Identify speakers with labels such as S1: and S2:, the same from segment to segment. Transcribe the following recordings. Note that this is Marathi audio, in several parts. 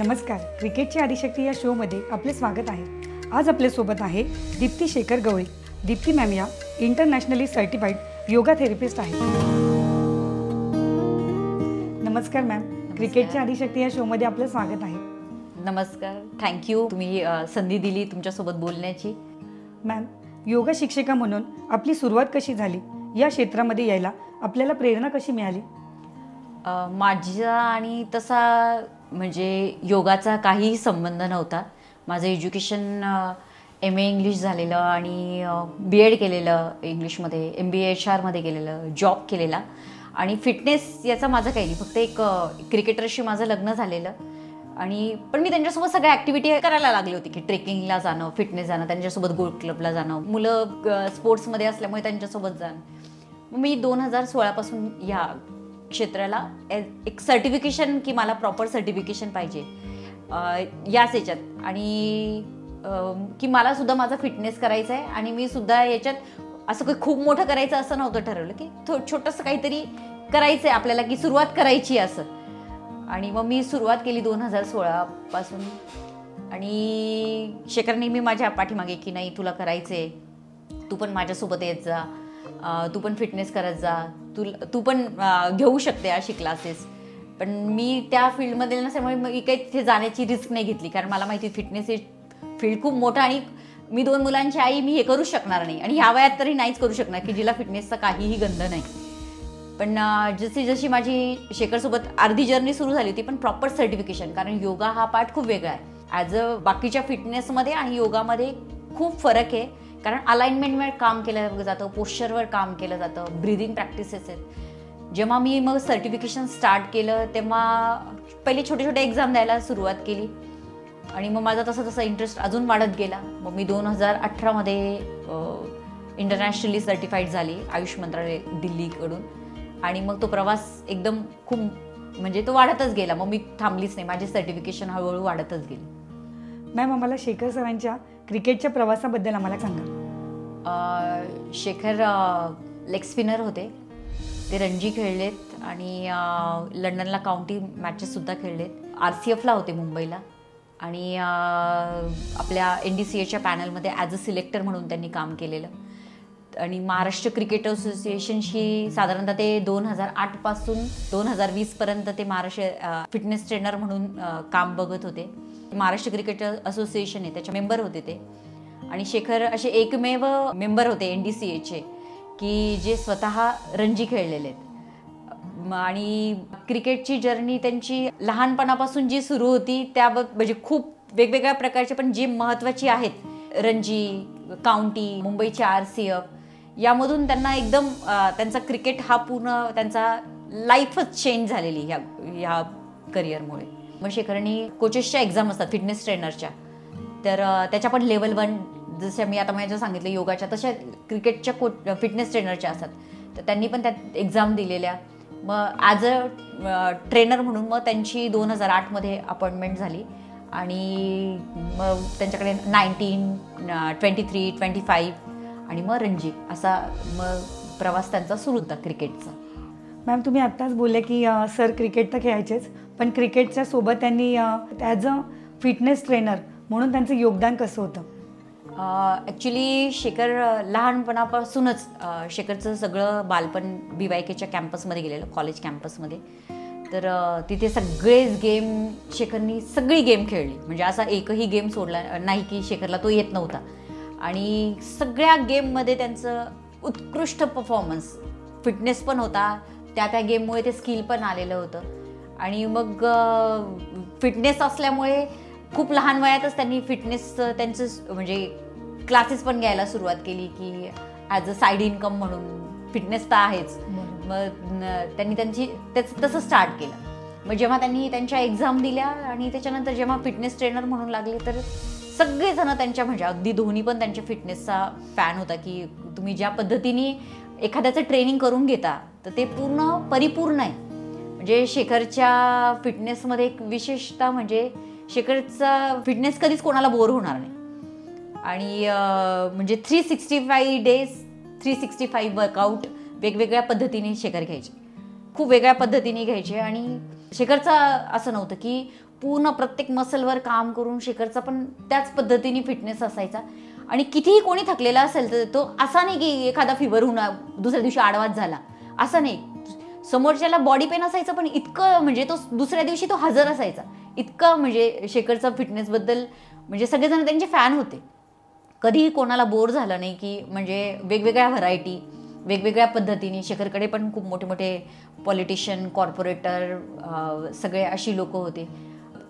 S1: नमस्कार, क्रिकेटची आदिशक्ती या शोमध्ये आपले स्वागत आहे। आज आपल्यासोबत आहे दीप्ती शेखर गवळी। दीप्ती मॅम या इंटरनॅशनली सर्टिफाईड योगा थेरपिस्ट आहे। नमस्कार मॅम, क्रिकेटची आदिशक्ती या शोमध्ये आपले स्वागत आहे।
S2: नमस्कार, थँक्यू तुम्ही संधी दिली तुमच्यासोबत बोलण्याची।
S1: मॅम, योगा शिक्षिका म्हणून आपली सुरुवात कशी झाली, या क्षेत्रामध्ये यायला आपल्याला प्रेरणा कशी मिळाली?
S2: माझा आणि तसा म्हणजे योगाचा काहीही संबंध नव्हता। माझं एज्युकेशन MA इंग्लिश झालेलं आणि BEd केलेलं इंग्लिशमध्ये, MBA HR मध्ये केलेलं, जॉब केलेला आणि फिटनेस याचा माझं काही नाही, फक्त एक क्रिकेटरशी माझं लग्न झालेलं आणि पण मी त्यांच्यासोबत सगळ्या ॲक्टिव्हिटी करायला लागली होती की ट्रेकिंगला जाणं, फिटनेस जाणं, त्यांच्यासोबत गोल्फ क्लबला जाणं, मुलं स्पोर्ट्समध्ये असल्यामुळे त्यांच्यासोबत जाणं। मी 2016 पासून या क्षेत्राला एक सर्टिफिकेशन की मला प्रॉपर सर्टिफिकेशन पाहिजे याच याच्यात आणि की मला सुद्धा माझा फिटनेस करायचा आहे आणि मी सुद्धा याच्यात असं काही खूप मोठं करायचं असं नव्हतं ठरवलं की छोटंसं काहीतरी करायचं आहे आपल्याला की सुरुवात करायची असं। आणि मग मी सुरुवात केली 2016 पासून आणि शेखर नेहमी माझ्या पाठीमागे की नाही तुला करायचं आहे, तू पण माझ्यासोबत येत जा, तू पण फिटनेस करत जा, तू पण घेऊ शकते अशी क्लासेस। पण मी त्या फील्डमध्ये नसल्यामुळे मी काही तिथे जाण्याची रिस्क नाही घेतली, कारण मला माहिती फिटनेस हे फील्ड खूप मोठं आणि मी 2 मुलांची आई, मी हे करू शकणार नाही आणि ह्या वयात तरी नाहीच करू शकणार की जिला फिटनेसचा काहीही गंध नाही। पण जशी जशी माझी शेखरसोबत अर्धी जर्नी सुरू झाली होती, पण प्रॉपर सर्टिफिकेशन, कारण योगा हा पार्ट खूप वेगळा आहे ॲज अ बाकीच्या फिटनेसमध्ये आणि योगामध्ये खूप फरक आहे, कारण अलाइनमेंटवर काम केलं जातं, पोश्चरवर काम केलं जातं, ब्रीदिंग प्रॅक्टिसेस आहेत। जेव्हा मी मग सर्टिफिकेशन स्टार्ट केलं तेव्हा पहिले छोटे छोटे एक्झाम द्यायला सुरुवात केली आणि मग माझा तसा तसा इंटरेस्ट अजून वाढत गेला। मग मी 2018 मध्ये इंटरनॅशनली सर्टिफाईड झाली आयुष मंत्रालय दिल्लीकडून आणि मग तो प्रवास एकदम खूप म्हणजे तो वाढतच गेला। मग मी थांबलीच नाही, माझी सर्टिफिकेशन हळूहळू वाढतच गेली।
S1: मॅम, आम्हाला शेखर सरांच्या क्रिकेटच्या प्रवासाबद्दल आम्हाला सांगा।
S2: शेखर लेग स्पिनर होते, ते रणजी खेळलेत आणि लंडनला काउंटी मॅचेससुद्धा खेळलेत, RCFला होते मुंबईला आणि आपल्या NDCAच्या पॅनलमध्ये ॲज अ सिलेक्टर म्हणून त्यांनी काम केलेलं आणि महाराष्ट्र क्रिकेट असोसिएशनशी साधारणतः ते 2008 पासून 2020 पर्यंत ते महाराष्ट्र फिटनेस ट्रेनर म्हणून काम बघत होते। महाराष्ट्र क्रिकेट असोसिएशन आहे त्याचे मेंबर होते ते आणि शेखर असे एकमेव मेंबर होते NDCAचे की जे स्वतः रणजी खेळलेले आहेत आणि क्रिकेटची जर्नी त्यांची लहानपणापासून जी सुरू होती त्या म्हणजे खूप वेगवेगळ्या प्रकारचे, पण जी महत्त्वाची आहेत रणजी, काउंटी, मुंबईचे RCF, यामधून त्यांना एकदम त्यांचा क्रिकेट हा पूर्ण त्यांचा लाईफच चेंज झालेली ह्या करिअरमुळे। मग शेखरनी कोचेसच्या एक्झाम असतात फिटनेस ट्रेनरच्या, तर त्याच्या पण लेवल 1 जसं मी आता माझ्या सांगितलं योगाच्या, तशा क्रिकेटच्या फिटनेस ट्रेनरच्या असतात, तर त्यांनी पण त्यात एक्झाम दिलेल्या। मग ॲज अ ट्रेनर म्हणून मग त्यांची 2008 मध्ये अपॉइंटमेंट झाली आणि मग त्यांच्याकडे 19, 23, 25 आणि मग रणजी असा मग प्रवास त्यांचा सुरू होता क्रिकेटचा।
S1: मॅम, तुम्ही आत्ताच बोलले की सर क्रिकेट तर खेळायचेच, पण क्रिकेटच्या सोबत त्यांनी ॲज अ फिटनेस ट्रेनर म्हणून त्यांचं योगदान कसं होतं?
S2: ॲक्च्युली शेखर लहानपणापासूनच शेखरचं सगळं बालपण BYKच्या कॅम्पसमध्ये गेलेलं, कॉलेज कॅम्पसमध्ये, तर तिथे सगळेच गेम शेखरनी सगळी गेम खेळली, म्हणजे असा एकही गेम सोडला नाही की शेखरला तो येत नव्हता आणि सगळ्या गेममध्ये त्यांचं उत्कृष्ट परफॉर्मन्स, फिटनेस पण होता, त्या गेममुळे ते स्किल पण आलेलं होतं आणि मग फिटनेस असल्यामुळे खूप लहान वयातच त्यांनी फिटनेस त्यांचं म्हणजे क्लासेस पण घ्यायला सुरुवात केली की ॲज अ साईड इन्कम म्हणून, फिटनेस तर आहेच। मग त्यांनी तसं स्टार्ट केलं। मग जेव्हा त्यांनी त्यांच्या एक्झाम दिल्या आणि त्याच्यानंतर जेव्हा फिटनेस ट्रेनर म्हणून लागले तर सगळेजण त्यांच्या म्हणजे अगदी धोनी पण त्यांच्या फिटनेसचा फॅन होता की तुम्ही ज्या पद्धतीने एखाद्याचं ट्रेनिंग करून घेता तर ते पूर्ण परिपूर्ण आहे। म्हणजे शेखरच्या फिटनेसमध्ये एक विशेषता म्हणजे शेखरचा फिटनेस कधीच कोणाला बोर होणार नाही आणि म्हणजे 365 डेज 365 वर्कआउट वेगवेगळ्या पद्धतीने शेखर घ्यायचे, खूप वेगळ्या पद्धतीने घ्यायचे आणि शेखरचं असं नव्हतं की पूर्ण प्रत्येक मसलवर काम करून शेखरचा पण त्याच पद्धतीने फिटनेस असायचा. आणि कितीही कोणी थकलेला असेल तर तो असा नाही की एखादा फिवर होऊन दुसऱ्या दिवशी आडवाच झाला, असं नाही. समोरच्याला बॉडी पेन असायचं पण इतकं म्हणजे तो दुसऱ्या दिवशी तो हजर असायचा. इतकं म्हणजे शेखरचा फिटनेसबद्दल म्हणजे सगळेजण त्यांचे फॅन होते. कधीही कोणाला बोर झालं नाही की म्हणजे वेगवेगळ्या व्हरायटी वेगवेगळ्या पद्धतीने. शेखरकडे पण खूप मोठे मोठे पॉलिटिशियन, कॉर्पोरेटर सगळे अशी लोक होते.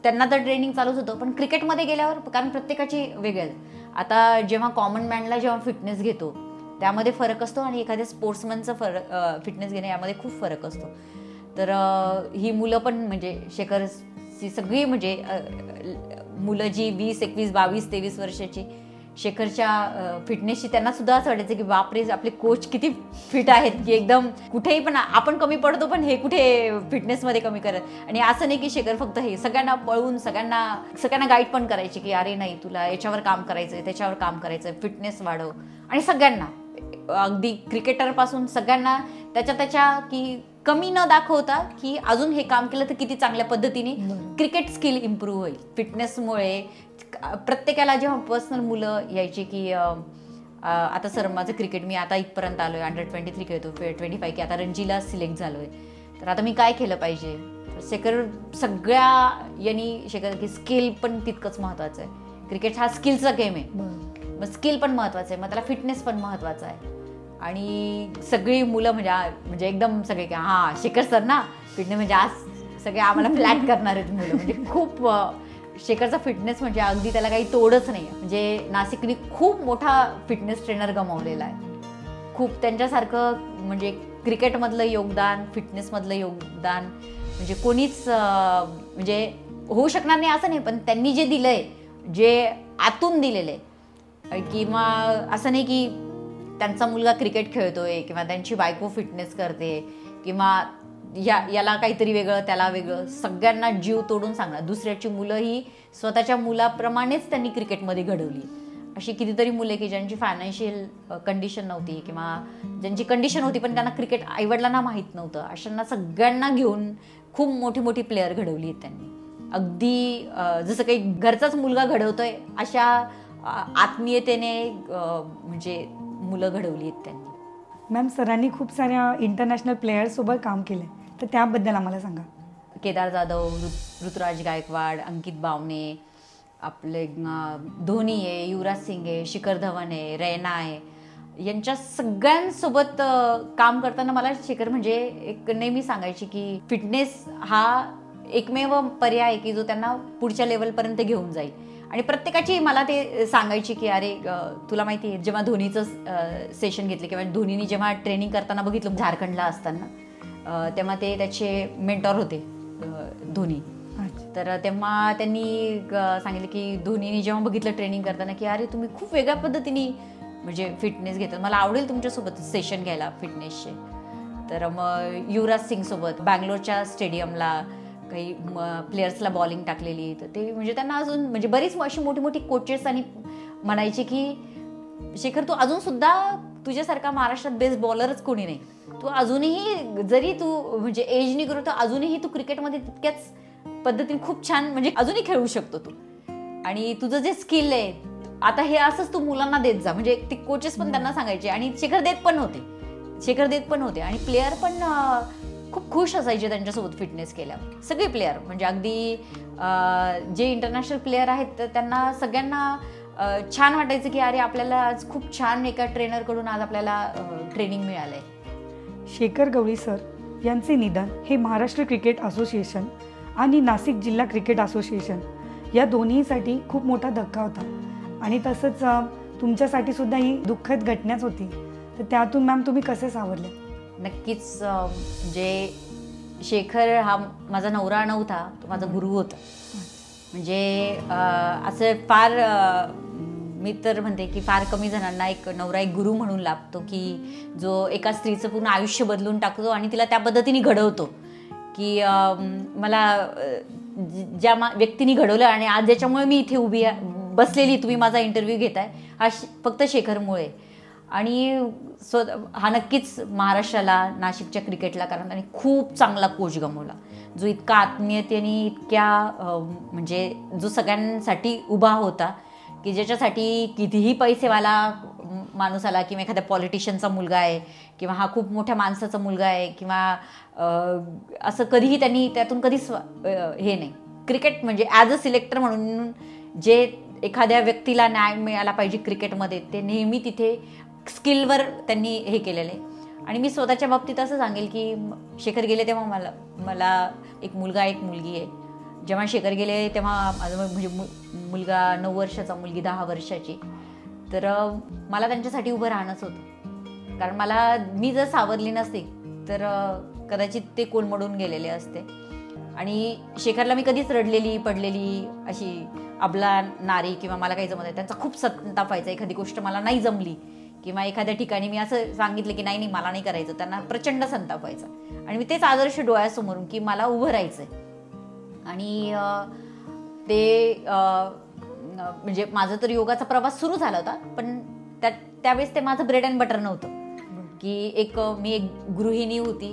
S2: त्यांना तर ट्रेनिंग चालूच होतं. पण क्रिकेटमध्ये गेल्यावर कारण प्रत्येकाची वेगळी. आता जेव्हा कॉमन मॅनला जेव्हा फिटनेस घेतो त्यामध्ये फरक असतो आणि एखाद्या स्पोर्ट्समनचं फिटनेस घेणे यामध्ये खूप फरक असतो. तर ही मुलं पण म्हणजे शेखरची सगळी म्हणजे मुलं जी 20, 21, 22, 23 वर्षाची शेखरच्या फिटनेसची त्यांना सुद्धा असं वाटायचं की बापरे आपले कोच किती फिट आहेत की एकदम कुठेही पण आपण कमी पडतो पण हे कुठे फिटनेसमध्ये कमी करत. आणि असं नाही की शेखर फक्त हे सगळ्यांना पळून सगळ्यांना गाईड पण करायचे की अरे नाही तुला याच्यावर काम करायचं आहे, त्याच्यावर काम करायचं आहे, फिटनेस वाढव. आणि सगळ्यांना अगदी क्रिकेटरपासून सगळ्यांना त्याच्या की कमी न दाखवता की अजून हे काम केलं तर किती चांगल्या पद्धतीने क्रिकेट स्किल इम्प्रूव्ह होईल फिटनेसमुळे. प्रत्येकाला जेव्हा पर्सनल मुलं यायची की आता सर माझं क्रिकेट मी आता इथपर्यंत आलोय, अंडर-23 खेळतो, 25 की आता रणजीला सिलेक्ट झालोय, तर आता मी काय केलं पाहिजे. शेखर सगळ्या यांनी शेखर की स्किल पण तितकंच महत्त्वाचं आहे. क्रिकेट हा स्किलचा गेम आहे, मग स्किल पण महत्त्वाचं आहे, मग त्याला फिटनेस पण महत्त्वाचं आहे. आणि सगळी मुलं म्हणजे एकदम सगळे की हां शेखर सर ना फिटनेस म्हणजे आज सगळे आम्हाला फ्लॅट करणार आहेत मुलं. म्हणजे खूप शेखरचा फिटनेस म्हणजे अगदी त्याला काही तोडच नाही. म्हणजे नाशिकने खूप मोठा फिटनेस ट्रेनर गमावलेला आहे. खूप त्यांच्यासारखं म्हणजे क्रिकेटमधलं योगदान, फिटनेसमधलं योगदान म्हणजे कोणीच म्हणजे होऊ शकणार नाही असं नाही. पण त्यांनी जे दिलंय, जे आतून दिलेलं आहे, किंवा असं नाही की त्यांचा मुलगा क्रिकेट खेळतोय किंवा त्यांची बायको फिटनेस करते किंवा याला काहीतरी वेगळं त्याला वेगळं, सगळ्यांना जीव तोडून सांगणार. दुसऱ्याची मुलं ही स्वतःच्या मुलाप्रमाणेच त्यांनी क्रिकेटमध्ये घडवली. अशी कितीतरी मुले की ज्यांची फायनान्शियल कंडिशन नव्हती किंवा ज्यांची कंडिशन होती पण त्यांना क्रिकेट आईवडिलांना माहीत नव्हतं, अशांना सगळ्यांना घेऊन खूप मोठी मोठी प्लेयर घडवली आहेत त्यांनी. अगदी जसं काही घरचाच मुलगा घडवतोय अशा आत्मीयतेने म्हणजे मुलं घडवली आहेत त्यांनी.
S1: मॅम, सरांनी खूप साऱ्या इंटरनॅशनल प्लेयर्ससोबत काम केलं आहे, तर त्याबद्दल आम्हाला सांगा.
S2: केदार जाधव, ऋतुराज गायकवाड, अंकित बावणे, आपले धोनी आहे, युवराज सिंग आहे, शिखर धवन आहे, रैना आहे, यांच्या सगळ्यांसोबत काम करताना मला शेखर म्हणजे एक नेहमी सांगायची की फिटनेस हा एकमेव पर्याय आहे की जो त्यांना पुढच्या लेवलपर्यंत घेऊन जाईल. आणि प्रत्येकाची मला ते सांगायची की अरे तुला माहिती आहे जेव्हा धोनीचं सेशन घेतलं किंवा धोनीनी जेव्हा ट्रेनिंग करताना बघितलं झारखंडला असताना, तेव्हा ते त्याचे मेंटॉर होते धोनी. तर तेव्हा त्यांनी सांगितलं की धोनीनी जेव्हा बघितलं ट्रेनिंग करताना की अरे तुम्ही खूप वेगळ्या पद्धतीने म्हणजे फिटनेस घेतात, मला आवडेल तुमच्यासोबत सेशन घ्यायला फिटनेसचे. तर मग युवराज सिंगसोबत बँगलोरच्या स्टेडियमला काही प्लेयर्सला बॉलिंग टाकलेली, तर ते म्हणजे त्यांना अजून म्हणजे बरीच अशी मोठी मोठी कोचेस आणि म्हणायचे की शेखर तू अजूनसुद्धा तुझ्यासारखा महाराष्ट्रात बेस्ट बॉलरच कोणी नाही, तू अजूनही जरी तू म्हणजे एज नाही करू तर अजूनही तू क्रिकेटमध्ये तितक्याच पद्धतीने खूप छान म्हणजे अजूनही खेळू शकतो तू, आणि तुझं जे स्किल आहे आता हे असंच तू मुलांना देत जा. म्हणजे ते कोचेस पण त्यांना सांगायचे आणि शेखर देत पण होते आणि प्लेयर पण खूप खुश असायचे त्यांच्यासोबत फिटनेस केल्यावर. सगळे प्लेयर म्हणजे अगदी जे इंटरनॅशनल प्लेयर आहेत तर त्यांना सगळ्यांना छान वाटायचं की अरे आपल्याला आज खूप छान एका ट्रेनरकडून आज आपल्याला ट्रेनिंग मिळालं आहे.
S1: शेखर गवळी सर यांचे निधन हे महाराष्ट्र क्रिकेट असोसिएशन आणि नाशिक जिल्हा क्रिकेट असोसिएशन या दोन्हीसाठी खूप मोठा धक्का होता आणि तसंच तुमच्यासाठी सुद्धा ही दुःखद घटनाच होती. तर त्यातून मॅम तुम्ही कसे सावरले?
S2: नक्कीच म्हणजे शेखर हा माझा नवरा नव्हता, तो माझा गुरु होता. म्हणजे असं फार मी तर म्हणते की फार कमी जणांना एक नवरा एक गुरु म्हणून लाभतो की जो एका स्त्रीचं पूर्ण आयुष्य बदलून टाकतो आणि तिला त्या पद्धतीने घडवतो की मला ज्या व्यक्तीने घडवलं आणि आज ज्याच्यामुळे मी इथे उभी बसलेली, तुम्ही माझा इंटरव्ह्यू घेताय, हा फक्त शेखरमुळे. आणि हा नक्कीच महाराष्ट्राला, नाशिकच्या क्रिकेटला, कारण त्याने खूप चांगला कोच गमावला. जो इतका आत्मीयतेने इतक्या म्हणजे जो सगळ्यांसाठी उभा होता, की ज्याच्यासाठी कितीही पैसेवाला माणूस आला किंवा एखाद्या पॉलिटिशियनचा मुलगा आहे किंवा हा खूप मोठ्या माणसाचा मुलगा आहे किंवा असं कधीही त्यांनी त्यातून कधीच हे नाही. क्रिकेट म्हणजे ॲज अ सिलेक्टर म्हणून जे एखाद्या व्यक्तीला न्याय मिळाला पाहिजे क्रिकेटमध्ये, ते नेहमी तिथे स्किलवर त्यांनी हे केलेलं आहे. आणि मी स्वतःच्या बाबतीत असं सांगेल की शेखर गेले तेव्हा मला एक मुलगा एक मुलगी आहे. जेव्हा शेखर गेले तेव्हा माझं म्हणजे मुलगा 9 वर्षाचा, मुलगी 10 वर्षाची. तर मला त्यांच्यासाठी उभं राहणंच होतं, कारण मी जर सावरली नसते तर कदाचित ते कोलमडून गेलेले असते. आणि शेखरला मी कधीच रडलेली पडलेली अशी अबला नारी किंवा मला काही जमत आहे त्यांचा खूप संताप व्हायचा. एखादी गोष्ट मला नाही जमली किंवा एखाद्या ठिकाणी मी असं सांगितलं की नाही मला नाही करायचं, त्यांना प्रचंड संताप व्हायचा. आणि मी तेच आदर्श डोळ्यासमोरून की मला उभं राहायचं आहे. आणि ते म्हणजे माझं तर योगाचा प्रवास सुरू झाला होता, पण त्यावेळेस ते माझं ब्रेड अँड बटर नव्हतं. की मी एक गृहिणी होती.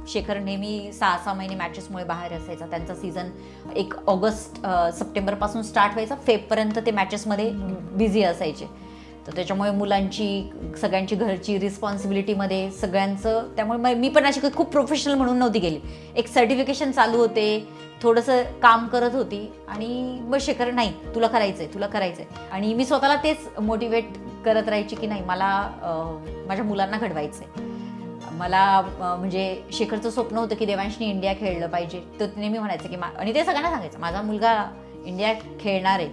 S2: शेखर नेहमी 6-6 महिने मॅचेसमुळे बाहेर असायचा. त्यांचा सीझन एक ऑगस्ट सप्टेंबरपासून स्टार्ट व्हायचा, फेबपर्यंत ते मॅचेसमध्ये बिझी असायचे. तर त्याच्यामुळे मुलांची सगळ्यांची घरची रिस्पॉन्सिबिलिटीमध्ये सगळ्यांचं, त्यामुळे मी पण अशी खूप प्रोफेशनल म्हणून नव्हती गेली. एक सर्टिफिकेशन चालू होते, थोडंसं काम करत होती आणि मग शेखर नाही तुला करायचंय. आणि मी स्वतःला तेच मोटिवेट करत राहायची की नाही मला माझ्या मुलांना घडवायचंय. मला म्हणजे शेखरचं स्वप्न होतं की देवांशनी इंडिया खेळलं पाहिजे. तर नेहमी म्हणायचं की आणि ते सगळ्यांना सांगायचं माझा मुलगा इंडिया खेळणार आहे.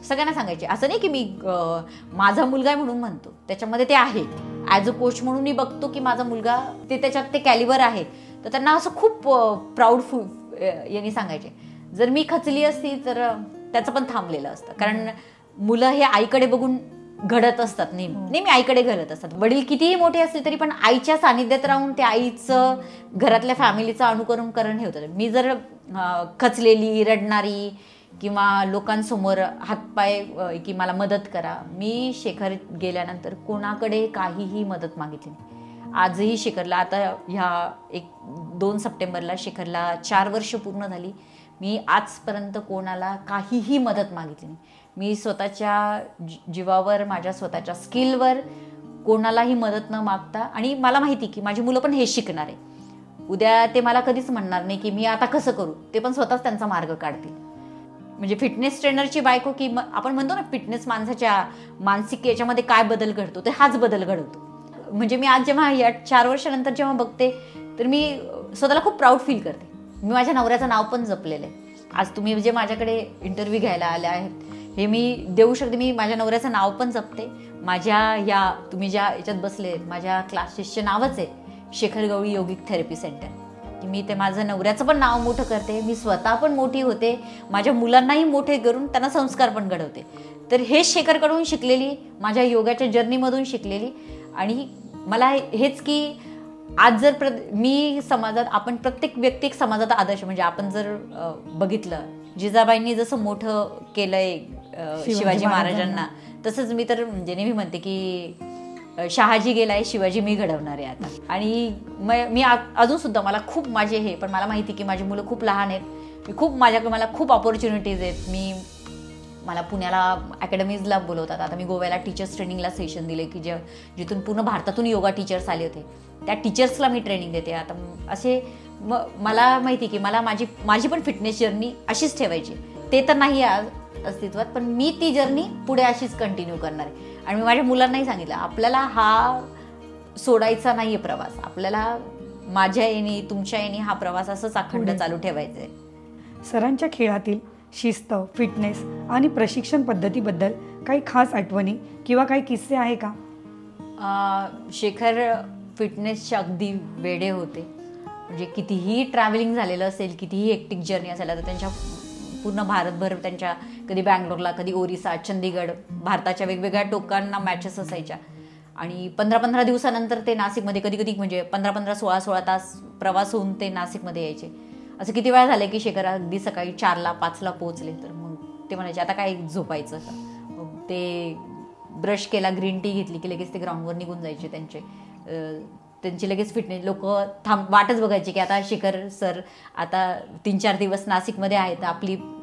S2: सगळ्यांना सांगायचे. असं नाही की मी माझा मुलगा आहे म्हणून म्हणतो, त्याच्यामध्ये ते आहे. ॲज अ कोच म्हणूनही बघतो की माझा मुलगा त्याच्यात ते कॅलिबर आहे. तर त्यांना असं खूप प्राऊड यांनी सांगायचे. जर मी खचली असती तर त्याचं पण थांबलेलं असतं, कारण मुलं हे आईकडे बघून घडत असतात. नेहमी आईकडे घडत असतात. वडील कितीही मोठे असले तरी पण आईच्या सानिध्यात राहून ते आईचं घरातल्या फॅमिलीचं अनुकरण करणं हे होतं. मी जर खचलेली रडणारी किंवा लोकांसमोर हातपाय की मला मदत करा, मी शेखर गेल्यानंतर कोणाकडे काहीही मदत मागितली नाही. आजही शेखरला आता ह्या 2 सप्टेंबरला शेखरला 4 वर्ष पूर्ण झाली. मी आजपर्यंत कोणाला काहीही मदत मागितली नाही. मी स्वतःच्या जीवावर, माझ्या स्वतःच्या स्किलवर कोणालाही मदत न मागता, आणि मला माहिती की माझी मुलं पण हे शिकणार आहे. उद्या ते मला कधीच म्हणणार नाही की मी आता कसं करू, ते पण स्वतःच त्यांचा मार्ग काढतील. म्हणजे फिटनेस ट्रेनरची बायको की आपण म्हणतो ना फिटनेस माणसाच्या मानसिक याच्यामध्ये काय बदल घडतो, ते हाच बदल घडवतो. म्हणजे मी आज जेव्हा या 4 वर्षानंतर जेव्हा बघते तर मी स्वतःला खूप प्राऊड फील करते. मी माझ्या नवऱ्याचं नाव पण जपलेलं आहे. आज तुम्ही जे माझ्याकडे इंटरव्ह्यू घ्यायला आले आहेत हे मी देऊ शकते. मी माझ्या नवऱ्याचं नाव पण जपते. माझ्या तुम्ही ज्या याच्यात बसले माझ्या क्लासेसचे नावच आहे शेखर गवळी योगिक थेरपी सेंटर. की मी ते माझं नवऱ्याचं पण नाव मोठं करते, मी स्वतः पण मोठी होते, माझ्या मुलांनाही मोठे करून त्यांना संस्कार पण घडवते. तर हे शेखरकडून शिकलेली, माझ्या योगाच्या जर्नीमधून शिकलेली. आणि मला हेच की आज जर मी समाजात, आपण प्रत्येक व्यक्ती एक समाजात आदर्श, म्हणजे आपण जर बघितलं जिजाबाईंनी जसं मोठं केलंय शिवाजी महाराजांना, तसंच मी तर म्हणजे नेहमी म्हणते की शहाजी गेलाय, शिवाजी मी घडवणार आहे आता. आणि मी अजून सुद्धा मला खूप माझे हे, पण मला माहिती की माझी मुलं खूप लहान आहेत. मला खूप ऑपॉर्च्युनिटीज आहेत. मला पुण्याला अकॅडमीजला बोलवतात. आता मी गोव्याला टीचर्स ट्रेनिंगला सेशन दिले की जिथून पूर्ण भारतातून योगा टीचर्स आले होते. त्या टीचर्सला मी ट्रेनिंग देते आता. असे मला माहिती की मला माझी पण फिटनेस जर्नी अशीच ठेवायची. ते तर नाही आज अस्तित्वात, पण मी ती जर्नी पुढे अशीच कंटिन्यू करणार आहे. आणि मी माझ्या मुलांनाही सांगितलं आपल्याला हा सोडायचा नाही आहे प्रवास. आपल्याला माझ्या येणे तुमच्या येणे हा प्रवास असंच अखंड चालू ठेवायचा आहे.
S1: सरांच्या खेळातील शिस्त, फिटनेस आणि प्रशिक्षण पद्धतीबद्दल काही खास आठवणी किंवा काही किस्से आहे का?
S2: शेखर फिटनेसचे अगदी वेडे होते. म्हणजे कितीही ट्रॅव्हलिंग झालेलं असेल, कितीही हेक्टिक जर्नी असेल, तर त्यांच्या पूर्ण भारतभर त्यांच्या कधी बँगलोरला, कधी ओरिसा, चंदीगड, भारताच्या वेगवेगळ्या टोकांना मॅचेस असायच्या. आणि 15-15 दिवसानंतर ते नाशिकमध्ये, कधी म्हणजे 15-15, 16-16 तास प्रवास होऊन ते नाशिकमध्ये यायचे. असं किती वेळा झालं की शेखर अगदी सकाळी 4ला 5ला पोहोचले तर मग ते म्हणायचे आता काय झोपायचं का. ते ब्रश केला, ग्रीन टी घेतली की लगेच ते ग्राउंडवर निघून जायचे त्यांचे. त्यांची लगेच फिटनेस लोक वाटच बघायची की आता शेखर सर आता 3-4 दिवस नाशिकमध्ये आहेत,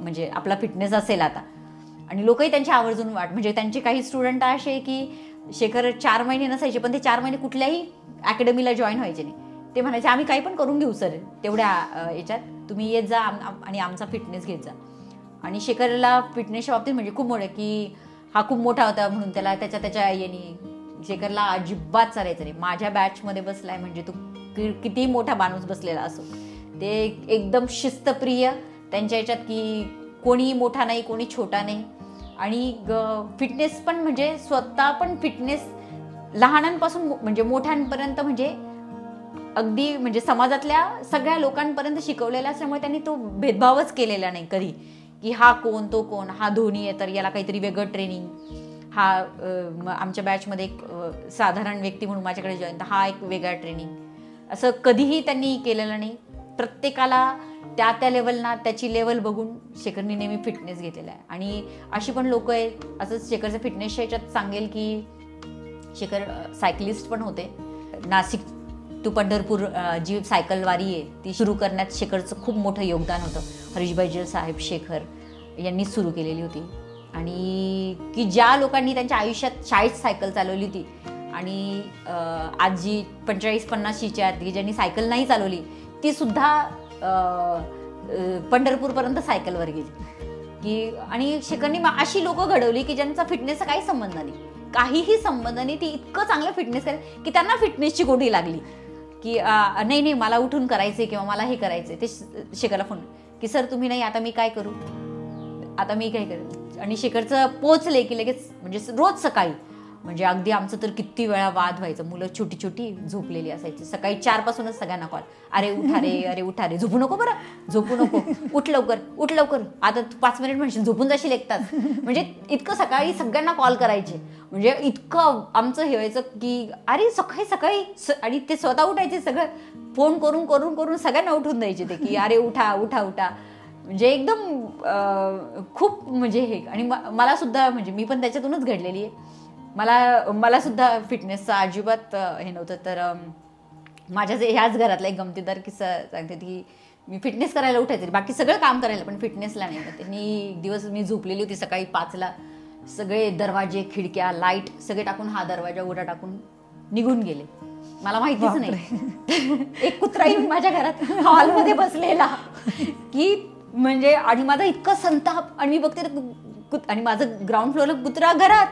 S2: म्हणजे आपला फिटनेस असेल आता. आणि लोकही त्यांची आवर्जून म्हणजे त्यांचे काही स्टुडंट असे की शेखर 4 महिने नसायचे, पण ते 4 महिने कुठल्याही अकॅडमीला जॉईन व्हायचे नाही. ते म्हणायचे आम्ही काही पण करून घेऊ सर तेवढ्या याच्यात, तुम्ही येत जा आणि आमचा फिटनेस घेत जा. आणि शेखरला फिटनेसच्या बाबतीत म्हणजे खूप मोठं की हा खूप मोठा होता म्हणून त्याला त्याच्या येणे शेखरला अजिबात चालायचं नाही. माझ्या बॅचमध्ये बसलाय म्हणजे तू किती मोठा माणूस बसलेला असो, ते एकदम शिस्तप्रिय त्यांच्या याच्यात की कोणी मोठा नाही कोणी छोटा नाही. आणि फिटनेस पण म्हणजे स्वतः पण फिटनेस लहानांपासून म्हणजे मोठ्यांपर्यंत म्हणजे अगदी म्हणजे समाजातल्या सगळ्या लोकांपर्यंत शिकवलेला असल्यामुळे त्यांनी तो भेदभावच केलेला नाही कधी की हा कोण तो कोण, हा धोनी आहे तर याला काहीतरी वेगळं ट्रेनिंग, हा आमच्या बॅचमध्ये एक साधारण व्यक्ती म्हणून माझ्याकडे जॉईन तर हा एक वेगळा ट्रेनिंग, असं कधीही त्यांनी केलेलं नाही. प्रत्येकाला त्या लेवलना त्याची लेवल बघून शेखरनी नेहमी फिटनेस घेतलेला आहे. आणि अशी पण लोक आहेत, असंच शेखरचं फिटनेसच्या याच्यात सांगेल की शेखर सायकलिस्ट पण होते. नाशिक टू पंढरपूर जी सायकलवारी आहे ती सुरू करण्यात शेखरचं खूप मोठं योगदान होतं. हरीशभाई साहेब शेखर यांनी सुरू केलेली होती. आणि की ज्या लोकांनी त्यांच्या आयुष्यात शाळेत सायकल चालवली होती आणि आज जी 45-50ची आरती ज्यांनी सायकल नाही चालवली ती सुद्धा पंढरपूरपर्यंत सायकलवर गेली की. आणि शेखरनी अशी लोकं घडवली की ज्यांचा फिटनेसचा काही संबंध नाही, काहीही संबंध नाही, ती इतकं चांगलं फिटनेस करेल की त्यांना फिटनेसची गोडी लागली की नाही मला उठून करायचे किंवा मला हे करायचे. ते शेखरला फोन की सर तुम्ही नाही, आता मी काय करू, आता मी काय करेल. आणि शेखरचं पोचले की लगेच म्हणजे रोज सकाळी म्हणजे अगदी आमचं तर किती वेळा वाद व्हायचं. मुलं छोटी छोटी झोपलेली असायची, सकाळी 4 पासूनच सगळ्यांना कॉल, अरे उठा रे, झोपू नको बरं, झोपू नको, उठ लवकर, आता 5 मिनिट म्हणशील झोपून जाशील एक तास. म्हणजे इतकं सकाळी सगळ्यांना कॉल करायचे. म्हणजे इतकं आमचं हे व्हायचं की अरे सकाळी आणि ते स्वतः उठायचे, सगळं फोन करून सगळ्यांना उठून द्यायचे ते की अरे उठा. म्हणजे एकदम खूप म्हणजे हे. आणि मला सुद्धा म्हणजे मी पण त्याच्यातूनच घडलेली आहे. मला सुद्धा फिटनेसचा अजिबात हे नव्हतं. तर माझ्या ह्याच घरातला एक गमतीदार किस्सा सांगते की मी फिटनेस करायला उठायचे, बाकी सगळं काम करायला पण फिटनेसला नाही. त्यांनी दिवस मी झोपलेली होती, सकाळी 5ला सगळे दरवाजे खिडक्या लाईट सगळे टाकून हा दरवाजा उघडा टाकून निघून गेले. मला माहितीच नाही. एक कुत्रा येऊन माझ्या घरात हॉलमध्ये बसलेला की म्हणजे. आणि माझा इतका संताप, आणि मी बघते आणि माझं ग्राउंड फ्लोअरला कुत्रा घरात,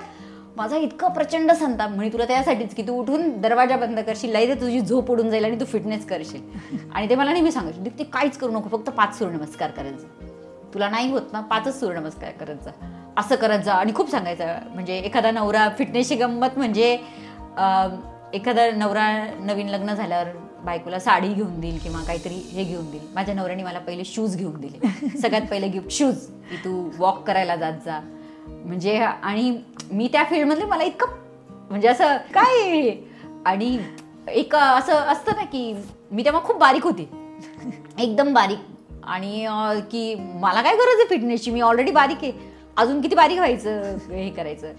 S2: माझा इतका प्रचंड संताप. म्हणजे तुला त्यासाठीच की तू उठून दरवाजा बंद करशील, नाही तुझी झोप उडून जाईल आणि तू फिटनेस करशील. आणि ते मला नेहमी सांगायचे ते काहीच करू नको, फक्त 5 सूर्यनमस्कार करायचं, तुला नाही होत ना 5च सूर्यनमस्कार करत जा, असं करत जा. आणि खूप सांगायचं. म्हणजे एखादा नवरा फिटनेसची गंमत म्हणजे एखादा नवरा नवीन लग्न झाल्यावर बायकोला साडी घेऊन देईल किंवा काहीतरी हे घेऊन देईल. माझ्या नवऱ्याने मला पहिले शूज घेऊन दिले, सगळ्यात पहिले गिफ्ट शूज, की तू वॉक करायला जात जा. म्हणजे आणि मी त्या फील्डमधले, मला इतकं म्हणजे असं काय. आणि एक असं असतं ना की मी तेव्हा खूप बारीक होती, एकदम बारीक. आणि की मला काय गरज आहे फिटनेसची, मी ऑलरेडी बारीक आहे, अजून किती बारीक व्हायचं हे करायचं.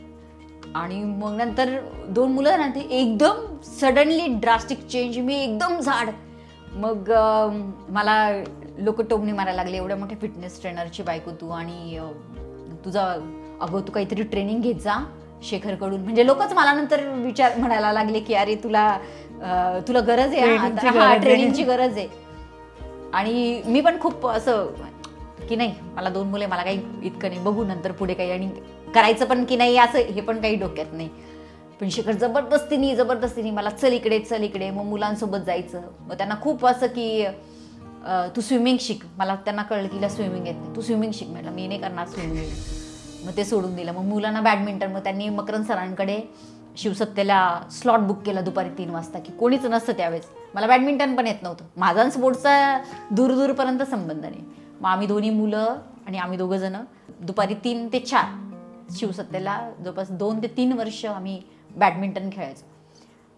S2: आणि मग नंतर 2 मुलं ना, ते एकदम सडनली ड्रास्टिक चेंज, मी एकदम झाड. मग मला लोक टोमणी मारायला लागले, एवढ्या मोठ्या फिटनेस ट्रेनरची बायको तू, आणि अगं तू काहीतरी ट्रेनिंग घेत जा शेखरकडून. म्हणजे लोकच मला नंतर म्हणायला लागले की अरे तुला गरज आहे, ट्रेनिंगची गरज आहे. आणि मी पण खूप असं की नाही, मला 2 मुले, मला काही इतकं नाही, बघू नंतर पुढे काही, आणि करायचं पण की नाही असं हे पण काही डोक्यात नाही. पण शेखर जबरदस्तीने मला चल इकडे, मग मुलांसोबत जायचं. मग त्यांना खूप असं की तू स्विमिंग शिक. मला त्यांना कळलं की स्विमिंग येत नाही, तू स्विमिंग शिक. म्हटलं मी नाही करणार स्विमिंग. मग ते सोडून दिलं. मग मुलांना बॅडमिंटन, मग त्यांनी मकरंद सरांकडे शिवसत्तेला स्लॉट बुक केला दुपारी 3 वाजता, की कोणीच नसतं त्यावेळेस. मला बॅडमिंटन पण येत नव्हतं, माझा स्पोर्ट्सचा दूरपर्यंत संबंध नाही. मग आम्ही 2 मुलं आणि आम्ही 2 जण दुपारी 3 ते 4 शिवसत्तेला जवळपास 2 ते 3 वर्ष आम्ही बॅडमिंटन खेळायचो.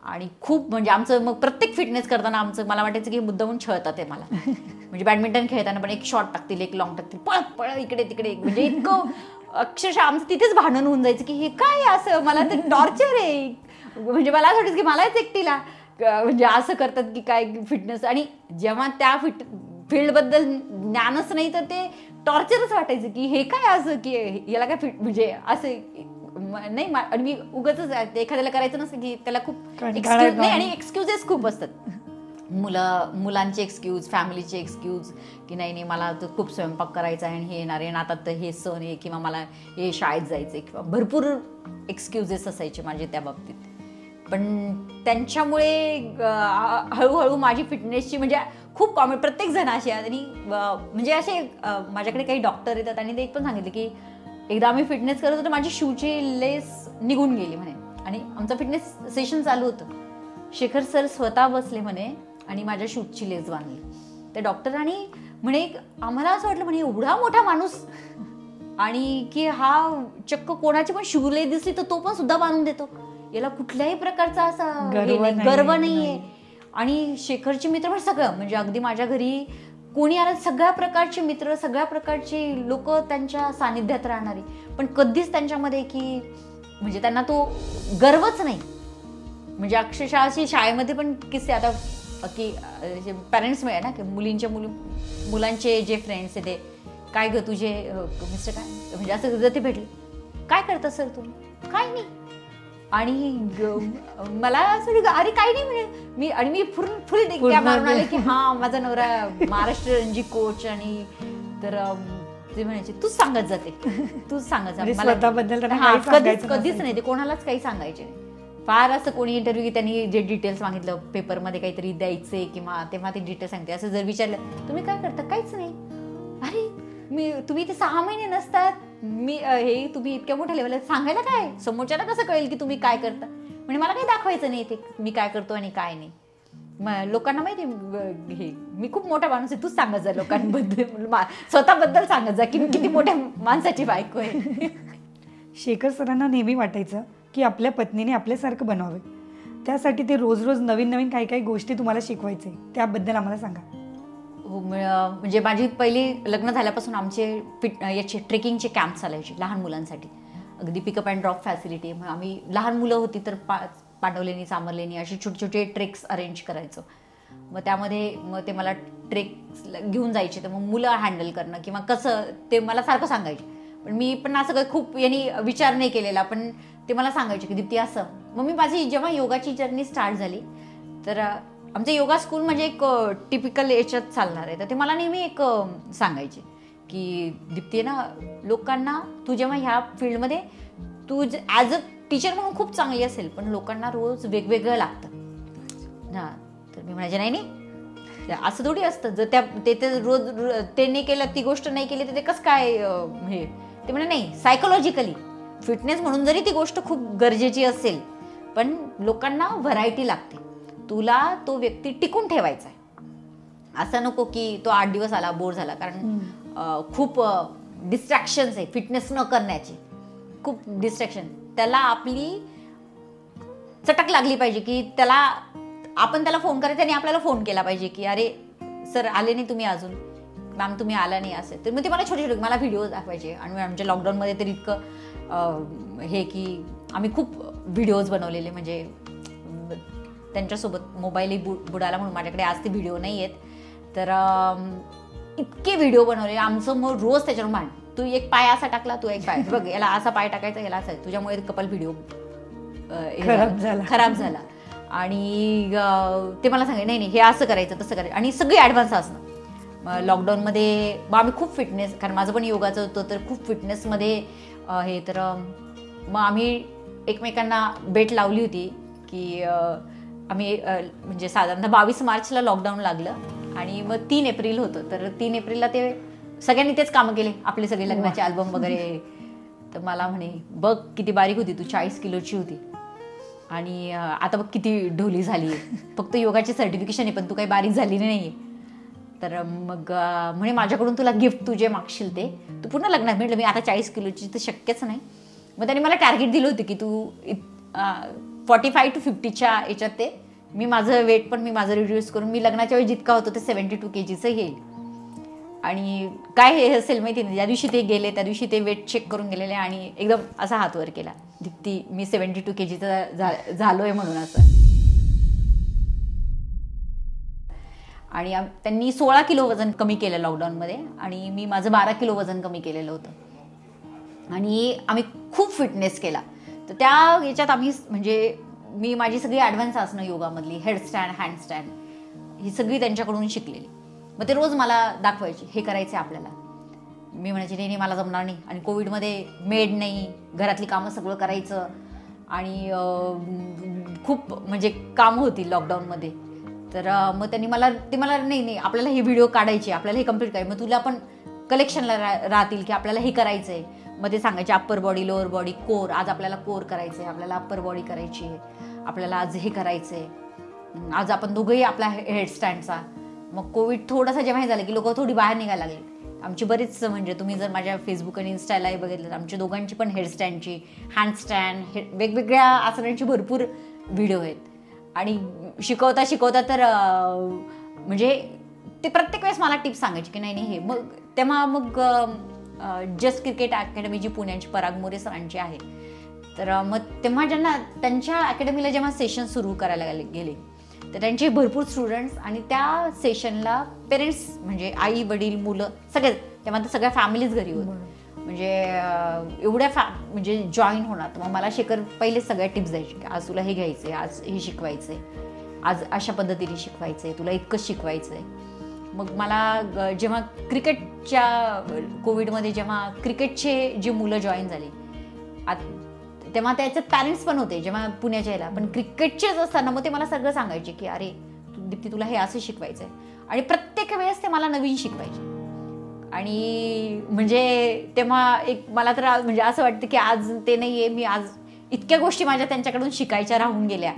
S2: आणि खूप म्हणजे आमचं मग प्रत्येक फिटनेस करताना आमचं मला वाटायचं की मुद्दामून छळतात ते मला. म्हणजे बॅडमिंटन खेळताना पण एक शॉट टाकतील, एक लॉंग टाकतील, पळ इकडे तिकडे. म्हणजे इतकं अक्षरशः आमचं तिथेच भांडण होऊन जायचं की हे काय असं, मला ते टॉर्चर आहे. म्हणजे मला असं वाटायचं की मलाच एकटीला म्हणजे असं करतात की काय फिटनेस, आणि जेव्हा त्या फील्डबद्दल ज्ञानच नाही तर ते टॉर्चरच वाटायचं की हे काय असं की याला काय म्हणजे असं नाही. आणि मी उगाच एखाद्याला करायचं नसतं की त्याला खूप एक्सक्यूज नाही, आणि एक्सक्युजेस खूप असतात. मुलांचे एक्सक्यूज, फॅमिलीचे एक्सक्यूज की नाही मला तर खूप स्वयंपाक करायचा आहे आणि हे येणार आहे, आता तर हे सण आहे, किंवा मला हे शाळेत जायचं आहे, किंवा भरपूर एक्सक्युजेस असायचे माझे त्या बाबतीत. पण त्यांच्यामुळे हळूहळू माझी फिटनेसची म्हणजे खूप प्रत्येक जण असे, आणि म्हणजे असे माझ्याकडे काही डॉक्टर येतात आणि ते एक पण सांगितले की एकदा आम्ही फिटनेस करत होतो, माझी शूची लेस निघून गेली म्हणे, आणि आमचं फिटनेस सेशन चालू होतं. शेखर सर स्वतः बसले म्हणे आणि माझ्या शूजची लेस बांधली. त्या डॉक्टर आणि म्हणे आम्हाला असं वाटलं म्हणे एवढा मोठा माणूस, आणि की हा चक्क कोणाची पण शूले दिसली तर तो पण सुद्धा बांधून देतो, याला कुठल्याही प्रकारचा असा गर्व नाहीये. आणि शेखरचे मित्र पण सगळं म्हणजे अगदी माझ्या घरी कोणी आलं सगळ्या प्रकारचे मित्र, सगळ्या प्रकारचे लोक त्यांच्या सानिध्यात राहणारे, पण कधीच त्यांच्यामध्ये की म्हणजे त्यांना तो गर्वच नाही. म्हणजे अक्षरशः अशी शाळेमध्ये पण किस्से आता की पॅरेंट्स मिळे ना की मुलांचे जे फ्रेंड्स आहे ते काय ग तुझे मिस्टर काय म्हणजे असं जर ते भेटले काय करता सर तुम्ही, काय नाही. आणि मला असं अरे काही नाही म्हणे मी फुल टिक्या मारून आले की हा माझा नवरा महाराष्ट्र रणजी कोच, आणि तर ते म्हणायचे तूच सांगत जाते, तूच सांगत जा मला, कधीच नाही ते कोणालाच काही सांगायचे नाही. फार असं कोणी इंटरव्ह्यू त्यांनी जे डिटेल्स मागितलं पेपरमध्ये काहीतरी द्यायचे किंवा तेव्हा ते डिटेल्स सांगते, असं जर विचारलं तुम्ही काय करता, काहीच नाही. अरे तुम्ही इथे 6 महिने नसतात, मी हे तुम्ही इतक्या मोठ्या लेवलला सांगायला काय, समोरच्याला कसं कळेल की तुम्ही काय करता. म्हणजे मला काही दाखवायचं नाही ते मी काय करतो आणि काय नाही. लोकांना माहिती हे मी खूप मोठा माणूस आहे, तूच सांगत जा लोकांबद्दल, स्वतःबद्दल सांगत जा की मी किती मोठ्या माणसाची बायको आहे.
S1: शेखर सरांना नेहमी वाटायचं की आपल्या पत्नीने आपल्यासारखं बनवावे, त्यासाठी ते रोज रोज नवीन काही काही गोष्टी तुम्हाला शिकवायचे, त्याबद्दल आम्हाला सांगा.
S2: हो म्हणजे माझी पहिली लग्न झाल्यापासून आमचे याचे ट्रेकिंगचे कॅम्प चालायचे लहान मुलांसाठी, अगदी पिकअप अँड ड्रॉप फॅसिलिटी. मग आम्ही लहान मुलं होती तर पांडवलेनी चांबरलेनी असे छोटे छोटे ट्रेक्स अरेंज करायचो. मग त्यामध्ये मग ते मला ट्रेक्स घेऊन जायचे, तर मग मुलं हँडल करणं किंवा कसं ते मला सारखं सांगायचे. पण मी पण असं काही खूप यांनी विचार नाही केलेला, पण ते मला सांगायचे की दीप्ती असं. मग मी माझी जेव्हा योगाची जर्नी स्टार्ट झाली तर आमचं योगा स्कूल म्हणजे एक टिपिकल याच्यात चालणार आहे, तर ते मला नेहमी एक सांगायचे की दीप्ती ना लोकांना तू जेव्हा ह्या फील्डमध्ये तू ॲज अ टीचर म्हणून खूप चांगली असेल, पण लोकांना रोज वेगवेगळं लागतं हां. तर मी म्हणायचे नाही असं थोडी असतं, जर ते रोज ते नाही केलं, ती गोष्ट नाही केली तर ते कसं काय हे. ते म्हणे नाही सायकोलॉजिकली फिटनेस म्हणून जरी ती गोष्ट खूप गरजेची असेल, पण लोकांना व्हरायटी लागते, तुला तो व्यक्ती टिकून ठेवायचा आहे. असं नको की तो 8 दिवस आला बोर झाला, कारण खूप डिस्ट्रॅक्शन्स आहे फिटनेस न करण्याची, खूप डिस्ट्रॅक्शन. त्याला आपली चटक लागली पाहिजे की आपण त्याला फोन करायचा आणि आपल्याला फोन केला पाहिजे की अरे सर आले नाही तुम्ही अजून, मॅम तुम्ही आला नाही असेल. तर मग ते मला छोटे मला व्हिडिओ दाखवायचे. आणि आमच्या लॉकडाऊनमध्ये तर इतकं हे की आम्ही खूप व्हिडिओज बनवलेले, म्हणजे त्यांच्यासोबत मोबाईलही बुडाला म्हणून माझ्याकडे आज ते व्हिडिओ नाही आहेत, तर इतके व्हिडिओ बनवले आमचं. मग रोज त्याच्यावर मान तू एक पाय असा टाकला, तू एक पाय बघ याला असा पाय टाकायचा, याला असा, तुझ्यामुळे कपल व्हिडिओ खराब झाला. आणि ते मला सांगाय नाही हे असं करायचं तसं करायचं, आणि सगळी ॲडव्हान्स असणं. लॉकडाऊनमध्ये मग आम्ही खूप फिटनेस, कारण माझं पण योगाचं होतं तर खूप फिटनेसमध्ये हे. तर मग आम्ही एकमेकांना बेट लावली होती की आम्ही म्हणजे साधारणतः 22 मार्चला लॉकडाऊन लागलं आणि मग 3 एप्रिल होतं. तर 3 एप्रिलला ते सगळ्यांनी तेच कामं केले, आपले सगळे लग्नाचे अल्बम वगैरे. तर मला म्हणे बघ किती बारीक होती तू, 40 किलोची होती, आणि आता बघ किती ढोली झाली आहे, फक्त योगाचे सर्टिफिकेशन आहे पण तू काही बारीक झाली नाही आहे. तर मग म्हणे माझ्याकडून तुला गिफ्ट तू जे मागशील ते तू पूर्ण लग्नात. म्हटलं मी आता 40 किलोची तर शक्यच नाही. मग त्यांनी मला टार्गेट दिलं होतं की तू 45 to 50च्या याच्यात ते मी माझं वेट पण मी माझं रिड्यूस करून मी लग्नाच्या वेळी जितका होतो ते 72 kgचं येईल. आणि काय हे असेल माहिती नाही, ज्या दिवशी ते गेले त्या दिवशी ते वेट चेक करून गेलेले आणि एकदम असा हात वर केला, दीप्ती मी 72 kgचा झालोय म्हणून. असं आणि त्यांनी 16 किलो वजन कमी केलं लॉकडाऊनमध्ये आणि मी माझं 12 किलो वजन कमी केलेलं होतं आणि आम्ही खूप फिटनेस केला. तर त्या याच्यात आम्ही म्हणजे मी माझी सगळी ॲडव्हान्स आसनं योगामधली, हेडस्टँड, हँडस्टँड ही सगळी त्यांच्याकडून शिकलेली. मग ते रोज मला दाखवायचे, हे करायचं आपल्याला. मी म्हणायचे नाही मला जमणार नाही. आणि कोविडमध्ये मेड नाही, घरातली कामं सगळं करायचं आणि खूप म्हणजे कामं होती लॉकडाऊनमध्ये. तर मग त्यांनी मला नाही आपल्याला हे व्हिडिओ काढायचे, आपल्याला हे कम्प्लीट करायचे, मग तुला पण कलेक्शनला राहतील की आपल्याला हे करायचं आहे. मग ते सांगायचे upper body, lower body, core. आज आपल्याला कोर करायचं आहे, आपल्याला अप्पर बॉडी करायची आहे, आपल्याला आज हे करायचं आहे, आज आपण दोघंही आपला हेडस्टँडचा. मग कोविड थोडासा जेव्हा हे झालं की लोक थोडी बाहेर निघायला लागली. आमची बरीच म्हणजे तुम्ही जर माझ्या फेसबुक आणि इन्स्टालाही बघितलं तर आमच्या दोघांची पण हेडस्टँडची, हँडस्टँड, वेगवेगळ्या आसनांची भरपूर व्हिडिओ आहेत. आणि शिकवता तर म्हणजे ते प्रत्येक वेळेस मला टिप्स सांगायची की नाही हे. मग तेव्हा मग जस्ट क्रिकेट अकॅडमी जी पुण्याची पराग मोरे सरांची आहे, तर मग तेव्हा ज्यांना त्यांच्या अकॅडमीला जेव्हा सेशन सुरू करायला गेले तर त्यांचे भरपूर स्टुडंट्स आणि त्या सेशनला पेरेंट्स म्हणजे आई वडील मुलं सगळेच, तेव्हा तर सगळ्या फॅमिलीज घरी होत्या. म्हणजे एवढ्या म्हणजे जॉईन होणार. तर मग मला शेखर पहिले सगळ्या टिप्स द्यायचे की आज तुला हे घ्यायचं आहे, आज हे शिकवायचं आहे, आज अशा पद्धतीने शिकवायचं आहे, तुला इतकंच शिकवायचं आहे. मग मला जेव्हा क्रिकेटच्या कोविडमध्ये जेव्हा क्रिकेटचे जे मुलं जॉईन झाली तेव्हा त्याच्यात पॅरेंट्स पण होते जेव्हा पुण्याच्या याला, पण क्रिकेटचेच असताना मग ते मला सगळं सांगायचे की अरे दीप्ती तुला हे असं शिकवायचं आहे. आणि प्रत्येक वेळेस ते मला नवीन शिकवायचे. आणि म्हणजे तेव्हा एक मला तर म्हणजे असं वाटतं की आज ते नाही आहे, मी आज इतक्या गोष्टी माझ्या त्यांच्याकडून शिकायच्या राहून गेल्या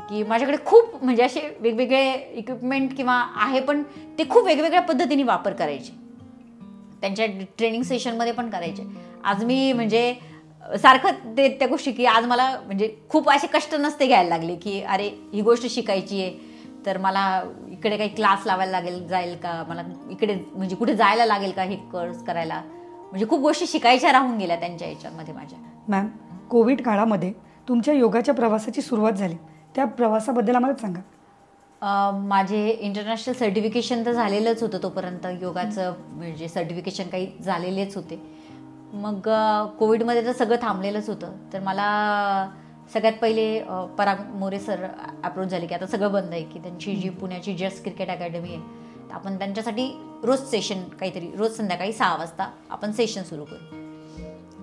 S2: की माझ्याकडे खूप म्हणजे असे वेगवेगळे इक्विपमेंट किंवा आहे, पण ते खूप वेगवेगळ्या पद्धतीने वापर करायचे. त्यांच्या ट्रेनिंग सेशनमध्ये पण करायचे. आज मी म्हणजे सारखं ते त्या गोष्टी की आज मला म्हणजे खूप असे कष्ट नसते घ्यायला लागले की अरे ही गोष्ट शिकायची आहे तर मला इकडे काही क्लास लावायला जाईल का, मला इकडे म्हणजे कुठे जायला लागेल का हे कोर्स करायला. म्हणजे खूप गोष्टी शिकायच्या राहून गेल्या त्यांच्या याच्यामध्ये माझ्या.
S1: मॅम, कोविड काळामध्ये तुमच्या योगाच्या प्रवासाची सुरुवात झाली, त्या प्रवासाबद्दल आम्हाला सांगा.
S2: माझे इंटरनॅशनल सर्टिफिकेशन तर झालेलंच होतं तोपर्यंत, योगाचं म्हणजे सर्टिफिकेशन काही झालेलेच होते. मग कोविडमध्ये तर सगळं थांबलेलंच होतं. तर मला सगळ्यात पहिले पराग मोरे सर अप्रोच झाले की आता सगळं बंद आहे, की त्यांची जी पुण्याची जस्ट क्रिकेट अकॅडमी आहे तर आपण त्यांच्यासाठी रोज सेशन काहीतरी रोज संध्याकाळी 6 वाजता आपण सेशन सुरू करू.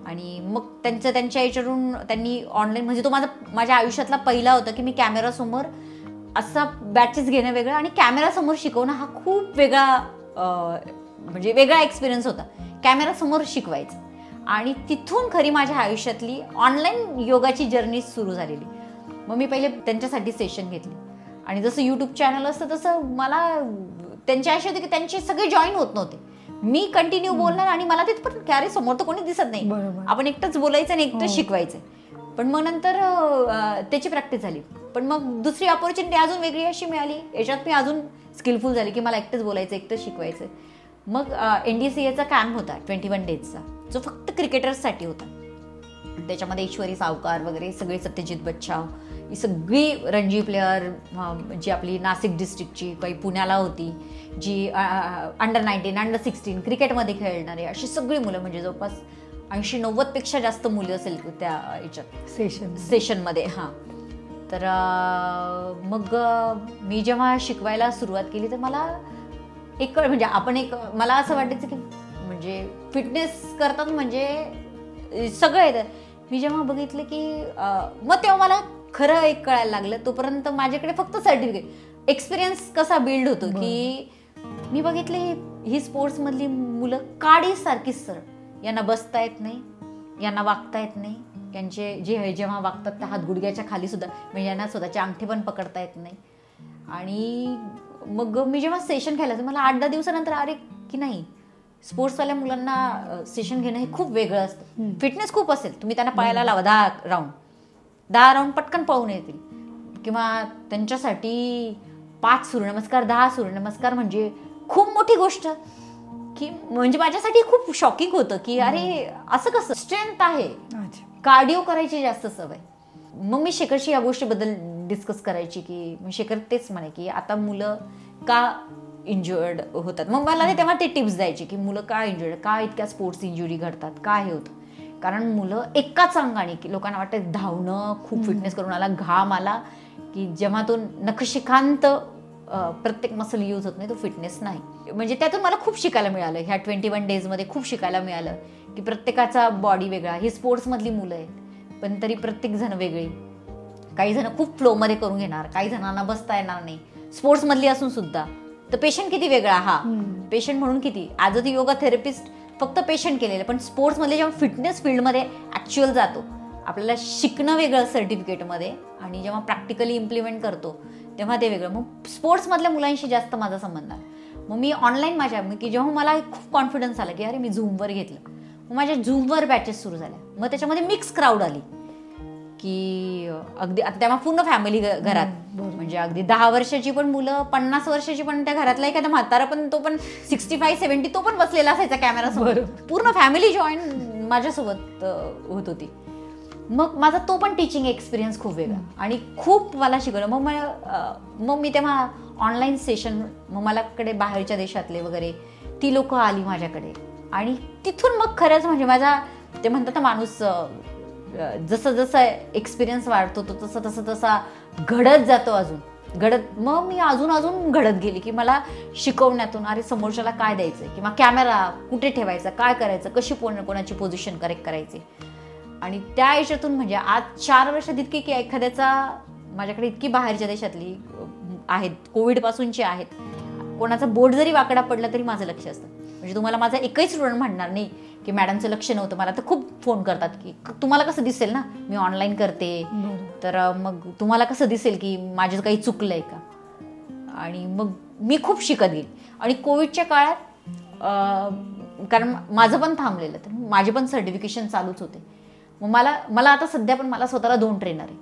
S2: आणि मग त्यांच्या याच्यावरून त्यांनी ऑनलाईन म्हणजे तो माझ्या आयुष्यातला पहिला होता की मी कॅमेरासमोर असा बॅचेस घेणं वेगळं आणि कॅमेरासमोर शिकवणं हा खूप वेगळा म्हणजे वेगळा एक्सपिरियन्स होता. कॅमेरासमोर शिकवायचं आणि तिथून खरी माझ्या आयुष्यातली ऑनलाईन योगाची जर्नी सुरू झालेली. मग मी पहिले त्यांच्यासाठी सेशन घेतली आणि जसं यूट्यूब चॅनल असतं तसं मला त्यांची अशी होती की त्यांचे सगळे जॉईन होत नव्हते. मी कंटिन्यू बोलणार आणि मला तिथं पण अरे समोर तर कोणी दिसत नाही, आपण एकटंच बोलायचं आणि एकटंच शिकवायचं. पण मग नंतर त्याची प्रॅक्टिस झाली. पण मग दुसरी अपॉर्च्युनिटी अजून वेगळी अशी मिळाली, याच्यात मी अजून स्किलफुल झाली की मला एकटंच बोलायचं, एकटंच शिकवायचं. मग NDCAचा कॅम्प होता 21 डेजचा, जो फक्त क्रिकेटर्ससाठी होता. त्याच्यामध्ये ईश्वरी सावकार वगैरे सगळे, सत्यजित बच्चाव, ही सगळी रणजी प्लेयर, जी आपली नाशिक डिस्ट्रिक्टची, काही पुण्याला होती, जी अंडर-19 अंडर-16 क्रिकेटमध्ये खेळणारे अशी सगळी मुलं, म्हणजे जवळपास 80-90 पेक्षा जास्त मुलं असेल त्या याच्यात सेशनमध्ये. हां, तर मग मी जेव्हा शिकवायला सुरुवात केली तर मला मला असं वाटायचं की म्हणजे फिटनेस करतात म्हणजे सगळं येतं. मी जेव्हा बघितलं की मग तेव्हा मला खरं एक कळायला लागलं. तोपर्यंत माझ्याकडे फक्त सर्टिफिकेट, एक्सपिरियन्स कसा बिल्ड होतो की मी बघितले ही स्पोर्ट्समधली मुलं काडीसारखीच सरळ, यांना बसता येत नाही, यांना वागता येत नाही, यांचे जे जेव्हा वागतात त्या हात गुडघ्याच्या खाली सुद्धा, म्हणजे यांना स्वतःचे अंगठी पण पकडता येत नाही. आणि मग मी जेव्हा सेशन घ्यायला तर मला 8-10 दिवसानंतर अरे की नाही, स्पोर्ट्सवाल्या मुलांना सेशन घेणं हे खूप वेगळं असतं. फिटनेस खूप असेल, तुम्ही त्यांना पळायला लावा 10 राऊंड पटकन पळून येतील. किंवा त्यांच्यासाठी 5 सूर्यनमस्कार 10 सूर्यनमस्कार म्हणजे खूप मोठी गोष्ट, की म्हणजे माझ्यासाठी खूप शॉकिंग होतं की अरे असं कसं, स्ट्रेंथ आहे, कार्डिओ करायची जास्त सवय. मग मी शेखरशी या गोष्टीबद्दल डिस्कस करायची की शेखर तेच म्हणे की आता मुलं का इंजुर्ड होतात. मग मला तेव्हा ते टिप्स द्यायचे की मुलं काय इंजुर्ड, काय इतक्या स्पोर्ट्स इंजुरी घडतात, काय हे होतं. कारण मुलं एकाच अंगाने, की लोकांना वाटतं धावणं खूप फिटनेस करून आला, घाम आला, की जेव्हा तो नखशिखांत प्रत्येक मसल यूज होत नाही तो फिटनेस नाही. म्हणजे त्यातून मला खूप शिकायला मिळालं. ह्या 21 डेजमध्ये खूप शिकायला मिळालं की प्रत्येकाचा बॉडी वेगळा. ही स्पोर्ट्समधली मुलं आहेत पण तरी प्रत्येक जण वेगळी. काही जण खूप फ्लोमध्ये करून घेणार, काही जणांना बसता येणार नाही. स्पोर्ट्समधली असून सुद्धा तर पेशंट किती वेगळा. हा पेशंट म्हणून किती. ॲज अ योगा थेरपिस्ट फक्त पेशंट केलेलं, पण स्पोर्ट्समधले जेव्हा फिटनेस फील्डमध्ये ॲक्च्युअल जातो, आपल्याला शिकणं वेगळं सर्टिफिकेटमध्ये आणि जेव्हा प्रॅक्टिकली इम्प्लिमेंट करतो तेव्हा ते वेगळं. मग स्पोर्ट्समधल्या मुलांशी जास्त माझा संबंध आहे. मग मी ऑनलाईन की जेव्हा मला खूप कॉन्फिडन्स आला की अरे मी झूमवर घेतलं, मग माझ्या झूमवर बॅचेस सुरू झाल्या. मग त्याच्यामध्ये मिक्स क्राऊड आली की अगदी आता तेव्हा पूर्ण फॅमिली घरात, म्हणजे अगदी 10 वर्षाची पण मुलं, 50 वर्षाची पण, त्या घरातला एखादा म्हातारा पण, तो पण 65-70 तो पण बसलेला असायचा कॅमेरासमोर. पूर्ण फॅमिली जॉईन माझ्यासोबत होत होती. मग माझा तो पण टीचिंग एक्सपिरियन्स खूप वेगळा आणि खूप मला शिकवलं. मग मी तेव्हा ऑनलाईन सेशन, मग मलाकडे बाहेरच्या देशातले वगैरे ती लोक आली माझ्याकडे आणि तिथून मग खरंच म्हणजे माझा ते म्हणतात ना माणूस जसं जसं एक्सपिरियन्स वाढतो तो तसा घडत जातो, मग मी अजून घडत गेली की मला शिकवण्यातून अरे समोरच्याला काय द्यायचं किंवा कॅमेरा कुठे ठेवायचा, काय करायचं, कशी कोणाची पोझिशन करेक्ट करायची. आणि त्या याच्यातून म्हणजे आज 4 वर्षात इतकी की एखाद्याचा माझ्याकडे इतकी बाहेरच्या देशातली आहेत, कोविडपासूनची आहेत, कोणाचा बोट जरी वाकडा पडला तरी माझं लक्ष असतं. म्हणजे तुम्हाला माझा एकही स्टुडंट म्हणणार नाही की मॅडमचं लक्ष नव्हतं. मला तर खूप फोन करतात की तुम्हाला कसं दिसेल ना मी ऑनलाईन करते, तर मग तुम्हाला कसं दिसेल की माझं काही चुकलंय का. आणि मग मी खूप शिकत गेली. आणि कोविडच्या काळात कारण माझं पण थांबलेलं, तर माझे पण सर्टिफिकेशन चालूच होते. मग मला आता सध्या पण मला स्वतःला 2 ट्रेनर आहे.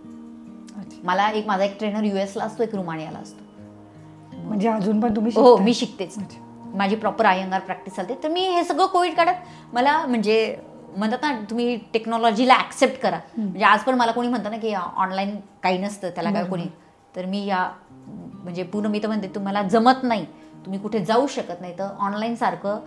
S2: माझा एक ट्रेनर US ला असतो, एक रुमानियाला असतो.
S1: म्हणजे अजून पण तुम्ही?
S2: हो, मी शिकतेच. माझी प्रॉपर INR प्रॅक्टिस चालते. तर मी हे सगळं कोविड काळात मला म्हणजे म्हणतात ना तुम्ही टेक्नॉलॉजीला ॲक्सेप्ट करा. म्हणजे आज पण मला कोणी म्हणतं ना की ऑनलाईन काही नसतं त्याला काय कोणी, तर मी म्हणजे पूर्ण मी तर म्हणते तुम्हाला जमत नाही, तुम्ही कुठे जाऊ शकत नाही, तर ऑनलाईन सारखं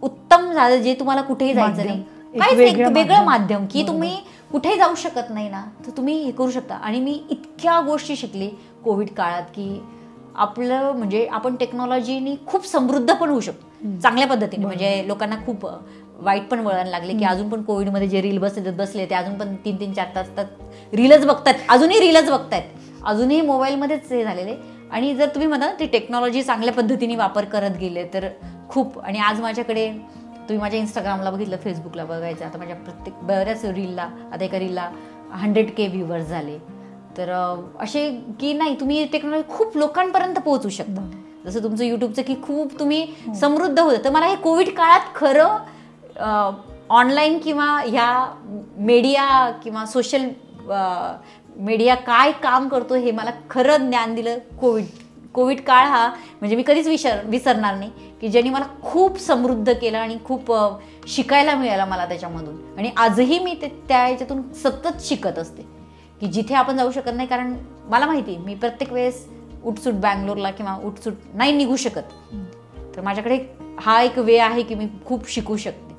S2: उत्तम झालं जे तुम्हाला कुठेही जायचं नाही, काहीच वेगळं माध्यम की तुम्ही कुठेही जाऊ शकत नाही ना, तर तुम्ही हे करू शकता. आणि मी इतक्या गोष्टी शिकली कोविड काळात की आपलं म्हणजे आपण टेक्नॉलॉजीनी खूप समृद्ध पण होऊ शकतो चांगल्या पद्धतीने. म्हणजे लोकांना खूप वाईट पण वळण लागले की अजून पण कोविडमध्ये जे रील बसले ते अजून पण 3-3, 4 तास रीलच बघतात, अजूनही रीलच बघतायत, अजूनही मोबाईलमध्येच हे झालेले. आणि जर तुम्ही म्हणता ती टेक्नॉलॉजी चांगल्या पद्धतीने वापर करत गेले तर खूप. आणि आज माझ्याकडे तुम्ही माझ्या इंस्टाग्रामला बघितलं, फेसबुकला बघायचं, आता माझ्या बऱ्याच रीलला, आता एका रीलला 100K व्ह्यूवर्स झाले. तर असे की नाही तुम्ही टेक्नॉलॉजी खूप लोकांपर्यंत पोहोचू शकता. जसं तुमचं यूट्यूबचं की खूप तुम्ही समृद्ध होतं. तर मला हे कोविड काळात खरं ऑनलाईन किंवा ह्या मीडिया किंवा सोशल मीडिया काय काम करतो हे मला खरं ज्ञान दिलं कोविड काळ हा. म्हणजे मी कधीच विसरणार नाही की ज्यांनी मला खूप समृद्ध केलं आणि खूप शिकायला मिळालं मला त्याच्यामधून. आणि आजही मी त्या याच्यातून सतत शिकत असते की जिथे आपण जाऊ शकत नाही. कारण मला माहिती मी प्रत्येक वेळेस उठसूट बँगलोरला किंवा उठसूट नाही निघू शकत, तर माझ्याकडे हा एक वे आहे की मी खूप शिकू शकते.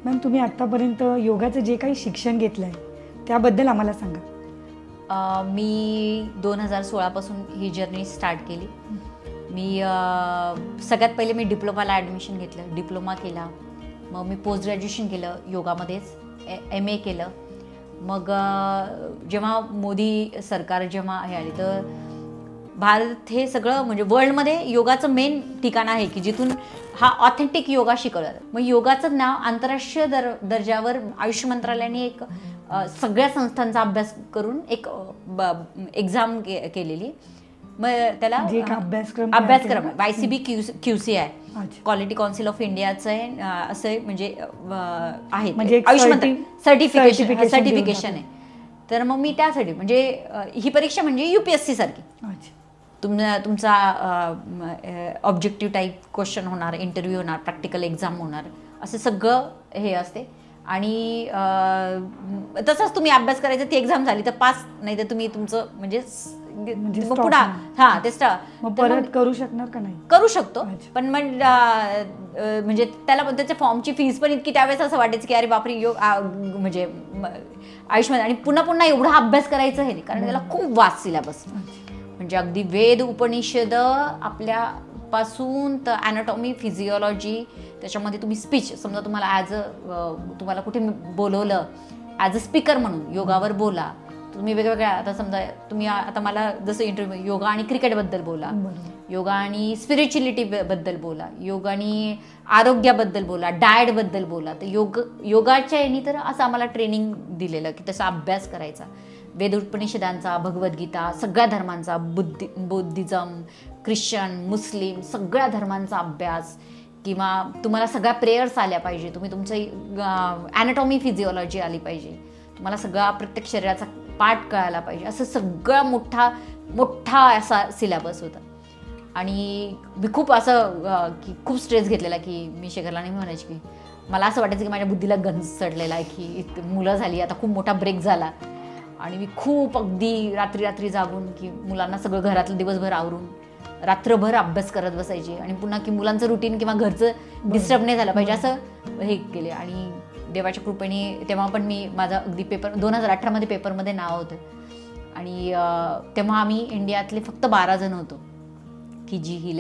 S1: मॅम तुम्ही आत्तापर्यंत योगाचं जे काही शिक्षण घेतलं आहे त्याबद्दल आम्हाला सांगा.
S2: मी 2016 पासून ही जर्नी स्टार्ट केली. मी सगळ्यात पहिले मी डिप्लोमाला ॲडमिशन घेतलं, डिप्लोमा केला, मग मी पोस्ट ग्रॅज्युएशन केलं योगामध्येच, MA केलं. मग जेव्हा मोदी सरकार जेव्हा हे आले तर भारत हे सगळं म्हणजे वर्ल्डमध्ये योगाचं मेन ठिकाण आहे की जिथून हा ऑथेंटिक योगा शिकवला जातो. मग योगाचं नाव आंतरराष्ट्रीय दर्जावर आयुष मंत्रालयाने एक सगळ्या संस्थांचा अभ्यास करून एक एक्झाम केलेली. मग त्याला अभ्यासक्रम YCB QC आहे, क्वालिटी काउन्सिल ऑफ इंडियाचं आहे, असं म्हणजे आहे आयुष मंत्रालय सर्टिफिकेशन आहे. तर मग मी त्यासाठी म्हणजे ही परीक्षा म्हणजे UPSC सारखी तुमचा ऑब्जेक्टिव्ह टाईप क्वेश्चन होणार, इंटरव्ह्यू होणार, प्रॅक्टिकल एक्झाम होणार, असं सगळं हे असते. आणि तसंच तुम्ही अभ्यास करायचा, ती एक्झाम झाली तर पास, नाही तर तुम्ही तुमचं म्हणजे
S1: म्हणजे
S2: मग पुढे हा ते
S1: मग परत करू शकणार का नाही?
S2: करू शकतो, पण मग म्हणजे त्याला त्याच्या फॉर्मची फीस पण इतकी त्यावेळेस असं वाटायचं की अरे बापरे म्हणजे आयुष्यमान आणि पुन्हा पुन्हा एवढा अभ्यास करायचं हे नाही, कारण त्याला खूप वास्ट सिलेबस, म्हणजे अगदी वेद उपनिषद आपल्यापासून तर ॲनाटॉमी फिजिओलॉजी, त्याच्यामध्ये तुम्ही स्पीच, समजा तुम्हाला कुठे बोलवलं ॲज अ स्पीकर म्हणून योगावर बोला, तुम्ही वेगवेगळ्या, आता समजा तुम्ही आता मला जसं इंटरव्ह्यू योगा आणि क्रिकेटबद्दल बोला, योगा आणि स्पिरिच्युअलिटी बद्दल बोला, योगा आणि आरोग्याबद्दल बोला, डाएटबद्दल बोला, तर योगाच्या यांनी तर असं आम्हाला ट्रेनिंग दिलेलं की तसा अभ्यास करायचा, वेद उपनिषदांचा, भगवद्गीता, सगळ्या धर्मांचा, बुद्धिझम, ख्रिश्चन, मुस्लिम, सगळ्या धर्मांचा अभ्यास, किंवा तुम्हाला सगळ्या प्रेयर्स आल्या पाहिजे, तुम्ही तुमचं ॲनाटॉमी फिजिओलॉजी आली पाहिजे, तुम्हाला सगळा प्रत्येक शरीराचा पार्ट कळायला पाहिजे, असं सगळा मोठा असा सिलेबस होता. आणि मी खूप असं की खूप स्ट्रेस घेतलेला की मी शेखरला नाही म्हणायची की मला असं वाटायचं की माझ्या बुद्धीला गंज चढलेला आहे की मुलं झाली, आता खूप मोठा ब्रेक झाला, आणि मी खूप अगदी रात्री जागून की मुलांना सगळं घरातलं दिवसभर आवरून रात्रभर अभ्यास करत बसायची, आणि पुन्हा की मुलांचं रुटीन किंवा घरचं डिस्टर्ब नाही झालं पाहिजे असं हे केले. आणि देवाच्या कृपेने तेव्हा पण मी माझा अगदी पेपर 2018 पेपरमध्ये नाव होतं, आणि तेव्हा आम्ही इंडियातले फक्त 12 जण होतो की जी ही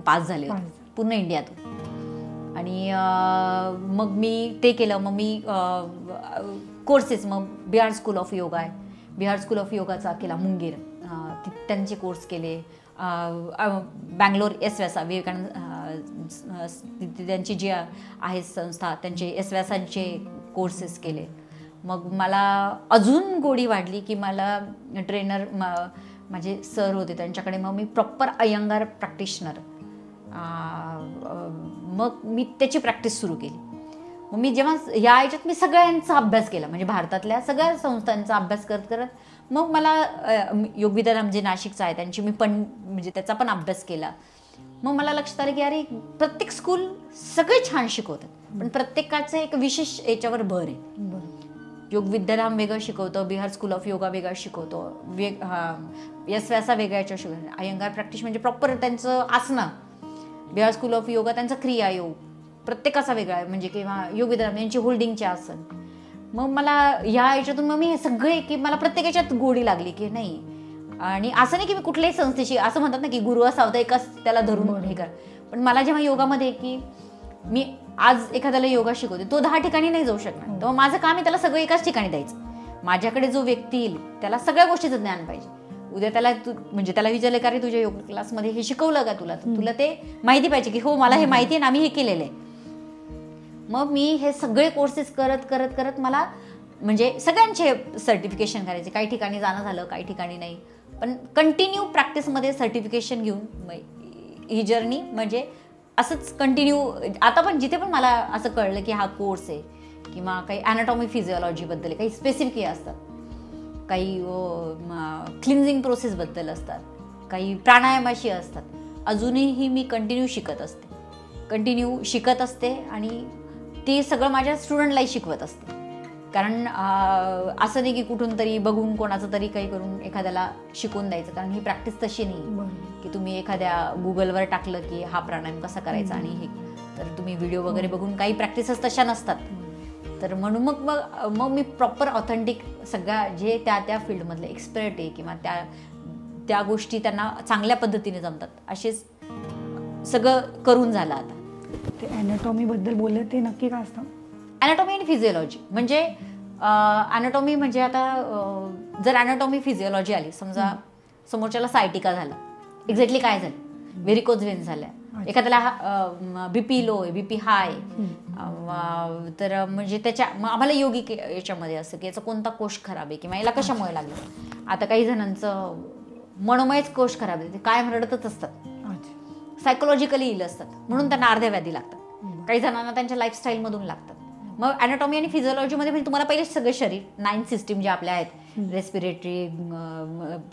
S2: पास झाले होते पूर्ण इंडियातून. आणि मग मी ते केलं, मग मी कोर्सेस, मग बिहार स्कूल ऑफ योगा आहे, बिहार स्कूल ऑफ योगाचा केला मुंगेर, त्यांचे कोर्स केले, बँगलोर एस व्यासा विवेकानंद त्यांची जी आहे संस्था, त्यांचे एस व्यासांचे कोर्सेस केले. मग मला अजून गोडी वाढली की मला ट्रेनर माझे सर होते त्यांच्याकडे, मग मी प्रॉपर अयंगार प्रॅक्टिशनर, मग मी त्याची प्रॅक्टिस सुरू केली. मग मी जेव्हा या याच्यात मी सगळ्यांचा अभ्यास केला, म्हणजे भारतातल्या सगळ्या संस्थांचा अभ्यास करत मग मला योगविद्याधाम जे नाशिकचं आहे त्यांची मी पण म्हणजे त्याचा पण अभ्यास केला. मग मला लक्षात आलं की अरे प्रत्येक स्कूल सगळे छान शिकवतात, पण प्रत्येकाचं एक विशेष याच्यावर भर आहे. योगविद्याधाम वेगळं शिकवतं, बिहार स्कूल ऑफ योगा वेगळा शिकवतो, यस व्यासा वेगळ्या याच्यावर शिकवतो, अयंगार प्रॅक्टिस म्हणजे प्रॉपर त्यांचं आसनं, बिहार स्कूल ऑफ योगा त्यांचा क्रिया योग प्रत्येकाचा वेगळा आहे, म्हणजे किंवा योगविद्याधाम यांची होल्डिंगचे आसन. मग मला ह्या याच्यातून मग मी हे सगळे की मला प्रत्येक याच्यात गोडी लागली की नाही. आणि असं नाही की मी कुठल्याही संस्थेशी, असं म्हणतात ना की गुरु असा होता एकाच त्याला धरून हे कर, पण मला जेव्हा योगामध्ये की मी आज एखाद्याला योगा शिकवते, तो 10 ठिकाणी नाही जाऊ शकणार, तर माझं काम आहे त्याला सगळं एकाच ठिकाणी द्यायचं. माझ्याकडे जो व्यक्ती येईल त्याला सगळ्या गोष्टीचं ज्ञान पाहिजे. उद्या त्याला म्हणजे त्याला विचारलं का रे तुझ्या योग क्लासमध्ये हे शिकवलं का तुला ते माहिती पाहिजे की हो मला हे माहिती आहे ना, आम्ही हे केलेलं आहे. मग मी हे सगळे कोर्सेस करत मला म्हणजे सगळ्यांचे सर्टिफिकेशन करायचे, काही ठिकाणी जाणं झालं काही ठिकाणी नाही, पण कंटिन्यू प्रॅक्टिसमध्ये सर्टिफिकेशन घेऊन ही जर्नी म्हणजे असंच कंटिन्यू. आता पण जिथे पण मला असं कळलं की हा कोर्स आहे किंवा काही ॲनाटॉमी फिजिओलॉजीबद्दल काही स्पेसिफिक हे असतात, काही क्लिन्झिंग प्रोसेसबद्दल असतात, काही प्राणायामाशी असतात, अजूनही मी कंटिन्यू शिकत असते आणि ते सगळं माझ्या स्टुडंटलाही शिकवत असते. कारण असं नाही की कुठून तरी बघून कोणाचं तरी काही करून एखाद्याला शिकवून द्यायचं, कारण ही प्रॅक्टिस तशी नाही की तुम्ही एखाद्या गुगलवर टाकलं की हा प्राणायाम कसा करायचा आणि हे, तर तुम्ही व्हिडिओ वगैरे बघून काही प्रॅक्टिसेस तशा नसतात. तर म्हणून मग मी प्रॉपर ऑथेंटिक सगळ्या जे त्या फील्डमधले एक्सपर्ट आहे किंवा त्या गोष्टी त्यांना चांगल्या पद्धतीने जमतात असेच सगळं करून झालं. आता
S1: ते ॲनाटॉमीबद्दल बोललं ते नक्की काय असतं?
S2: ॲनाटॉमी आणि फिजिओलॉजी म्हणजे ॲनाटॉमी म्हणजे आता जर ॲनाटॉमी फिजिओलॉजी आली, समजा समोरच्याला सायटिका झाला, एक्झॅक्टली काय झालं, व्हेरिकोज व्हेन झाल्या, एखाद्याला बीपी लो आहे, बीपी हाय, तर म्हणजे मग आम्हाला योगिक याच्यामध्ये असं की याचा कोणता कोश खराब आहे किंवा याला कशामुळे लागलं. आता काही जणांचं मनोमयच कोश खराब आहे, ते कायम रडतच असतात, सायकोलॉजिकली इल असतात म्हणून त्यांना अर्ध्या व्याधी लागतात, काही जणांना त्यांच्या लाईफस्टाईलमधून लागतात. मग ॲनाटॉमी आणि फिजिओलॉजीमध्ये म्हणजे तुम्हाला पहिले सगळे शरीर 9 सिस्टीम ज्या आपल्या आहेत, रेस्पिरेटरी,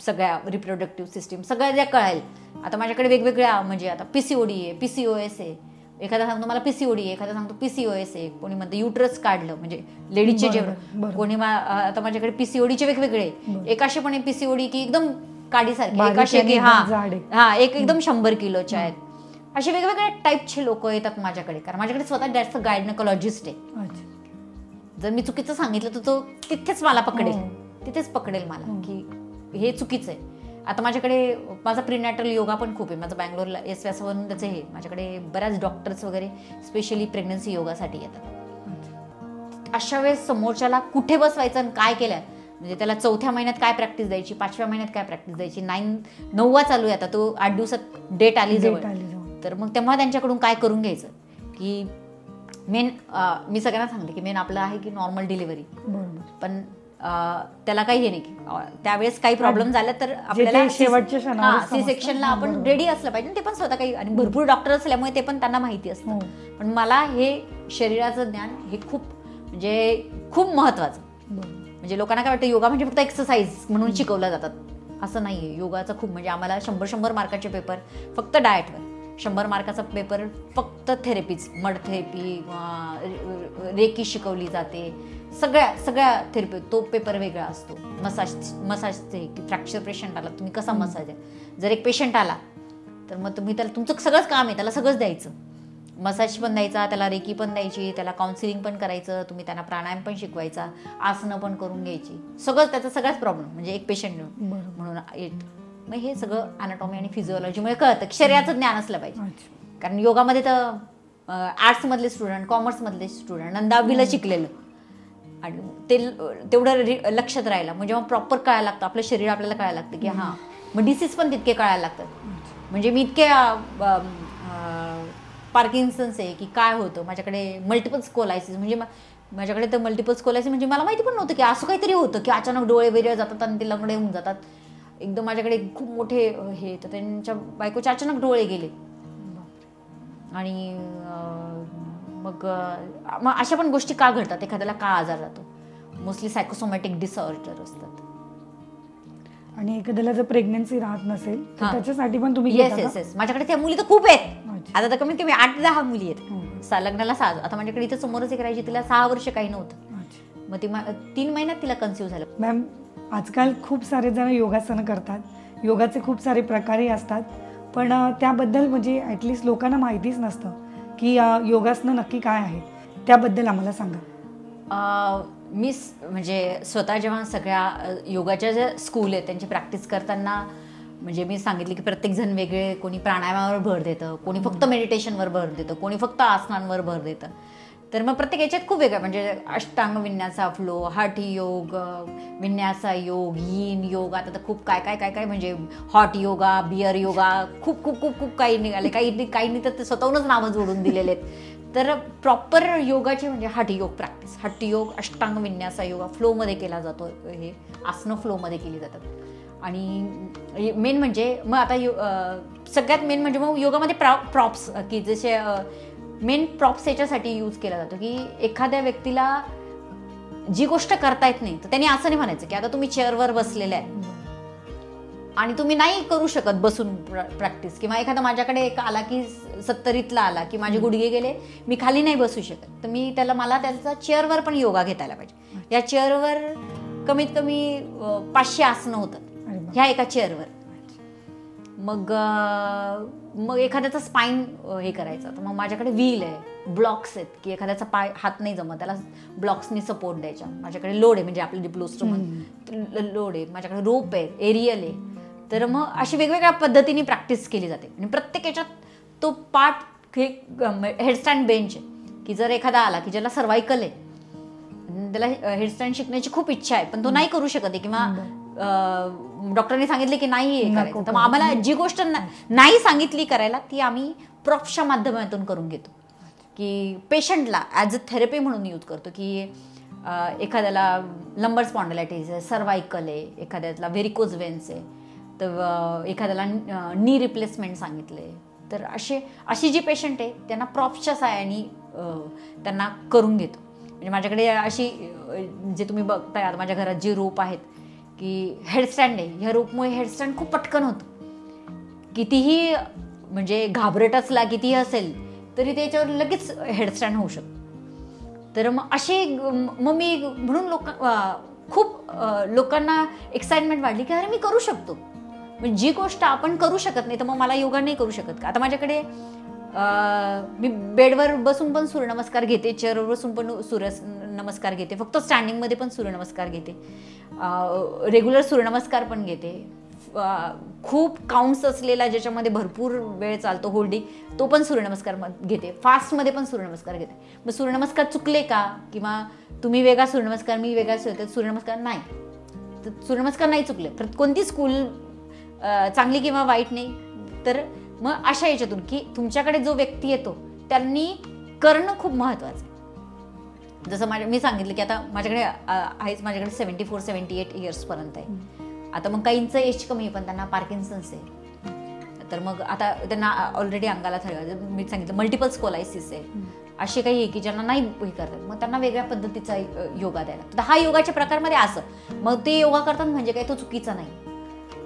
S2: सगळ्या रिप्रोडक्टिव्ह सिस्टीम सगळ्या ज्या कळेल. आता माझ्याकडे वेगवेगळ्या म्हणजे आता PCOD आहे, PCOS आहे, एखादा सांगतो मला PCOD आहे, एखादा सांगतो PCOS आहे, कोणी म्हणतं युट्रस काढलं म्हणजे लेडीजचे जेवण, कोणी आता माझ्याकडे PCODचे वेगवेगळे, एक असे पण आहे PCOD की एकदम काडीसारखे
S1: बारीक
S2: एक असे
S1: आणि
S2: की
S1: एकदम जाड आहे.
S2: हा एक एकदम 100 किलोचे आहेत. असे वेगवेगळ्या टाईपचे लोक येतात माझ्याकडे, कारण माझ्याकडे स्वतः जास्त गायनोकॉलॉजिस्ट आहे.
S1: अच्छा.
S2: जर मी चुकीचं सांगितलं तर तो तिथेच मला पकडेल,
S1: हो.
S2: तिथेच पकडेल मला की हे चुकीचं आहे. आता माझ्याकडे माझा प्रिनॅटल योगा पण खूप आहे. माझं बँगलोरला SVS म्हणून त्याचं हे, माझ्याकडे बऱ्याच डॉक्टर्स वगैरे स्पेशली प्रेग्नन्सी योगासाठी येतात. अशा वेळेस समोरच्याला कुठे बसवायचं आणि काय केलं, म्हणजे त्याला 4थ्या महिन्यात काय प्रॅक्टिस द्यायची, 5व्या महिन्यात काय प्रॅक्टिस द्यायची, 9वा चालू आहे आता, तो 8 दिवसात डेट आली जवळ, तर मग तेव्हा त्यांच्याकडून काय करून घ्यायचं की मेन मी सगळ्यांना सांगते की मेन आपलं आहे की नॉर्मल डिलिव्हरी. पण त्याला काही हे नाही की त्यावेळेस काही प्रॉब्लेम झाला तर आपल्याला सी सेक्शनला आपण रेडी असलं पाहिजे. ते पण स्वतः काही, आणि भरपूर डॉक्टर असल्यामुळे ते पण त्यांना माहिती असतं. पण मला हे शरीराचं ज्ञान हे खूप म्हणजे खूप महत्वाचं. म्हणजे लोकांना काय वाटतं योगा म्हणजे फक्त एक्सरसाइज म्हणून शिकवल्या जातात, असं नाहीये. योगाचं खूप म्हणजे आम्हाला 100 मार्काचे पेपर फक्त डाएटवर, 100 मार्काचा पेपर फक्त थेरपीज, मड थेरपी, रेकी शिकवली जाते, सगळ्या थेरपी, तो पेपर वेगळा असतो. मसाजचे की फ्रॅक्चर पेशंट आला तुम्ही कसा मसाज आहे, जर एक पेशंट आला तर मग तुम्ही त्याला तुमचं सगळंच काम आहे, त्याला सगळंच द्यायचं, मसाज पण द्यायचा, त्याला रेकी पण द्यायची, त्याला काउन्सिलिंग पण करायचं, तुम्ही त्यांना प्राणायाम पण शिकवायचा, आसनं पण करून घ्यायची, सगळं त्याचा सगळाच प्रॉब्लेम म्हणजे एक पेशंट म्हणून येत. मग हे सगळं अॅनाटॉमी आणि फिजिओलॉजीमुळे कळतं की शरीराचं ज्ञान असलं पाहिजे. कारण योगामध्ये तर आर्ट्समधले स्टुडंट, कॉमर्समधले स्टुडंट, 10वीला शिकलेलं, आणि ते तेवढं लक्षात राहिलं म्हणजे मग प्रॉपर कळायला लागतं आपलं शरीर, आपल्याला कळायला लागतं की हां. मग डिसीज पण तितके कळायला लागतात. म्हणजे मी इतके पार्किन्सन्स आहे की काय होतं, माझ्याकडे मल्टिपल स्कोलायसिस, म्हणजे माझ्याकडे तर मल्टिपल स्कोलायसिस म्हणजे मला माहिती पण नव्हतं की असं काहीतरी होतं की अचानक डोळे वेगळे जातात आणि ते लंगडे होऊन जातात. एकदम माझ्याकडे खूप मोठे हे, तर त्यांच्या बायकोचे अचानक डोळे गेले. आणि मग अशा पण गोष्टी का घडतात, एखाद्याला का आजार जातो, मोस्टली सायकोसोमॅटिक डिसऑर्डर असतात.
S1: आणि एखाद्याला जर प्रेग्नन्सी राहत नसेल तर त्याच्यासाठी पण तुम्ही
S2: येस माझ्याकडे त्या मुली तर खूप आहेत. आता तर कमीत कमी 8-10 मुली आहेत. लग्नाला 6, आता माझ्याकडे इथे समोरच एक राहायची, तिला 6 वर्ष काही नव्हतं, मग ती 3 महिन्यात तिला कन्सिव्ह झालं.
S1: मॅम, आजकाल खूप सारे जण योगासनं करतात, योगाचे खूप सारे प्रकारही असतात, पण त्याबद्दल म्हणजे ॲटलिस्ट लोकांना माहितीच नसतं की योगासनं नक्की काय आहे, त्याबद्दल आम्हाला सांगा.
S2: मी म्हणजे स्वतः जेव्हा सगळ्या योगाच्या ज्या स्कूल आहेत त्यांची प्रॅक्टिस करताना, म्हणजे मी सांगितले की प्रत्येकजण वेगळे, कोणी प्राणायामावर भर देतं, कोणी फक्त मेडिटेशनवर भर देतं, कोणी फक्त आसनांवर भर देतं. तर मग प्रत्येक याच्यात खूप वेगळं, म्हणजे अष्टांग विन्यासा फ्लो, हाठी योग, विन्यासा योग, यीन योग, आता तर खूप काय म्हणजे हॉट योगा, बिअर योगा, खूप खूप खूप खूप काही निघाले, काही तर ते स्वतःहूनच नावं जोडून दिलेले आहेत. तर प्रॉपर योगाची म्हणजे हाठी योग प्रॅक्टिस, हाठी योग, अष्टांग विन्यासा योगा फ्लोमध्ये केला जातो, हे आसनं फ्लोमध्ये केली जातात. आणि मेन म्हणजे मग आता सगळ्यात मेन म्हणजे मग योगामध्ये प्रॉप्स, की जसे मेन प्रॉप्स याच्यासाठी यूज केला जातो की एखाद्या व्यक्तीला जी गोष्ट करता येत नाही तर त्यांनी असं नाही म्हणायचं की आता तुम्ही चेअरवर बसलेले आहे आणि तुम्ही नाही करू शकत बसून प्रॅक्टिस, किंवा एखादा माझ्याकडे एक आला की 70ला आला की माझे गुडघे गेले, मी खाली नाही बसू शकत, तर मी मला त्याचा चेअरवर पण योगा घेता आला पाहिजे. या चेअरवर कमीत कमी 500 आसनं होतात ह्या एका चेअरवर. मग एखाद्याचा स्पाईन हे करायचं, तर मग माझ्याकडे व्हील आहे, ब्लॉक्स आहेत की एखाद्याचा पाय हात नाही जमत, त्याला ब्लॉक्सनी सपोर्ट द्यायचा. माझ्याकडे लोड आहे, म्हणजे आपलं डिप्लोस्टोम लोड आहे, माझ्याकडे रोप आहे, एरियल आहे. तर मग अशी वेगवेगळ्या पद्धतीने प्रॅक्टिस केली जाते. आणि प्रत्येक याच्यात तो पार्ट हे हेडस्टँड बेंच आहे की जर एखादा आला की ज्याला सर्वायकल आहे, त्याला हेडस्टँड शिकण्याची खूप इच्छा आहे पण तो नाही करू शकत आहे, किंवा डॉक्टरने सांगितले की नाही हे करायचं, तर मग आम्हाला जी गोष्ट नाही सांगितली करायला ती आम्ही प्रॉप्सच्या माध्यमातून करून घेतो, की पेशंटला ॲज अ थेरपी म्हणून यूज करतो. की एखाद्याला लंबर स्पॉन्डिलायटिस आहे, सर्वायकल आहे, एखाद्याला व्हेरिकोज वेन्स आहे, तर एखाद्याला नी रिप्लेसमेंट सांगितले, तर अशी जी पेशंट आहे त्यांना प्रॉप्सच्या सहाय्याने त्यांना करून घेतो. म्हणजे माझ्याकडे अशी जे तुम्ही बघताय आता माझ्या घरात जे रोप आहेत की हेडस्टँड आहे, ह्या रोपमुळे हेडस्टँड खूप पटकन होतं. कितीही म्हणजे घाबरट असला, कितीही असेल तरी त्याच्यावर लगेच हेडस्टँड होऊ शकतो. तर मग मग मी म्हणून खूप लोकांना एक्साइटमेंट वाढली की अरे मी करू शकतो. म्हणजे जी गोष्ट आपण करू शकत नाही तर मग मला योगा नाही करू शकत का? आता माझ्याकडे मी बेडवर बसून पण सूर्यनमस्कार घेते, चेअरवर बसून पण सूर्यनमस्कार घेते, फक्त स्टँडिंगमध्ये पण सूर्यनमस्कार घेते, रेग्युलर सूर्यनमस्कार पण घेते, खूप काउंट्स असलेला ज्याच्यामध्ये भरपूर वेळ चालतो होल्डिंग तो पण सूर्यनमस्कार घेते, फास्टमध्ये पण सूर्यनमस्कार घेते. मग सूर्यनमस्कार चुकले का? किंवा तुम्ही वेगळा सूर्यनमस्कार मी वेगळा सूर्यनमस्कार नाही, तर सूर्यनमस्कार नाही चुकले. कोणती स्कूल चांगली किंवा वाईट नाही. तर मग अशा याच्यातून की तुमच्याकडे जो व्यक्ती येतो त्यांनी करणं खूप महत्त्वाचं आहे. जसं मी सांगितलं की आता माझ्याकडे आहेच, माझ्याकडे 74-78 इयर्सपर्यंत आहे. आता मग काहींचं एज कमी आहे पण त्यांना पार्किन्सन्स आहे, तर मग आता त्यांना ऑलरेडी अंगाला मी सांगितलं मल्टिपल स्कोलायसिस आहे, असे काही आहे की ज्यांना नाही हे करतात, मग त्यांना वेगळ्या पद्धतीचा योगा द्यायला. तर हा योगाच्या प्रकारमध्ये असं मग ते योगा करतात म्हणजे काही तो चुकीचा नाही.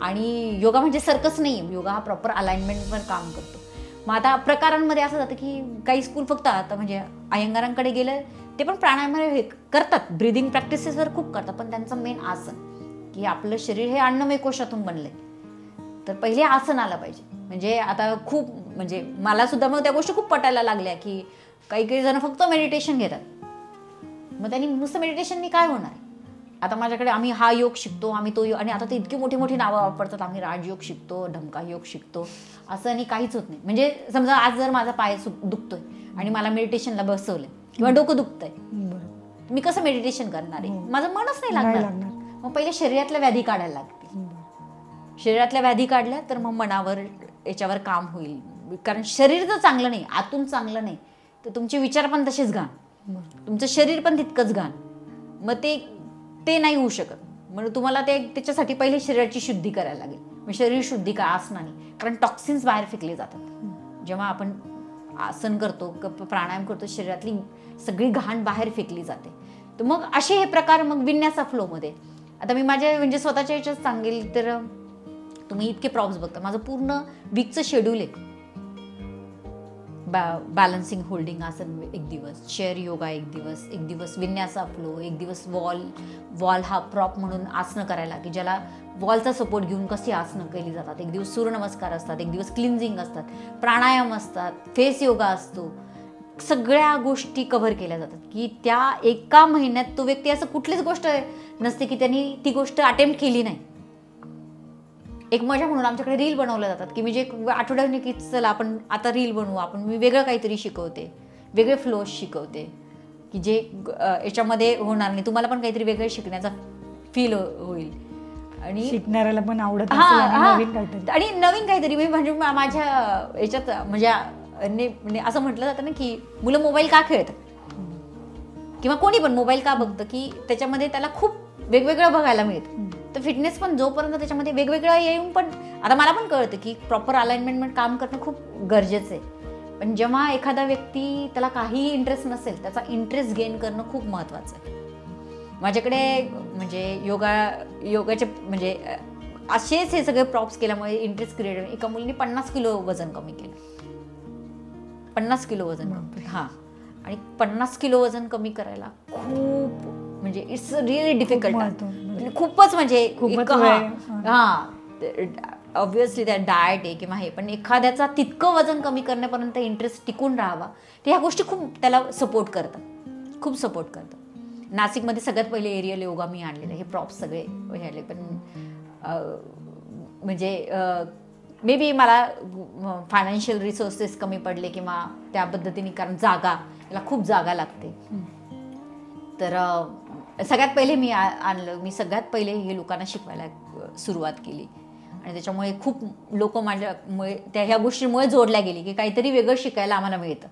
S2: आणि योगा म्हणजे सर्कस नाही, योगा हा प्रॉपर अलाइनमेंटवर काम करतो. मग आता प्रकारांमध्ये असं जातं की काही स्कूल फक्त आता म्हणजे अयंगारांकडे गेलं ते पण प्राणायाम हे करतात, ब्रिदिंग प्रॅक्टिसेसवर खूप करतात, पण त्यांचं मेन आसन की आपलं शरीर हे अन्नमय कोशातून बनलंय, तर पहिले आसन आलं पाहिजे. म्हणजे आता खूप म्हणजे मला सुद्धा मग त्या गोष्टी खूप पटायला लागल्या की काही जण फक्त मेडिटेशन घेतात, मग त्यांनी नुसतं मेडिटेशननी काय होणार. आता माझ्याकडे आम्ही हा योग शिकतो, आम्ही तो योग, आणि आता ते इतकी मोठी मोठी नावं वापरतात, आम्ही राजयोग शिकतो, ढमका योग शिकतो, असं आणि काहीच होत नाही. म्हणजे समजा आज जर माझा पाय दुखतोय आणि मला मेडिटेशनला बसवलंय किंवा डोकं दुखतंय, मी कसं मेडिटेशन करणार आहे, माझं मनच नाही लागणार. मग पहिले शरीरातल्या व्याधी काढायला लागतील, शरीरातल्या व्याधी काढल्या तर मग मनावर याच्यावर काम होईल. कारण शरीर जर चांगलं नाही, आतून चांगलं नाही, तर तुमचे विचार पण तसेच घाण, तुमचं शरीर पण तितकंच घाण, मग ते नाही होऊ शकत. म्हणून तुम्हाला त्याच्यासाठी पहिले शरीराची शुद्धी करायला लागेल. मग शरीर शुद्धी का आसनाने, कारण टॉक्सिन्स बाहेर फेकले जातात जेव्हा आपण आसन करतो, प्राणायाम करतो, शरीरातली सगळी घाण बाहेर फेकली जाते. तर मग असे हे प्रकार मग विन्यासा फ्लोमध्ये. आता मी माझ्या म्हणजे स्वतःच्या ह्याच्यात सांगेल तर तुम्ही इतके प्रॉप्स बघता, माझं पूर्ण वीकचं शेड्यूल आहे. बॅलन्सिंग होल्डिंग आसन एक दिवस, चेअर योगा एक दिवस विन्यासा फ्लो एक दिवस, वॉल हा प्रॉप म्हणून आसनं करायला की ज्याला वॉलचा सपोर्ट घेऊन कशी आसनं केली जातात, एक दिवस सूर्यनमस्कार असतात, एक दिवस क्लिन्झिंग असतात, प्राणायाम असतात, फेस योगा असतो, सगळ्या गोष्टी कव्हर केल्या जातात की त्या एका महिन्यात तो व्यक्ती असं कुठलीच गोष्ट नसते की त्यांनी ती गोष्ट अटेम्प्ट केली नाही. एक मजा म्हणून आमच्याकडे रील बनवल्या जातात की म्हणजे आठवड्याने की चला आपण आता रील बनवू, आपण मी वेगळं काहीतरी शिकवते, वेगळे फ्लोज शिकवते की जे याच्यामध्ये होणार नाही, तुम्हाला पण काहीतरी वेगळं शिकण्याचा फील होईल आणि
S1: शिकणाऱ्याला पण आवडत
S2: आणि नवीन काहीतरी. म्हणजे माझ्या याच्यात म्हणजे असं म्हटलं जातं ना की मुलं मोबाईल का खेळतात किंवा कोणी पण मोबाईल का बघतं की त्याच्यामध्ये त्याला खूप वेगवेगळं बघायला मिळतं. तर फिटनेस पण जोपर्यंत त्याच्यामध्ये वेगवेगळं येऊन पण आता मला पण कळतं की प्रॉपर अलाइनमेंट काम करणं खूप गरजेचं आहे. पण जेव्हा एखादा व्यक्ती त्याला काहीही इंटरेस्ट नसेल, त्याचा इंटरेस्ट गेन करणं खूप महत्त्वाचं आहे. माझ्याकडे म्हणजे योगाचे म्हणजे असेच हे सगळे प्रॉप्स केल्यामुळे इंटरेस्ट क्रिएट. एका मुलीने 50 किलो वजन कमी केलं, 50 किलो वजन कमी. हां, आणि 50 किलो वजन कमी करायला खूप म्हणजे इट्स रिअली डिफिकल्ट, खूपच म्हणजे ऑब्व्हियसली त्या डाएट आहे किंवा हे, पण एखाद्याचा तितकं वजन कमी करण्यापर्यंत इंटरेस्ट टिकून राहावा, तर ह्या गोष्टी खूप त्याला सपोर्ट करतात, खूप सपोर्ट करतात. नाशिकमध्ये सगळ्यात पहिले एरियल योगा मी आणलेलं, हे प्रॉप्स सगळे हे आले. पण म्हणजे मे बी मला फायनान्शियल रिसोर्सेस कमी पडले किंवा त्या पद्धतीने, कारण याला खूप जागा लागते. तर सगळ्यात पहिले मी सगळ्यात पहिले हे लोकांना शिकवायला सुरुवात केली आणि त्याच्यामुळे खूप लोक माझ्यामुळे ह्या गोष्टींमुळे जोडल्या गेली की काहीतरी वेगळं शिकायला आम्हाला मिळतं.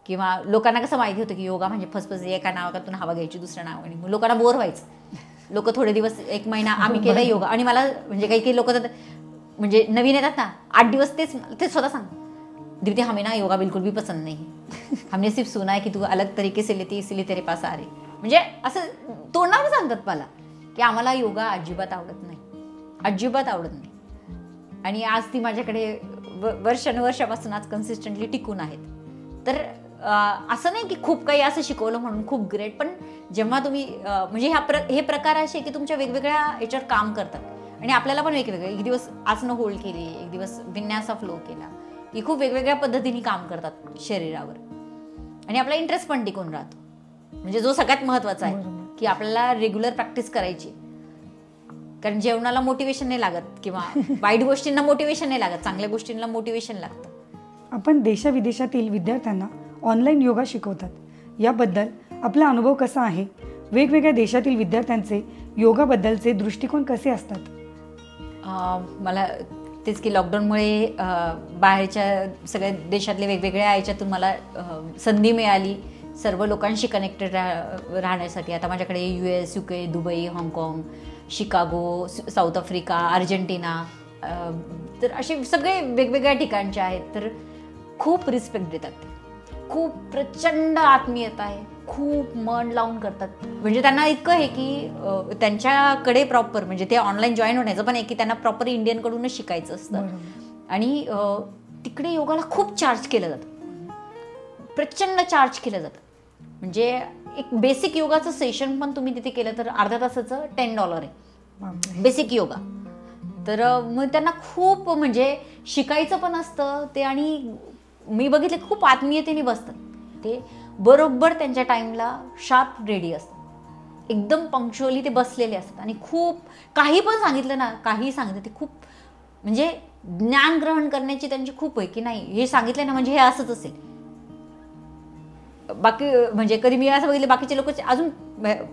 S2: किंवा लोकांना कसं माहिती होतं की योगा म्हणजे फसफस एका नावातून हवा घ्यायची दुसऱ्या नावाने, लोकांना बोर व्हायचं. लोक थोडे दिवस, एक महिना आम्ही केला योगा, आणि मला म्हणजे काही लोक म्हणजे नवीन येतात ना, 8 दिवस तेच स्वतः सांग, दीप्ति हमें ना योगा बिल्कुल भी पसंद नहीं है, हमने सिर्फ सुना है कि तू अलग तरीके से लेती इसलिए तेरे पास आ रही. म्हणजे असं तोंडावर सांगतात मला की आम्हाला योगा अजिबात आवडत नाही, अजिबात आवडत नाही. आणि आज ती माझ्याकडे वर्षानुवर्षापासून आज कन्सिस्टंटली टिकून आहेत. तर असं नाही की खूप काही असं शिकवलं म्हणून खूप ग्रेट, पण जेव्हा तुम्ही म्हणजे हे प्रकार असे की तुमच्या वेगवेगळ्या याच्यावर काम करतात आणि आपल्याला पण वेगवेगळे, एक दिवस आसनं होल्ड केली, एक दिवस विन्यासा फ्लो केला, की खूप वेगवेगळ्या पद्धतीने काम करतात शरीरावर आणि आपला इंटरेस्ट पण टिकून राहतो. म्हणजे जो सगळ्यात महत्वाचा आहे की आपल्याला रेग्युलर प्रॅक्टिस करायची, कारण जेवणाला मोटिवेशन नाही लागत किंवा वाईट गोष्टींना मोटिवेशन नाही लागत, चांगल्या गोष्टींना मोटिवेशन लागतं.
S1: आपण देशाविदेशातील विद्यार्थ्यांना ऑनलाईन योगा शिकवतात, याबद्दल आपला अनुभव कसा आहे? वेगवेगळ्या देशातील विद्यार्थ्यांचे योगाबद्दलचे दृष्टिकोन कसे असतात?
S2: मला तेच की लॉकडाऊनमुळे बाहेरच्या सगळ्या देशातले वेगवेगळ्या याच्यातून मला संधी मिळाली सर्व लोकांशी कनेक्टेड राहण्यासाठी. आता माझ्याकडे US, UK, दुबई, हाँगकाँग, शिकागो, साऊथ आफ्रिका, अर्जेंटिना, तर असे सगळे वेगवेगळ्या ठिकाणचे आहेत. तर खूप रिस्पेक्ट देतात ते, खूप प्रचंड आत्मीयता आहे, खूप मन लावून करतात. म्हणजे त्यांना इतकं आहे की त्यांच्याकडे प्रॉपर म्हणजे ते ऑनलाईन जॉईन होण्याचं पण आहे की त्यांना प्रॉपर इंडियनकडूनच शिकायचं असतं. आणि तिकडे योगाला खूप चार्ज केलं जातं, प्रचंड चार्ज केलं जातं. म्हणजे एक बेसिक योगाचं सेशन पण तुम्ही तिथे केलं तर अर्ध्या तासाचं $10 आहे बेसिक योगा. तर मग त्यांना खूप म्हणजे शिकायचं पण असतं ते. आणि मी बघितले खूप आत्मीयतेने बसतात ते, बरोबर त्यांच्या टाईमला शार्प रेडी असतात, एकदम पंक्च्युअली ते बसलेले असतात. आणि खूप काही पण सांगितलं ना, काही सांगितलं ते खूप म्हणजे ज्ञान ग्रहण करण्याची त्यांची खूप आहे की नाही हे सांगितलं ना म्हणजे हे असंच असेल. बाकी म्हणजे कधी मी असं बघितलं बाकीचे लोक अजून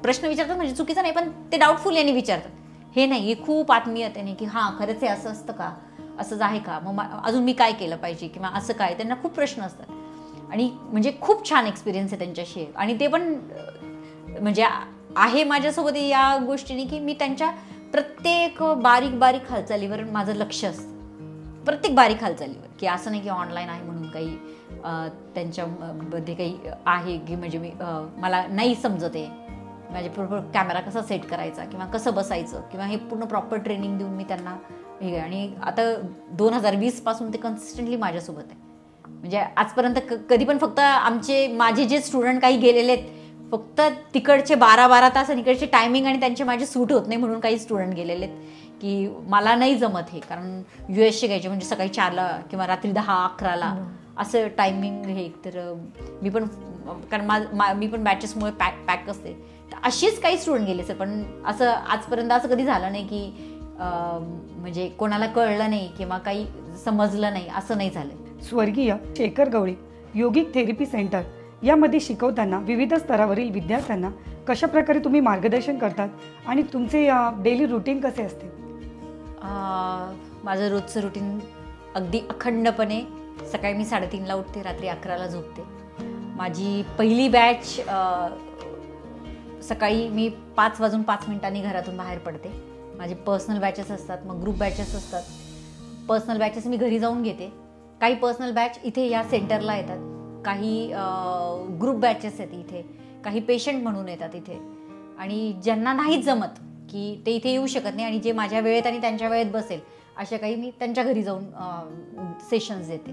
S2: प्रश्न विचारतात, म्हणजे चुकीचं नाही पण ते डाऊटफुल यांनी विचारतात. हे नाही, हे खूप आत्मीयतेने की हां खरंच हे असं असतं का, असंच आहे का, मग अजून मी काय केलं पाहिजे किंवा असं काय, त्यांना खूप प्रश्न असतात. आणि म्हणजे खूप छान एक्सपिरियन्स आहे त्यांच्याशी. आणि ते पण म्हणजे आहे माझ्यासोबत या गोष्टीने की मी त्यांच्या प्रत्येक बारीक बारीक हालचालीवर माझं लक्ष असतं, प्रत्येक बारीक हालचालीवर. की असं नाही की ऑनलाईन आहे म्हणून काही त्यांच्यामध्ये काही आहे की म्हणजे मला नाही समजत आहे माझे प्रॉपर कॅमेरा कसा सेट करायचा किंवा कसं बसायचं किंवा हे पूर्ण प्रॉपर ट्रेनिंग देऊन मी त्यांना हे. आणि आता 2020 पासून ते कन्सिस्टंटली माझ्यासोबत आहे. म्हणजे आजपर्यंत कधी पण फक्त माझे जे स्टुडंट काही गेलेले आहेत फक्त तिकडचे 12 तास आणि इकडचे टायमिंग आणि त्यांचे माझे सूट होत नाही म्हणून काही स्टुडंट गेलेले आहेत की मला नाही जमत हे, कारण US घ्यायचे म्हणजे सकाळी 4ला किंवा रात्री 10-11ला असं टायमिंग हे. तर मी पण कारण मी पण बॅचेसमुळे पॅक असते, तर अशीच काही स्टुडंट गेले सर. पण असं आजपर्यंत असं कधी झालं नाही की म्हणजे कोणाला कळलं नाही किंवा काही समजलं नाही, असं नाही झालं.
S1: स्वर्गीय शेखर गवळी योगिक थेरपी सेंटर यामध्ये शिकवताना विविध स्तरावरील विद्यार्थ्यांना कशा प्रकारे तुम्ही मार्गदर्शन करतात आणि तुमचे डेली रुटीन कसे असते?
S2: माझं रोजचं रुटीन अगदी अखंडपणे सकाळी मी 3:30ला उठते, रात्री 11ला झोपते. माझी पहिली बॅच सकाळी मी 5:05 घरातून बाहेर पडते. माझे पर्सनल बॅचेस असतात, मग ग्रुप बॅचेस असतात. पर्सनल बॅचेस मी घरी जाऊन घेते. काही पर्सनल बॅच इथे या सेंटरला येतात, काही ग्रुप बॅचेस आहेत इथे, काही पेशंट म्हणून येतात इथे. आणि ज्यांना नाहीच जमत की ते इथे येऊ शकत नाही आणि जे माझ्या वेळेत आणि त्यांच्या वेळेत बसेल अशा काही मी त्यांच्या घरी जाऊन सेशन्स देते.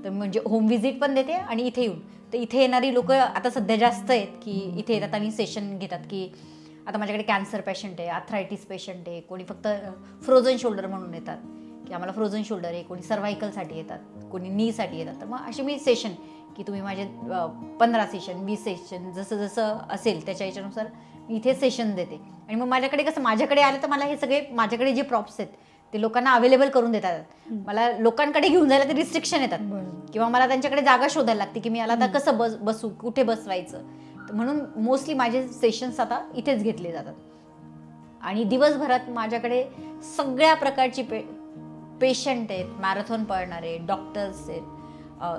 S2: तर म्हणजे होम व्हिजिट पण देते आणि इथे येऊन. तर इथे येणारी लोक आता सध्या जास्त आहेत की इथे येतात आणि सेशन घेतात. की आता माझ्याकडे कॅन्सर पेशंट आहे, आर्थरायटिस पेशंट आहे, कोणी फक्त फ्रोझन शोल्डर म्हणून येतात की आम्हाला फ्रोझन शोल्डर आहे, कोणी सर्वायकलसाठी येतात, कोणी नीसाठी येतात. तर मग असे मी सेशन की तुम्ही माझे 15 सेशन 20 सेशन जसं जसं असेल त्याच्या याच्यानुसार मी इथे सेशन देते. आणि मग माझ्याकडे कसं माझ्याकडे आलं तर मला हे सगळे माझ्याकडे जे प्रॉप्स आहेत ते लोकांना अवेलेबल करून देतात. मला लोकांकडे घेऊन जायला ते रिस्ट्रिक्शन येतात किंवा मला त्यांच्याकडे जागा शोधायला लागते की मी याला आता कसं बसू, कुठे बसवायचं. तर म्हणून मोस्टली माझे सेशन्स आता इथेच घेतले जातात. आणि दिवसभरात माझ्याकडे सगळ्या प्रकारची पेशंट आहेत, मॅरेथॉन पळणारे, डॉक्टर्स आहेत.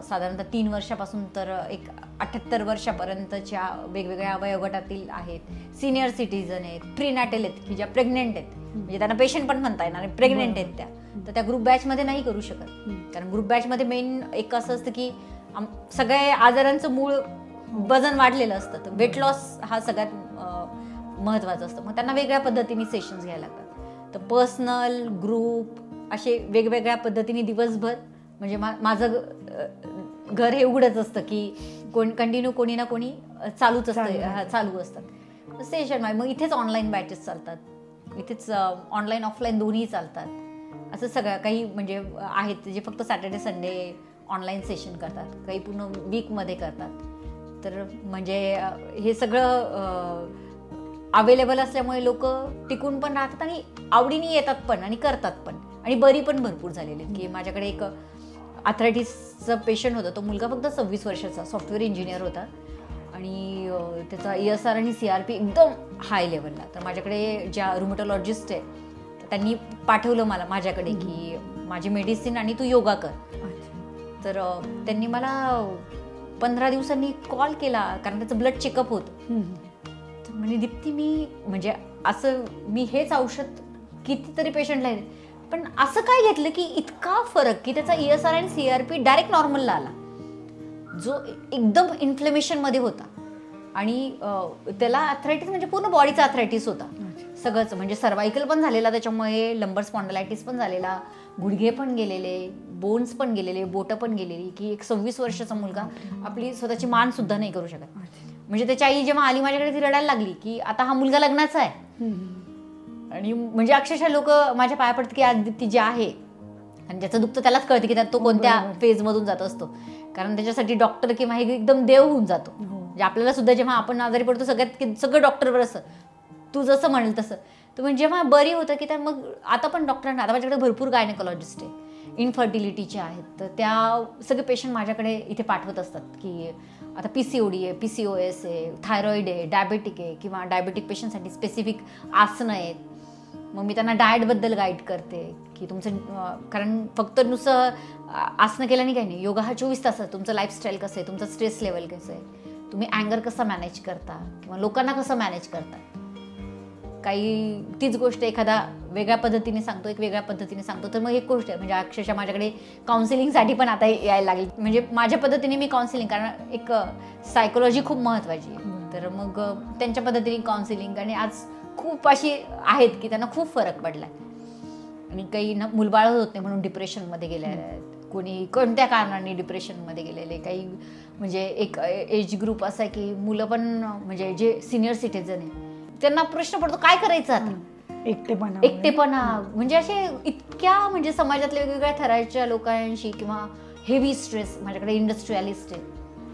S2: साधारणतः 3 वर्षापासून तर एक 78 वर्षापर्यंतच्या वेगवेगळ्या वयोगटातील आहेत, सिनियर सिटीजन आहेत, प्रीनॅटल आहेत की ज्या प्रेग्नेंट आहेत, म्हणजे त्यांना पेशंट पण म्हणता येणार, प्रेग्नेंट आहेत त्या. तर त्या ग्रुप बॅचमध्ये नाही करू शकत, कारण ग्रुप बॅचमध्ये मेन एक असं असतं की सगळ्या आजारांचं मूळ वजन वाढलेलं असतं. तर वेट लॉस हा सगळ्यात महत्त्वाचा असतं. मग त्यांना वेगळ्या पद्धतीने सेशन्स घ्यायला लागतात. तर पर्सनल ग्रुप असे वेगवेगळ्या पद्धतीने दिवसभर म्हणजे माझं घर हे उघडच असतं की कंटिन्यू कोणी ना कोणी चालूच असतं, चालू असतात सेशन. मग इथेच ऑनलाईन बॅचेस चालतात, इथेच ऑनलाईन ऑफलाईन दोन्ही चालतात. असं सगळं काही म्हणजे आहेत जे फक्त सॅटर्डे संडे ऑनलाईन सेशन करतात, काही पूर्ण वीकमध्ये करतात. तर म्हणजे हे सगळं अवेलेबल असल्यामुळे लोक टिकून पण राहतात आणि आवडीने येतात पण आणि करतात पण, आणि बरी पण भरपूर झालेली आहेत. की माझ्याकडे एक आर्थरायटिसचा पेशंट होता, तो मुलगा फक्त 26 वर्षाचा, सॉफ्टवेअर इंजिनियर होता आणि त्याचा ESR आणि CRP एकदम हाय लेवलला. तर माझ्याकडे ज्या रुमॅटॉलॉजिस्ट आहे त्यांनी पाठवलं माझ्याकडे की माझी मेडिसिन आणि तू योगा कर. तर त्यांनी मला 15 दिवसांनी कॉल केला, कारण त्याचं ब्लड चेकअप होतं. म्हणजे दीप्ती मी म्हणजे असं मी हेच औषध कितीतरी पेशंटला आहे, पण असं काय घेतलं की इतका फरक की त्याचा ESR आणि CRP डायरेक्ट नॉर्मलला आला, जो एकदम इन्फ्लेमेशनमध्ये होता. आणि त्याला आर्थरायटिस म्हणजे पूर्ण बॉडीचा आर्थरायटिस होता सगळंच, म्हणजे सर्वायकल पण झालेला, त्याच्यामुळे लंबर स्पॉन्डलायटिस पण झालेला, गुडघे पण गेलेले, बोन्स पण गेलेले, बोटं पण गेलेली. की एक 26 वर्षाचा मुलगा आपली स्वतःची मान सुद्धा नाही करू शकत. म्हणजे त्याची आई जेव्हा आली माझ्याकडे, ती रडायला लागली की आता हा मुलगा लग्नाचा आहे. आणि म्हणजे अक्षरशः लोक माझ्या पाया पडतात की आज दीप्ती जी आहे, आणि ज्याचं दुःख त्यालाच कळतं की तो कोणत्या फेजमधून जात असतो, कारण त्याच्यासाठी डॉक्टर किंवा हे एकदम देव होऊन जातो. म्हणजे आपल्याला सुद्धा जेव्हा आपण आजारी पडतो सगळं डॉक्टरवर असं, तू जसं म्हणेल तसं. तर म्हणजे जेव्हा बरी होतं की त्या मग आता पण डॉक्टरांना, आता माझ्याकडे भरपूर गायनेकोलॉजिस्ट आहे, इनफर्टिलिटीचे आहेत, तर त्या सगळे पेशंट माझ्याकडे इथे पाठवत असतात की आता PCOD आहे, PCOS आहे, थायरॉइड आहे, डायबेटिक आहे, किंवा डायबेटिक पेशंटसाठी स्पेसिफिक आसनं आहेत. मग मी त्यांना डाएटबद्दल गाईड करते की तुमचं, कारण फक्त नुसतं आसनं केल्याने काही नाही, योगा हा 24 तास आहे. तुमचं लाईफस्टाईल कसं आहे, तुमचं स्ट्रेस लेवल कसं आहे, तुम्ही अँगर कसा मॅनेज करता किंवा लोकांना कसं मॅनेज करता. काही तीच गोष्ट एखादा वेगळ्या पद्धतीने सांगतो, एक वेगळ्या पद्धतीने सांगतो, तर मग एक गोष्ट आहे. म्हणजे अक्षरशः माझ्याकडे काउन्सिलिंगसाठी पण आता यायला लागेल, म्हणजे माझ्या पद्धतीने मी काउन्सिलिंग, कारण एक सायकोलॉजी खूप महत्त्वाची आहे. तर मग त्यांच्या पद्धतीने काउन्सिलिंग, आणि आज खूप अशी आहेत की त्यांना खूप फरक पडला आहे. आणि काही ना मुलबाळ होत नाही म्हणून डिप्रेशनमध्ये गेलेले आहेत, कोणी कोणत्या कारणाने डिप्रेशनमध्ये गेलेले, काही म्हणजे एक एज ग्रुप असा आहे की मुलं पण, म्हणजे जे सिनियर सिटीजन आहे त्यांना प्रश्न पडतो काय करायचं आता, एकटेपणा. म्हणजे असे इतक्या म्हणजे समाजातल्या वेगवेगळ्या थराच्या लोकांशी, किंवा हेवी स्ट्रेस. माझ्याकडे इंडस्ट्रियलिस्ट आहे,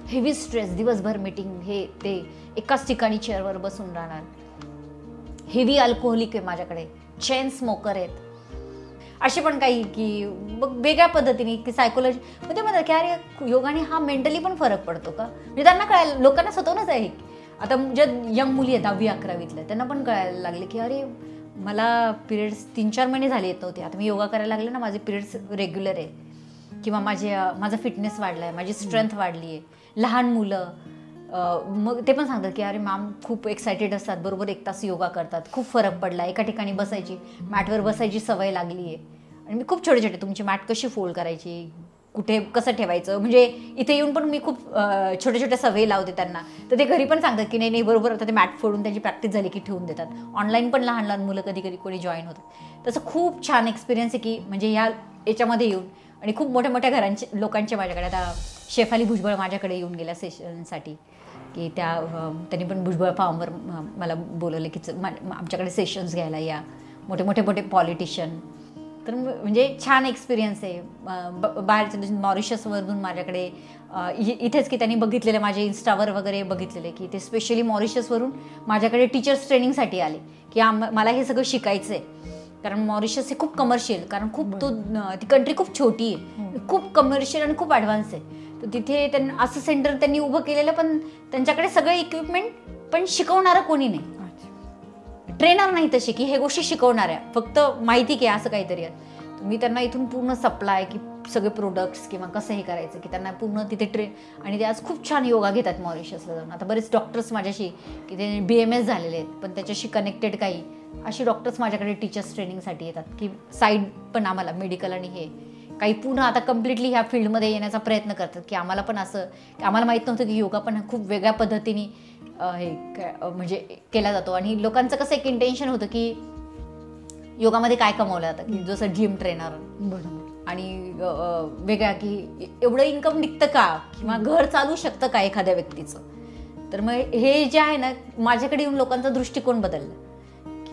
S2: हेवी स्ट्रेस, दिवसभर मीटिंग, हे ते, एकाच ठिकाणी चेअरवर बसून राहणार. हेवी अल्कोहोलिक आहे माझ्याकडे, चेन स्मोकर आहेत, असे पण काही की मग वेगळ्या पद्धतीने की सायकोलॉजी. मग ते म्हणतात की अरे योगाने हा मेंटली पण फरक पडतो का, म्हणजे त्यांना कळायला, लोकांना स्वतःच आहे. आता ज्या यंग मुली आहेत 10वी 11वीतल्या, त्यांना पण कळायला लागले की अरे मला पिरियड्स 3-4 महिने झाले येत नव्हते, आता मी योगा करायला लागले ना, माझे पिरियड्स रेग्युलर आहे, किंवा माझा फिटनेस वाढला आहे, माझी स्ट्रेंथ वाढली आहे. लहान मुलं मग ते पण सांगतात की अरे मॅम खूप एक्सायटेड असतात, बरोबर 1 तास योगा करतात, खूप फरक पडला, एका ठिकाणी बसायची, मॅटवर बसायची सवय लागली आहे. आणि मी खूप छोटे तुमची मॅट कशी फोल्ड करायची, कुठे कसं ठेवायचं, म्हणजे इथे येऊन पण मी खूप छोट्या सवयी लावते त्यांना. तर ते घरी पण सांगतात की नाही बरोबर, आता ते मॅट फोडून त्यांची प्रॅक्टिस झाली की ठेवून देतात. ऑनलाईन पण लहान मुलं कधी कोणी जॉईन होतात. तसं खूप छान एक्सपिरियन्स आहे की म्हणजे ह्या याच्यामध्ये येऊन. आणि खूप मोठ्या लोकांचे माझ्याकडे, आता शेफाली भुजबळ माझ्याकडे येऊन गेल्या सेशनसाठी, की त्यांनी पण भुजबळ फार्मवर मला बोलवलं की आमच्याकडे सेशन्स घ्यायला या, मोठे पॉलिटिशियन. तर म्हणजे छान एक्सपिरियन्स आहे. बाहेरच्या मॉरिशसवरून माझ्याकडे इथेच की त्यांनी बघितलेलं, माझे इन्स्टावर वगैरे बघितलेले की ते स्पेशली मॉरिशसवरून माझ्याकडे टीचर्स ट्रेनिंगसाठी आले की मला हे सगळं शिकायचं आहे. कारण मॉरिशस हे खूप कमर्शियल, कारण खूप ती कंट्री खूप छोटी आहे, खूप कमर्शियल आणि खूप ॲडव्हान्स आहे. तर तिथे त्यांना असं सेंटर त्यांनी उभं केलेलं, पण त्यांच्याकडे सगळे इक्विपमेंट, पण शिकवणारं कोणी नाही, ट्रेनर नाही तसे की हे गोष्टी शिकवणाऱ्या, फक्त माहिती की असं काहीतरी आहे. मी त्यांना इथून पूर्ण सप्लाय की सगळे प्रोडक्ट्स किंवा कसं हे करायचं की त्यांना पूर्ण तिथे आणि ते आज खूप छान योगा घेतात मॉरिशसला जाऊन. आता बरेच डॉक्टर्स माझ्याशी की ते BMS झालेले आहेत, पण त्याच्याशी कनेक्टेड काही अशी डॉक्टर्स माझ्याकडे टीचर्स ट्रेनिंगसाठी येतात, की साईड पण आम्हाला मेडिकल आणि हे काही पूर्ण आता कम्प्लिटली ह्या फील्डमध्ये येण्याचा प्रयत्न करतात. की आम्हाला पण असं, की आम्हाला माहीत नव्हतं की योगा पण खूप वेगळ्या पद्धतीने हे म्हणजे केला जातो. आणि लोकांचं कसं एक इंटेन्शन होतं की योगामध्ये काय कमवलं जातं, की जसं जिम ट्रेनर आणि वेगळ्या की एवढं इन्कम निघतं का, किंवा घर चालू शकतं का एखाद्या व्यक्तीचं. तर मग हे जे आहे ना, माझ्याकडे येऊन लोकांचा दृष्टिकोन बदलला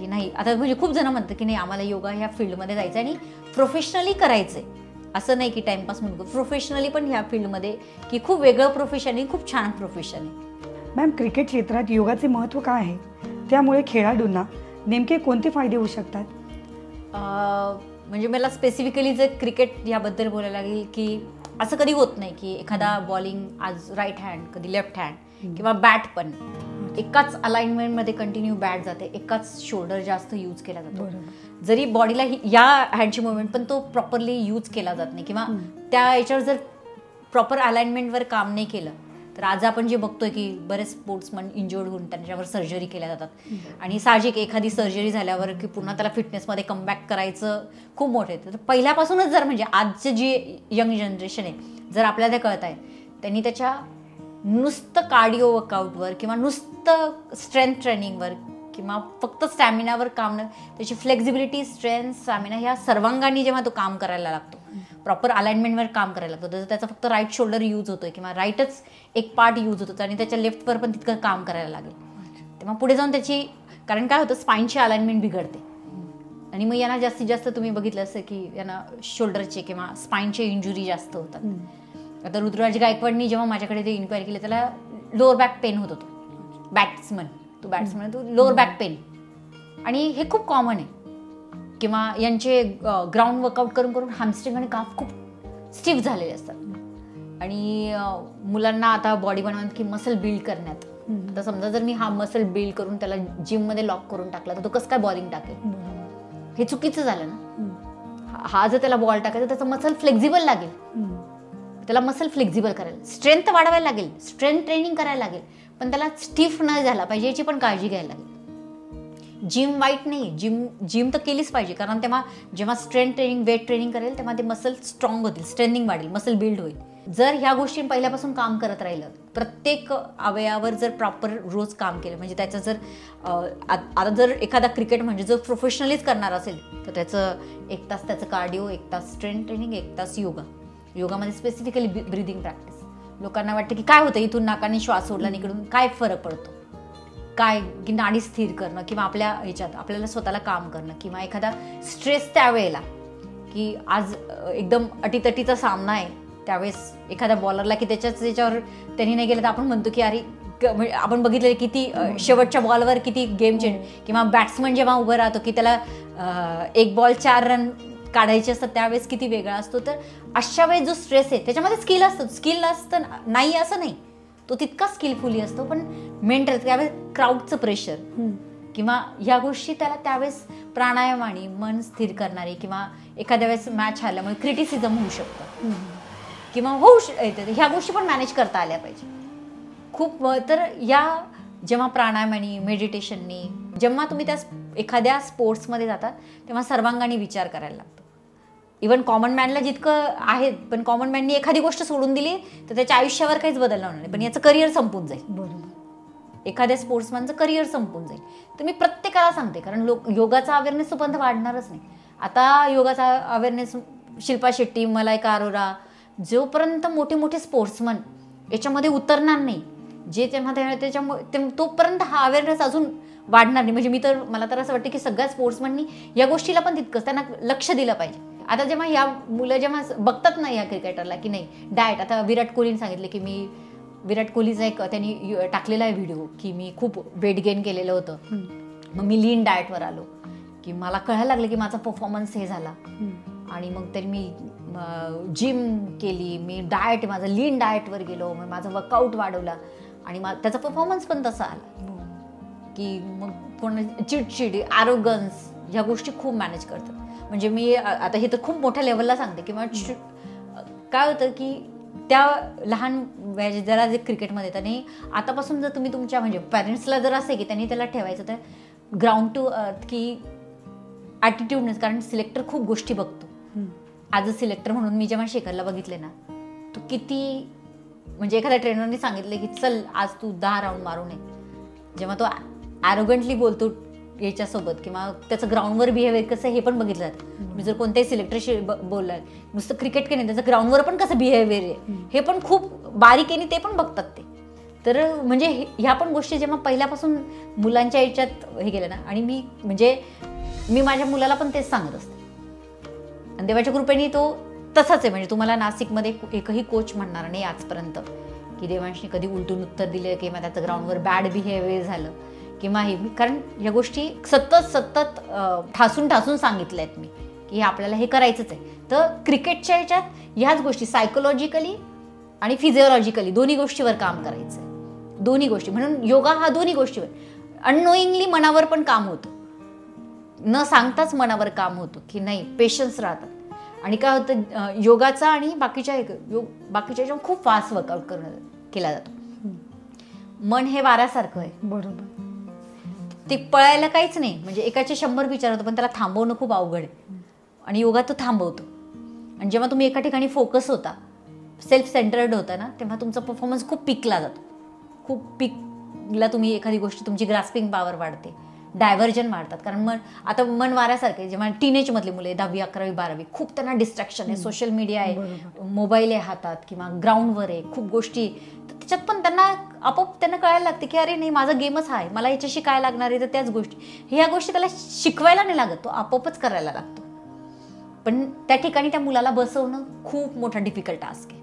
S2: की नाही आता म्हणजे खूप जण म्हणतात की नाही आम्हाला योगा ह्या फील्डमध्ये जायचं आणि प्रोफेशनली करायचंय, असं नाही की टाइमपास म्हणून, प्रोफेशनली पण ह्या फील्डमध्ये की खूप वेगळं प्रोफेशन आहे, खूप छान प्रोफेशन आहे.
S1: मॅम, क्रिकेट क्षेत्रात योगाचे महत्त्व काय आहे? त्यामुळे खेळाडूंना नेमके कोणते फायदे होऊ शकतात?
S2: म्हणजे मला स्पेसिफिकली जर क्रिकेट याबद्दल बोलायला लागेल की असं कधी होत नाही की एखादा बॉलिंग आज राईट हँड, कधी लेफ्ट हँड किंवा बॅट पण एकाच अलाइनमेंटमध्ये कंटिन्यू बॅट जाते, एकाच शोल्डर जास्त यूज केला जातो. जरी बॉडीला या हँडची मुवमेंट पण तो प्रॉपरली यूज केला जात नाही किंवा त्या याच्यावर जर प्रॉपर अलाइनमेंटवर काम नाही केलं तर आज आपण जे बघतोय की बरेच स्पोर्ट्समन इंजर्ड होऊन त्यांच्यावर सर्जरी केल्या जातात आणि साहजिक एखादी सर्जरी झाल्यावर की पुन्हा त्याला फिटनेसमध्ये कमबॅक करायचं खूप मोठं आहे. तर पहिल्यापासूनच जर म्हणजे आजचे जे यंग जनरेशन आहे जर आपल्याला ते कळत आहे त्यांनी त्याच्या नुसतं कार्डिओ वर्कआउटवर किंवा नुसतं स्ट्रेंथ ट्रेनिंगवर किंवा फक्त स्टॅमिनावर काम न त्याची फ्लेक्झिबिलिटी, स्ट्रेंथ, स्टॅमिना ह्या सर्वांगाने जेव्हा तो काम करायला लागतो, प्रॉपर अलाइनमेंटवर काम करायला लागतो, तर त्याचा फक्त राईट शोल्डर यूज होतोय किंवा राईटच एक पार्ट यूज होतो आणि त्याच्या लेफ्टवर पण तितकं काम करायला लागेल. तेव्हा पुढे जाऊन त्याची, कारण काय होतं स्पाईनची अलाइनमेंट बिघडते आणि मग यांना जास्तीत जास्त तुम्ही बघितलं असं की यांना शोल्डरचे किंवा स्पाईनचे इंजुरी जास्त होतात. आता ऋतुराज गायकवाडनी जेव्हा माझ्याकडे ते इन्क्वायरी केली त्याला लोअर बॅक पेन होत होतो. बॅट्समन तो लोअर बॅक पेन आणि हे खूप कॉमन आहे. किंवा यांचे ग्राउंड वर्कआउट करून करून हॅमस्ट्रिंग आणि काफ खूप स्टिफ झालेले असतात आणि मुलांना आता बॉडी बनवण्यात की मसल बिल्ड करण्यात, आता समजा जर मी हा मसल बिल्ड करून त्याला जिममध्ये लॉक करून टाकला तर तो कसं काय बॉलिंग टाकेल, हे चुकीचं झालं ना. हा जर त्याला बॉल टाकायचा त्याचा मसल फ्लेक्झिबल लागेल, त्याला मसल फ्लेक्झिबल करायला, स्ट्रेंथ वाढवायला लागेल, स्ट्रेंथ ट्रेनिंग करायला लागेल, पण त्याला स्टिफ न झाला पाहिजे याची पण काळजी घ्यायला लागेल. जिम वाईट नाही, जिम तर केलीच पाहिजे कारण तेव्हा जेव्हा स्ट्रेंथ ट्रेनिंग, वेट ट्रेनिंग करेल तेव्हा ते मसल स्ट्रॉंग होतील, स्ट्रेंथनिंग वाढेल, मसल बिल्ड होईल. जर ह्या गोष्टी पहिल्यापासून काम करत राहिलं, प्रत्येक अवयवावर जर प्रॉपर रोज काम केलं म्हणजे त्याचं जर आता जर एखादा क्रिकेट म्हणजे जर प्रोफेशनलीच करणार असेल तर त्याचं 1 तास त्याचं कार्डिओ, 1 तास स्ट्रेंथ ट्रेनिंग, 1 तास योगामध्ये स्पेसिफिकली ब्रीदिंग प्रॅक्टिस. लोकांना वाटतं की काय होतं इथून नाकाने श्वास सोडला निकडून काय फरक पडतो, काय की नाडी स्थिर करणं किंवा आपल्या ह्याच्यात आपल्याला स्वतःला काम करणं किंवा एखादा स्ट्रेस त्यावेळेला की आज एकदम अटीतटीचा सामना आहे त्यावेळेस एखाद्या बॉलरला की त्याच्यावर त्यांनी नाही गेलं तर आपण म्हणतो की अरे आपण बघितलं किती शेवटच्या बॉलवर किती गेम चेंज किंवा बॅट्समन जेव्हा उभं राहतो की त्याला 1 बॉल 4 रन काढायचे असतात त्यावेळेस किती वेगळा असतो. तर अशा वेळेस जो स्ट्रेस आहे त्याच्यामध्ये स्किल असतं, स्किल असतं नाही असं नाही, तो तितका स्किलफुली असतो पण मेंटल त्यावेळेस क्राऊडचं प्रेशर किंवा ह्या गोष्टी त्याला त्यावेळेस प्राणायाम आणि मन स्थिर करणारी किंवा एखाद्या वेळेस मॅच हरल्यामुळे क्रिटिसिझम होऊ शकतं किंवा ह्या गोष्टी पण मॅनेज करता आल्या पाहिजे खूप. तर या जेव्हा प्राणायाम आणि मेडिटेशननी जेव्हा तुम्ही त्या एखाद्या स्पोर्ट्समध्ये जातात तेव्हा सर्वांगाने विचार करायला लागतो. इव्हन कॉमन मॅनला जितकं आहे पण कॉमन मॅननी एखादी गोष्ट सोडून दिली तर त्याच्या आयुष्यावर काहीच बदल होणार नाही पण याचं करिअर संपून जाईल. बरोबर, एखाद्या स्पोर्ट्समॅनचं करिअर संपून जाईल. तर मी प्रत्येकाला सांगते कारण योगाचा अवेअरनेस तोपर्यंत वाढणारच नाही. आता योगाचा अवेअरनेस शिल्पा शेट्टी, मलायका अरोरा जोपर्यंत मोठे मोठे स्पोर्ट्समन याच्यामध्ये उतरणार नाही जे तेव्हा त्याच्यामुळे तोपर्यंत हा अवेअरनेस अजून वाढणार नाही. म्हणजे मला तर असं वाटतं की सगळ्या स्पोर्ट्समननी या गोष्टीला पण तितकंच त्यांना लक्ष दिलं पाहिजे. आता जेव्हा या मुलं जेव्हा बघतात ना या क्रिकेटरला की नाही डाएट, आता विराट कोहलीने सांगितलं की मी विराट कोहलीचा एक त्यांनी टाकलेला आहे व्हिडिओ की मी खूप वेट गेन केलेलं होतं मग मी लीन डाएटवर आलो की मला कळायला लागलं की माझा परफॉर्मन्स हे झाला आणि मग तरी मी जिम केली, मी डाएट माझं लीन डाएटवर गेलो, मग माझं वर्कआउट वाढवला आणि त्याचा परफॉर्मन्स पण तसा आला की मग कोण चिडचिड, ॲरोगन्स ह्या गोष्टी खूप मॅनेज करतात. म्हणजे मी आता हे तर खूप मोठ्या लेवलला सांगते किंवा काय होतं की त्या लहान वयाच्या जरा जे क्रिकेटमध्ये त्यांनी आतापासून जर तुम्ही तुमच्या म्हणजे पॅरेंट्सला जर असे की त्यांनी त्याला ठेवायचं तर ग्राउंड टू अर्थ की ॲटिट्यूडनेस, कारण सिलेक्टर खूप गोष्टी बघतो. ॲज अ सिलेक्टर म्हणून मी जेव्हा शेखरला बघितले ना तो किती म्हणजे एखाद्या ट्रेनरने सांगितलं की चल आज तू 10 राऊंड मारू नये, जेव्हा तो ॲरोगंटली बोलतो याच्यासोबत किंवा त्याचं ग्राउंडवर बिहेवियर कसं हे पण बघितलं जातं. मी जर कोणत्याही सिलेक्टरशी बोलला नुसतं क्रिकेट की नाही त्याचं ग्राउंडवर पण कसं बिहेवियर आहे हे पण खूप बारीकीने ते पण बघतात. ते तर म्हणजे ह्या पण गोष्टी जेव्हा पहिल्यापासून मुलांच्या याच्यात हे केलं ना, आणि मी माझ्या मुलाला पण तेच सांगत असते. आणि देवाच्या कृपेने तो तसाच आहे. म्हणजे तुम्हाला नाशिकमध्ये एकही कोच म्हणणार नाही आजपर्यंत की देवांशने कधी उलटून उत्तर दिलं किंवा त्याचं ग्राउंडवर बॅड बिहेवियर झालं किंवा हे. कारण या गोष्टी सतत ठासून सांगितल्या आहेत मी की आपल्याला हे करायचंच आहे. तर क्रिकेटच्या याच्यात ह्याच गोष्टी सायकोलॉजिकली आणि फिजिओलॉजिकली दोन्ही गोष्टीवर काम करायचं आहे. दोन्ही गोष्टी म्हणून योगा हा दोन्ही गोष्टीवर अननोईंगली मनावर पण काम होतं, न सांगताच मनावर काम होतं की नाही, पेशन्स राहतात. आणि काय होतं योगाचा आणि बाकीच्या याच्यावर खूप फास्ट वर्कआउट केला जातो. मन हे वाऱ्यासारखं आहे.
S1: बरोबर.
S2: ते पळायला काहीच नाही. म्हणजे एकाचे 100 विचार होतं पण त्याला थांबवणं खूप अवघड आहे. आणि योगा तो थांबवतो. आणि जेव्हा तुम्ही एका ठिकाणी फोकस होता, सेल्फ सेंटर्ड होता ना, तेव्हा तुमचा परफॉर्मन्स खूप पीकला जातो. खूप पीकला तुम्ही एखादी गोष्ट, तुमची ग्रास्पिंग पॉवर वाढते, डायव्हर्जन वाढतात. कारण आता मन वाऱ्यासारखं आहे. जेव्हा टीनेजमधली मुले 10वी 11वी 12वी खूप त्यांना डिस्ट्रॅक्शन आहे, सोशल मीडिया आहे, मोबाईल आहे हातात किंवा ग्राउंडवर आहे, खूप गोष्टी. तर त्याच्यात पण त्यांना आपोआप त्यांना कळायला लागते की अरे नाही, माझा गेमच हा आहे, मला याच्याशी काय लागणार आहे. तर त्याच गोष्टी, ह्या गोष्टी त्याला शिकवायला नाही लागत, तो आपोआपच करायला लागतो. पण त्या ठिकाणी त्या मुलाला बसवणं खूप मोठा डिफिकल्ट टास्क आहे.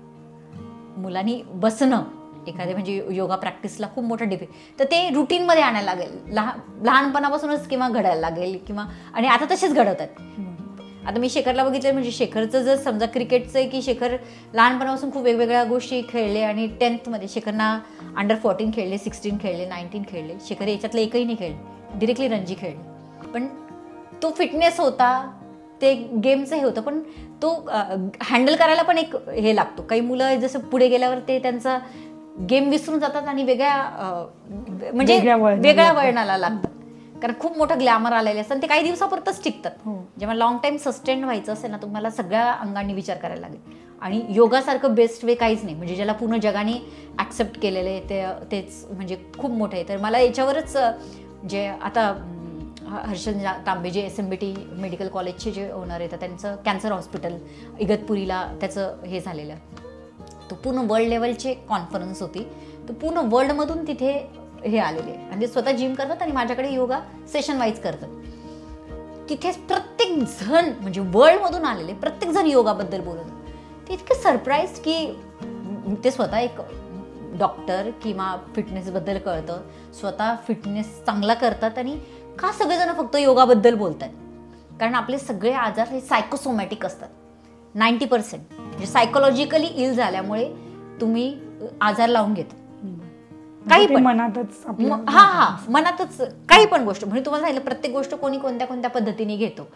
S2: मुलांनी बसणं एखाद्या म्हणजे योगा प्रॅक्टिसला खूप मोठं तर ते रुटीनमध्ये आणायला लागेल. लहानपणापासूनच किंवा घडायला लागेल किंवा, आणि आता तसेच घडवतात. आता मी शेखरला बघितलं, म्हणजे शेखरचं जर समजा क्रिकेटचं आहे की शेखर लहानपणापासून खूप वेगवेगळ्या गोष्टी खेळले आणि 10th मध्ये शेखरना अंडर 14 खेळले, 16 खेळले, 19 खेळले. शेखर याच्यातलं एकही नाही खेळले, डिरेक्टली रणजी खेळले. पण तो फिटनेस होता, ते गेमचं हे होतं, पण तो हँडल करायला पण एक हे लागतो. काही मुलं जसं पुढे गेल्यावर ते त्यांचा गेम विसरून जातात आणि म्हणजे वेगळ्या वळणाला लागतात. कारण खूप मोठं ग्लॅमर आलेले असतं, ते काही दिवसापुरतच टिकतात. जेव्हा लॉंग टाइम सस्टेन व्हायचं असेल ना, तुम्हाला सगळ्या अंगांनी विचार करायला लागेल. आणि योगासारखं बेस्ट वे काहीच नाही. म्हणजे ज्याला पूर्ण जगाने ॲक्सेप्ट केलेलं आहे तेच म्हणजे खूप मोठं आहे. तर मला याच्यावरच जे आता हर्षद तांबे जे SMBT मेडिकल कॉलेजचे जे ओनर आहेत, त्यांचं कॅन्सर हॉस्पिटल इगतपुरीला त्याचं हे झालेलं, तो पूर्ण वर्ल्ड लेवलचे कॉन्फरन्स होती. तो पूर्ण वर्ल्डमधून तिथे हे आलेले आणि ते स्वतः जिम करतात आणि माझ्याकडे योगा सेशन वाईज करतात. तिथे प्रत्येक जण म्हणजे वर्ल्डमधून आलेले प्रत्येक जण योगाबद्दल बोलत. ते इतके सरप्राईज की ते स्वतः एक डॉक्टर किंवा फिटनेसबद्दल कळतं, स्वतः फिटनेस चांगला करतात आणि का सगळेजण फक्त योगाबद्दल बोलतात. कारण आपले सगळे आजार हे सायकोसोमॅटिक असतात. 90% म्हणजे सायकोलॉजिकली इल झाल्यामुळे तुम्ही आजार लावून घेता. काही पण
S1: मनातच
S2: मनातच काही पण गोष्ट. म्हणजे तुम्हाला सांगितलं प्रत्येक गोष्ट कोणी कोणत्या पद्धतीने घेतो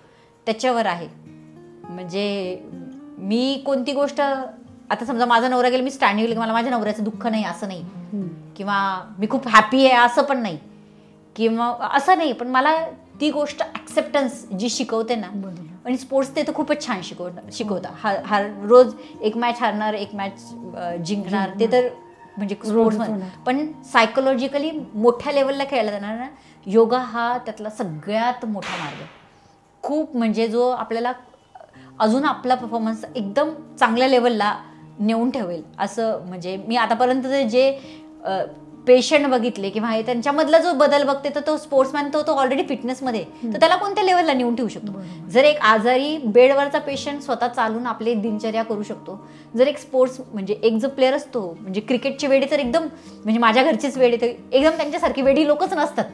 S2: त्याच्यावर आहे. म्हणजे मी कोणती गोष्ट, आता समजा माझा नवरा गेला, मी स्टँडिंग गेली, मला माझ्या नवऱ्याचं दुःख नाही असं नाही, किंवा मी खूप हॅपी आहे असं पण नाही, किंवा असं नाही. पण मला ती गोष्ट ॲक्सेप्टन्स जी शिकवते ना, आणि स्पोर्ट्स ते तर खूपच छान शिकवता. रोज एक मॅच हारणार, एक मॅच जिंकणार, ते तर म्हणजे स्पोर्ट्समध्ये. पण सायकोलॉजिकली मोठ्या लेवलला खेळला जाणार ना, योगा हा त्यातला सगळ्यात मोठा मार्ग. खूप म्हणजे जो आपल्याला अजून आपला परफॉर्मन्स एकदम चांगल्या लेवलला नेऊन ठेवेल असं. म्हणजे मी आतापर्यंत जे पेशंट बघितले किंवा त्यांच्यामधला जो बदल बघते, तर तो स्पोर्ट्समॅन तो ऑलरेडी फिटनेसमध्ये, तर त्याला कोणत्या लेवलला नेऊन ठेवू शकतो. जर एक आजारी बेडवरचा पेशंट स्वतः चालून आपली दिनचर्या करू शकतो, जर एक स्पोर्ट्स म्हणजे एक जो प्लेअर असतो, म्हणजे क्रिकेटची वेडी तर एकदम, म्हणजे माझ्या घरचीच वेडी तर एकदम त्यांच्यासारखी वेडी लोकच नसतात.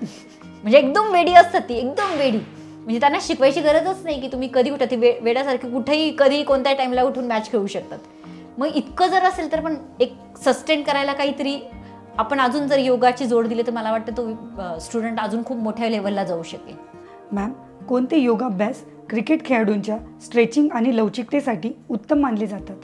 S2: म्हणजे एकदम वेडी असतात ती, एकदम वेडी. म्हणजे त्यांना शिकवायची गरजच नाही की तुम्ही कधी कुठं ती वेड्यासारखी कुठेही कधी कोणत्या टाईमला उठून मॅच खेळू शकतात. मग इतकं जर असेल तर पण एक सस्टेन करायला काहीतरी आपण अजून जर योगाची जोड दिली तर मला वाटतं तो स्टुडंट अजून खूप मोठ्या लेवलला जाऊ शकेल.
S1: मॅम, कोणते योगा अभ्यास क्रिकेट खेळाडूंच्या स्ट्रेचिंग आणि लवचिकतेसाठी उत्तम मानले जातात?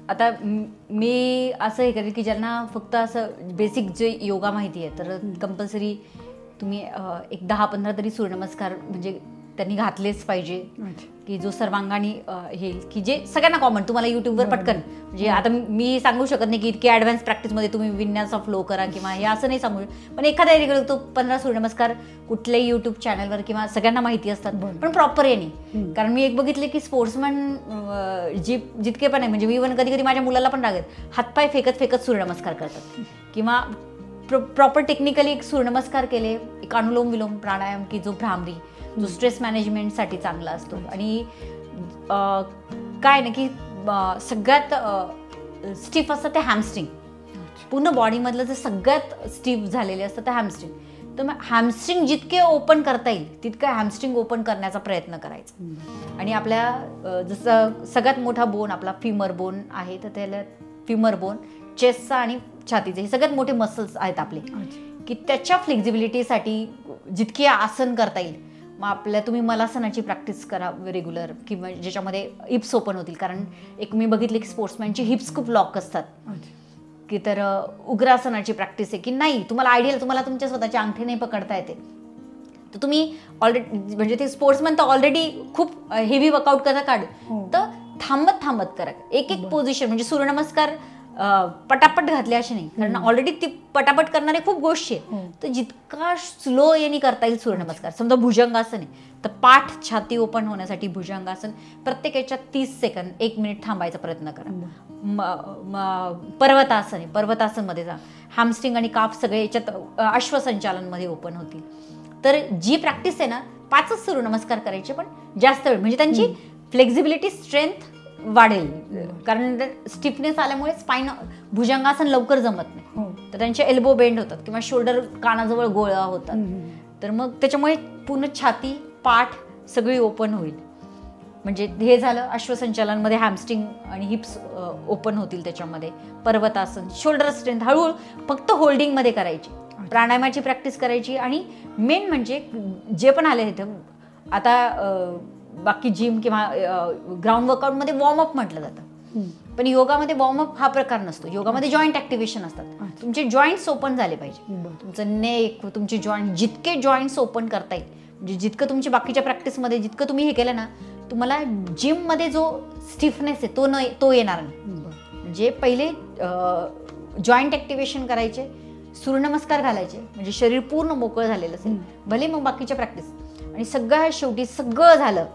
S2: आता मी असं हे करेल की ज्यांना फक्त असं बेसिक जे योगा माहिती आहे, तर कंपल्सरी तुम्ही एक 10-15 तरी सूर्यनमस्कार म्हणजे त्यांनी घातलेच पाहिजे, की जो सर्वांगाने हे की जे सगळ्यांना कॉमन, तुम्हाला युट्यूबवर पटकन म्हणजे आता मी सांगू शकत नाही की इतकी ॲडव्हान्स प्रॅक्टिसमध्ये तुम्ही विन्यासा फ्लो करा किंवा हे असं नाही सांगू, पण एखाद्या एरियाकडे तो 15 सूर्यनमस्कार कुठल्याही युट्यूब चॅनलवर किंवा सगळ्यांना माहिती असतात, पण प्रॉपर आहे नाही. कारण मी एक बघितले की स्पोर्ट्समॅन जितके पण आहे, म्हणजे मी पण कधी कधी माझ्या मुलाला पण लागेल हातपाय फेकत फेकत सूर्यनमस्कार करतात किंवा प्रॉपर टेक्निकली एक सूर्यनमस्कार केले, एक अनुलोम विलोम प्राणायाम की जो भ्रामरी जो स्ट्रेस मॅनेजमेंटसाठी चांगला असतो. आणि काय ना की सगळ्यात स्टिफ असतं ते हॅमस्ट्रिंग, पूर्ण बॉडीमधलं जे सगळ्यात स्टिफ झालेले असतं ते हॅमस्ट्रिंग. तर मग हॅमस्ट्रिंग जितके ओपन करता येईल तितकं हॅमस्ट्रिंग ओपन करण्याचा प्रयत्न करायचा. आणि आपल्या जसं सगळ्यात मोठा बोन आपला फिमर बोन आहे, तर त्याला फिमर बोन चेस्टचा आणि छातीचे हे सगळ्यात मोठे मसल्स आहेत आपले, की त्याच्या फ्लेक्झिबिलिटीसाठी जितकी आसन करता येईल. मग आपल्या तुम्ही मलासनाची प्रॅक्टिस करा रेग्युलर, किंवा ज्याच्यामध्ये हिप्स ओपन होतील. कारण एक मी बघितले की स्पोर्ट्समॅनची हिप्स खूप लॉक असतात, की तर उग्रासनाची प्रॅक्टिस आहे की नाही तुम्हाला आयडियल तुम्हाला तुमच्या स्वतःच्या अंगठी नाही पकडता येते, तर तुम्ही ऑलरेडी म्हणजे ते स्पोर्ट्समॅन तर ऑलरेडी खूप हेवी वर्कआउट करता काढ, तर थांबत थांबत करा एक एक पोझिशन. म्हणजे सूर्यनमस्कार पटापट घातले असे नाही, कारण ऑलरेडी ती पटापट करणारे खूप गोष्टी आहे. तर जितका स्लो यांनी करता येईल सूर्यनमस्कार. समजा भुजंगासन आहे तर पाठ छाती ओपन होण्यासाठी भुजंगासन प्रत्येक याच्यात 30 सेकंद 1 मिनिट थांबायचा प्रयत्न करा. पर्वतासन आहे, पर्वतासनमध्ये जा, हॅमस्ट्रिंग आणि काफ सगळे याच्यात अश्वसंचालनमध्ये ओपन होतील. तर जी प्रॅक्टिस आहे ना 5च सूर्यनमस्कार करायचे, पण जास्त वेळ, म्हणजे त्यांची फ्लेक्झिबिलिटी स्ट्रेंथ वाढेल. कारण स्टिफनेस आल्यामुळे स्पाइन भुजंगासन लवकर जमत नाही, तर त्यांचे एल्बो बेंड होतात किंवा शोल्डर कानाजवळ गोळा होतात. तर मग त्याच्यामुळे पूर्ण छाती पाठ सगळी ओपन होईल. म्हणजे हे झालं अश्वसंचालनमध्ये हॅमस्ट्रिंग आणि हिप्स ओपन होतील. त्याच्यामध्ये पर्वतासन शोल्डर स्ट्रेंथ हळूहळू फक्त होल्डिंगमध्ये करायची, प्राणायामाची प्रॅक्टिस करायची. आणि मेन म्हणजे जे पण आले इथं आता बाकी जिम किंवा ग्राउंड वर्कआउटमध्ये वॉर्मअप म्हटलं जातं, पण योगामध्ये वॉर्मअप हा प्रकार नसतो. योगामध्ये जॉईंट ॲक्टिव्हेशन असतात. तुमचे जॉईंट्स ओपन झाले पाहिजे, तुमचं नेक, तुमचे जॉईंट जितके जॉईंट्स ओपन करता येईल, म्हणजे जितकं तुमच्या बाकीच्या प्रॅक्टिसमध्ये जितकं तुम्ही हे केलं ना, तुम्हाला जिममध्ये जो स्टिफनेस आहे तो येणार नाही. म्हणजे पहिले जॉईंट ॲक्टिव्हेशन करायचे, सूर्यनमस्कार घालायचे, म्हणजे शरीर पूर्ण मोकळं झालेलं असेल, भले मग बाकीच्या प्रॅक्टिस. आणि सगळ्यात शेवटी सगळं झालं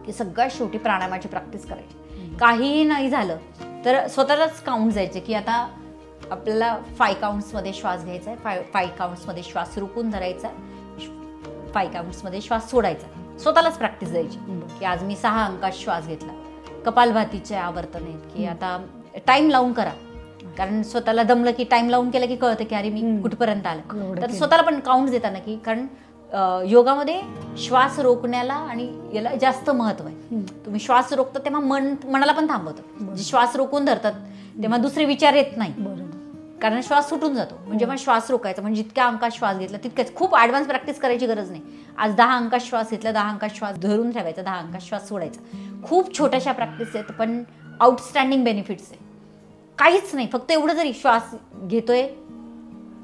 S2: की सगळ्यात शेवटी प्राणायामाची प्रॅक्टिस करायची. काहीही नाही झालं तर स्वतःलाच काउंट जायचे, की आता आपल्याला 5 काउंट्समध्ये श्वास घ्यायचा आहे, 5 काउंट्समध्ये श्वास रोखून धरायचा आहे, 5 काउंट्समध्ये श्वास सोडायचा. स्वतःलाच प्रॅक्टिस द्यायची की आज मी 6 अंकात श्वास घेतला. कपालभातीचे आवर्तन आहेत की आता टाइम लावून करा, कारण स्वतःला दमलं की टाइम लावून केलं की कळतं की अरे मी कुठपर्यंत आलं. तर स्वतःला पण काउंट देताना की कारण योगामध्ये श्वास रोखण्याला आणि याला जास्त महत्व आहे. तुम्ही श्वास रोखता तेव्हा मनाला पण थांबवतं. श्वास रोखून धरतात तेव्हा दुसरे विचार येत नाही, कारण श्वास सुटून जातो. म्हणजे जेव्हा श्वास रोखायचा म्हणजे जितक्या अंकात श्वास घेतला तितक्याच, खूप ॲडव्हान्स प्रॅक्टिस करायची गरज नाही. आज 10 अंकात श्वास घेतला, 10 अंकात श्वास धरून ठेवायचा, 10 अंकात श्वास सोडायचा. खूप छोट्याशा प्रॅक्टिस आहेत पण आउटस्टँडिंग बेनिफिट्स आहे. काहीच नाही, फक्त एवढं जरी श्वास घेतोय,